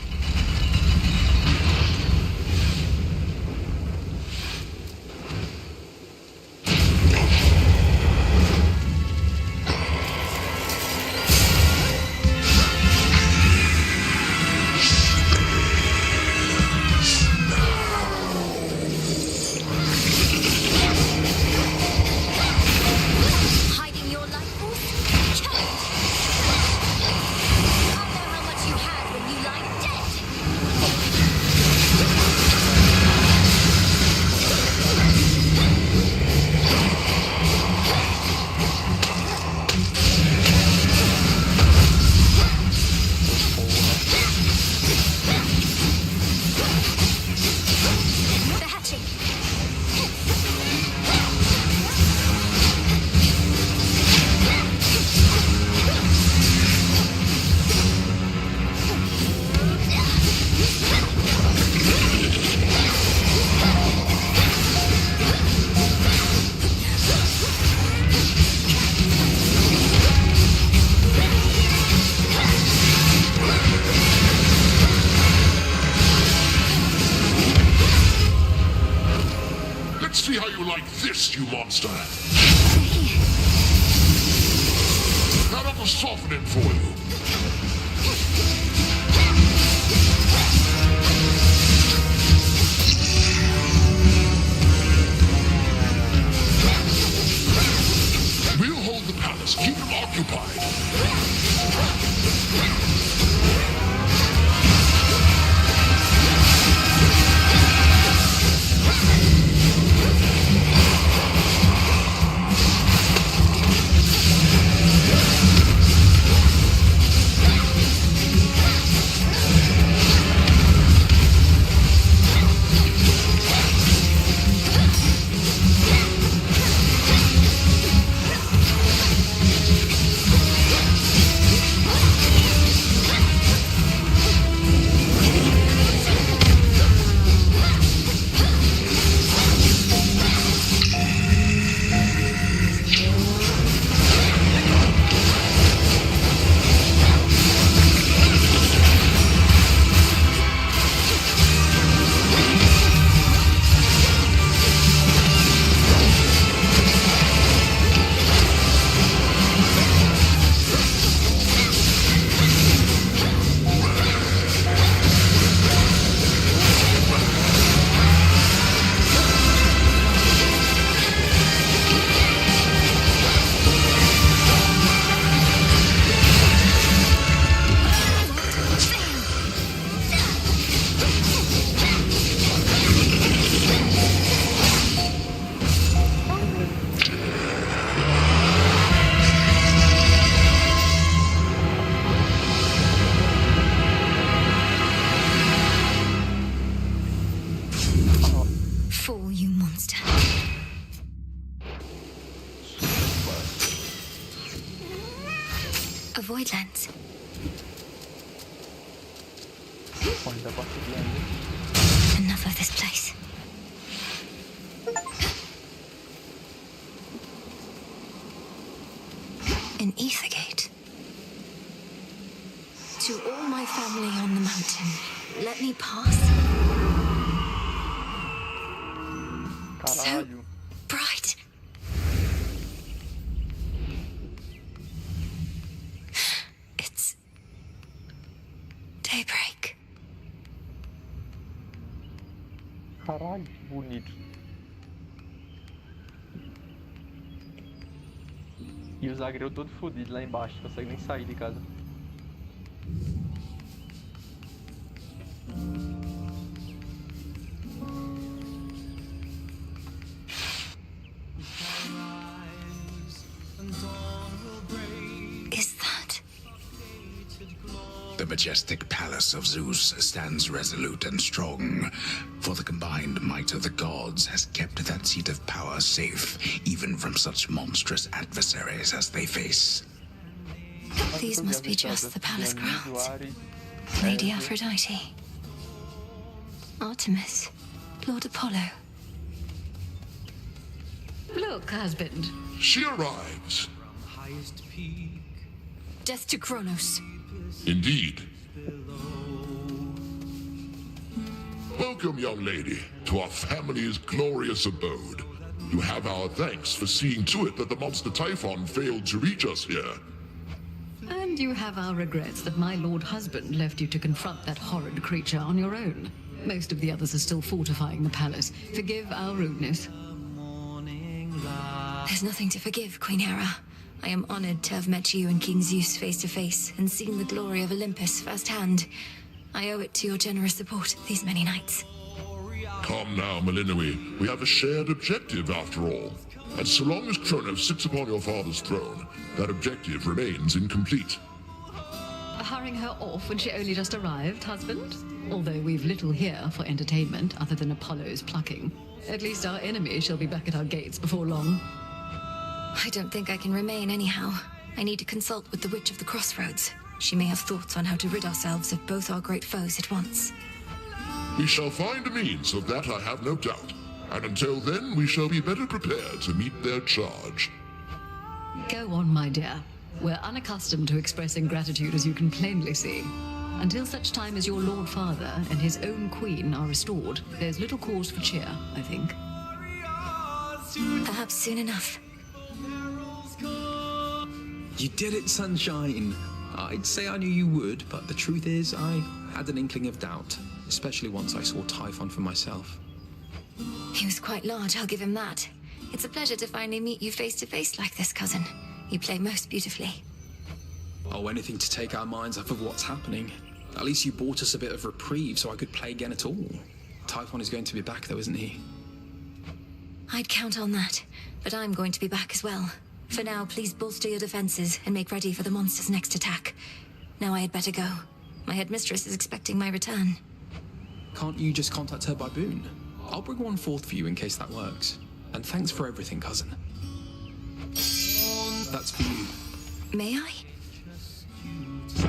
Hiding your life force? Kill it! I know how much you had when you lie dead! The hatching! Let's see how you like this, you monster. Now that'll soften it for you. We'll hold the palace. Keep him occupied. Voidlands. Ainda consegui ainda. Enough of this place. An Ethergate. To all my family on the mountain, let me pass. So Caralho. bright. It's daybreak. Caralho, que bonito. E o zagueiro todo fodido lá embaixo, não consegue nem sair de casa. Is that? The majestic palace of Zeus stands resolute and strong, for the combined might of the gods has kept that seat of power safe, even from such monstrous adversaries as they face. These must be just the palace grounds. Lady Aphrodite. Artemis. Lord Apollo. Look, husband. She arrives. Death to Kronos. Indeed. Welcome, young lady, to our family's glorious abode. You have our thanks for seeing to it that the monster Typhon failed to reach us here. And you have our regrets that my lord husband left you to confront that horrid creature on your own. Most of the others are still fortifying the palace. Forgive our rudeness. There's nothing to forgive, Queen Hera. I am honored to have met you and King Zeus face to face and seen the glory of Olympus firsthand. I owe it to your generous support these many nights. Come now, Melinoe. We have a shared objective after all. And so long as Kronos sits upon your father's throne, that objective remains incomplete. Hurrying her off when she only just arrived, husband? Although we've little here for entertainment other than Apollo's plucking. At least our enemy shall be back at our gates before long. I don't think I can remain anyhow. I need to consult with the Witch of the Crossroads. She may have thoughts on how to rid ourselves of both our great foes at once. We shall find a means of that, I have no doubt. And until then, we shall be better prepared to meet their charge. Go on, my dear. We're unaccustomed to expressing gratitude, as you can plainly see. Until such time as your Lord Father and his own queen are restored, there's little cause for cheer, I think. Perhaps soon enough. You did it, Sunshine. I'd say I knew you would, but the truth is, I had an inkling of doubt, especially once I saw Typhon for myself. He was quite large, I'll give him that. It's a pleasure to finally meet you face to face like this, cousin. You play most beautifully. Oh, anything to take our minds off of what's happening. At least you bought us a bit of reprieve so I could play again at all. Typhon is going to be back though, isn't he? I'd count on that, but I'm going to be back as well. For now, please bolster your defenses and make ready for the monster's next attack. Now I had better go. My headmistress is expecting my return. Can't you just contact her by boon? I'll bring one forth for you in case that works. And thanks for everything, cousin. That's for you. May I?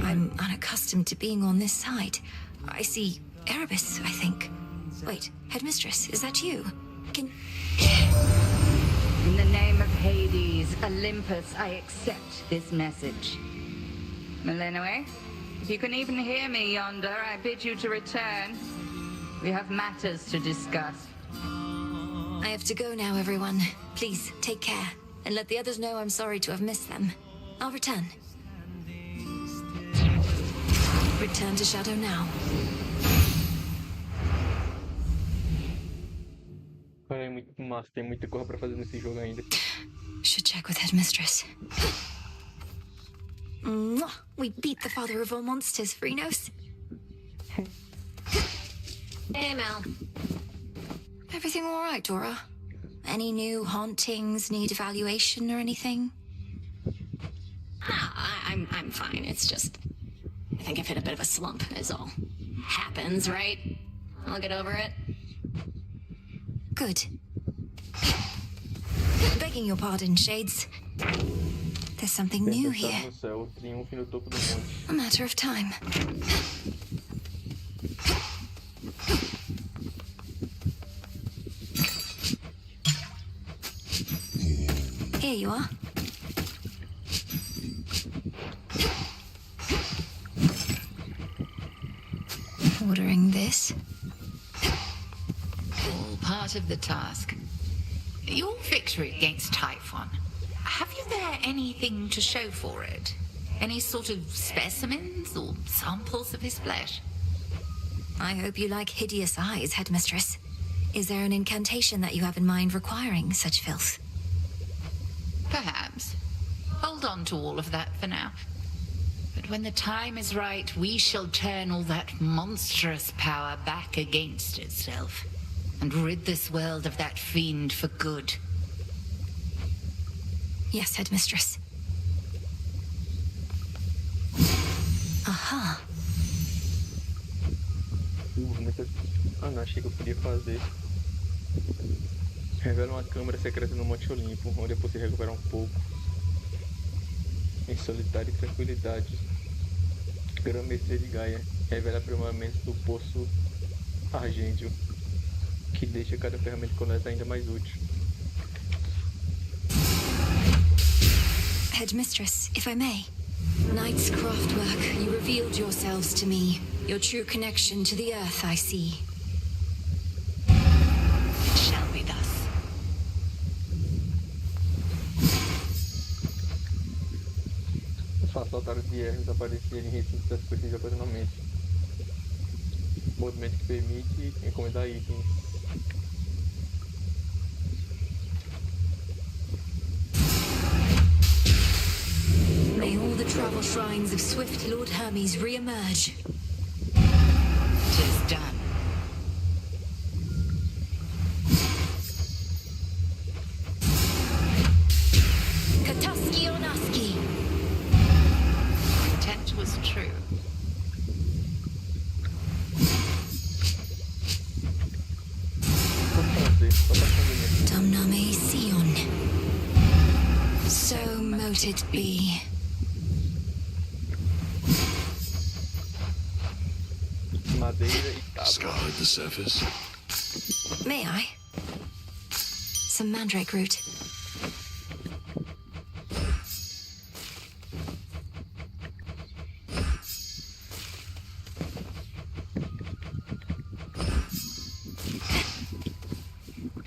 I'm unaccustomed to being on this side. I see Erebus, I think. Wait, headmistress, is that you? Can... In the name of Hades, Olympus, I accept this message. Melinoe, if you can even hear me yonder, I bid you to return. We have matters to discuss. I have to go now, everyone. Please, take care, and let the others know I'm sorry to have missed them. I'll return. Return to Shadow now. É muito massa, tem muita coisa pra fazer nesse jogo ainda. Should check with headmistress. Mwah! We beat the father of all monsters, Phrynos. Hey, Mel. Everything all right, Dora? Any new hauntings need evaluation or anything? I'm fine. It's just, I think I've hit a bit of a slump, is all. Happens, right? I'll get over it. Good. Begging your pardon, Shades. There's something new Tempestade here. no céu, triunfo no topo do monte. A matter of time. Here you are. Ordering this. All part of the task. Your victory against Typhon. Have you there anything to show for it? Any sort of specimens or samples of his flesh? I hope you like hideous eyes, Headmistress. Is there an incantation that you have in mind requiring such filth? Perhaps. Hold on to all of that for now. But when the time is right, we shall turn all that monstrous power back against itself and rid this world of that fiend for good. Yes, Headmistress. Aha. Ah, não, achei que eu podia fazer. Revela uma câmara secreta no Monte Olimpo, onde é possível recuperar um pouco. Em solitária e tranquilidade. Grã-mestre de Gaia revela aprimoramento do poço argêndio, que deixa cada ferramenta coleta ainda mais útil. Headmistress, if I may. Knight's craftwork, you revealed yourselves to me. Your true connection to the earth, I see. It shall be thus. Os falsários de erros aparecerem em recintos das coisas de aprisionamento. Movimento que permite encomendar itens. May all the travel shrines of Swift Lord Hermes re-emerge. Tis done. Kataski Onaski. Intent was true. Domname Sion. So mote it be. Madeira e tábua. Scoured the surface. May I? Some mandrake root.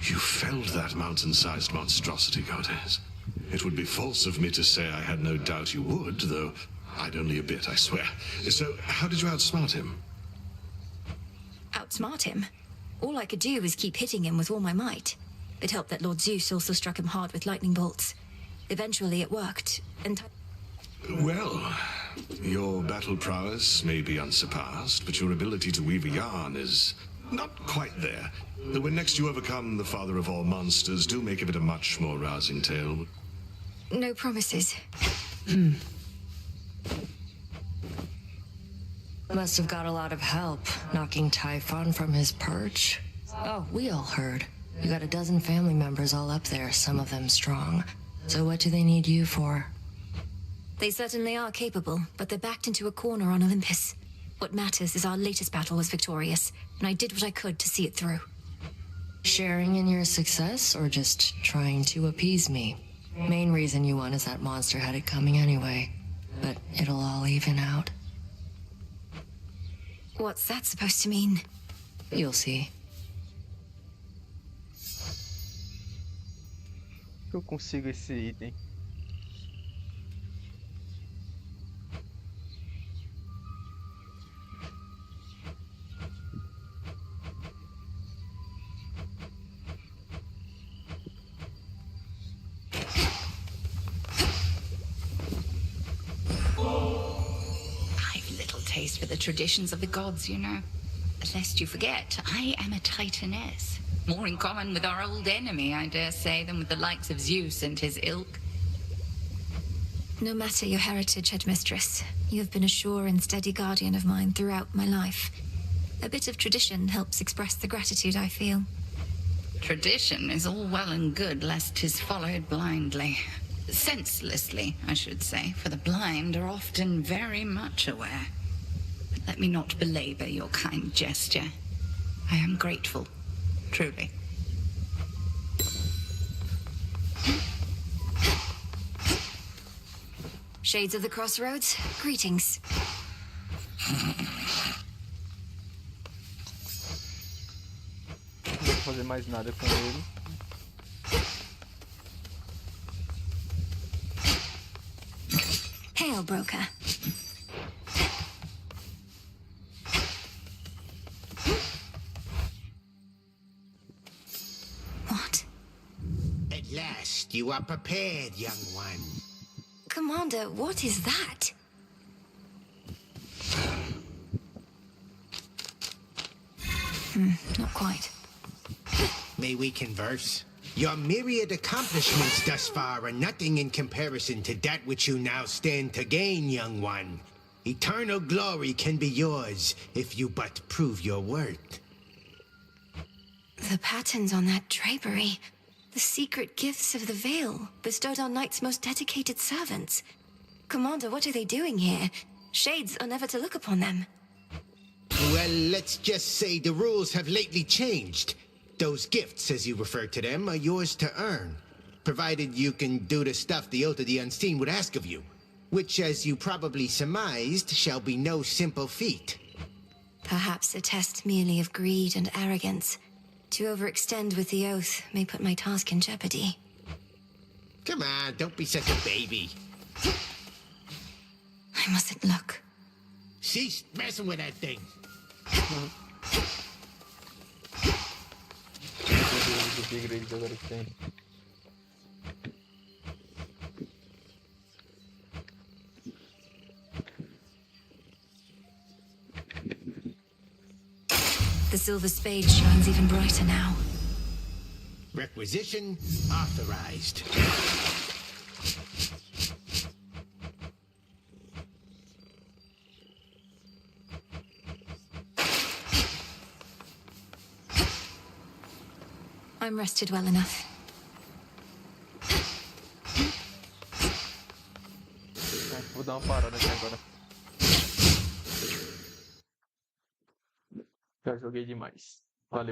You felled that mountain-sized monstrosity, Goddess. It would be false of me to say I had no doubt you would, though I'd only a bit, I swear. So, how did you outsmart him? Outsmart him? All I could do was keep hitting him with all my might. It helped that Lord Zeus also struck him hard with lightning bolts. Eventually it worked, and... Well, your battle prowess may be unsurpassed, but your ability to weave a yarn is not quite there. When next you overcome the father of all monsters, do make of it a much more rousing tale. No promises. Must have got a lot of help knocking Typhon from his perch. Oh, we all heard. You got a dozen family members all up there, some of them strong. So what do they need you for? They certainly are capable, but they're backed into a corner on Olympus. What matters is our latest battle was victorious, and I did what I could to see it through. Sharing in your success, or just trying to appease me? Main reason you won is that monster had it coming anyway. But it'll all even out. What's that supposed to mean? You'll see. Eu consigo esse item. I've little taste for the traditions of the gods, you know. But lest you forget, I am a Titaness. More in common with our old enemy, I dare say, than with the likes of Zeus and his ilk. No matter your heritage, Headmistress, you have been a sure and steady guardian of mine throughout my life. A bit of tradition helps express the gratitude I feel. Tradition is all well and good, lest 'tis followed blindly. Senselessly, I should say, for the blind are often very much aware. But let me not belabor your kind gesture. I am grateful, truly. Shades of the Crossroads, greetings. Não vou fazer mais nada com ele. Hail, broker. What? At last, you are prepared, young one. Commander, what is that? Not quite. May we converse? Your myriad accomplishments thus far are nothing in comparison to that which you now stand to gain, young one. Eternal glory can be yours if you but prove your worth. The patterns on that drapery. The secret gifts of the Veil, bestowed on Knight's most dedicated servants. Commander, what are they doing here? Shades are never to look upon them. Well, let's just say the rules have lately changed. Those gifts, as you refer to them, are yours to earn, provided you can do the stuff the Oath of the Unseen would ask of you, which, as you probably surmised, shall be no simple feat. Perhaps a test merely of greed and arrogance. To overextend with the Oath may put my task in jeopardy. Come on, don't be such a baby. I mustn't look. Cease messing with that thing. The silver spade shines even brighter now. Requisition authorized. I'm rested well enough. Vou dar uma parada aqui agora. Já joguei demais.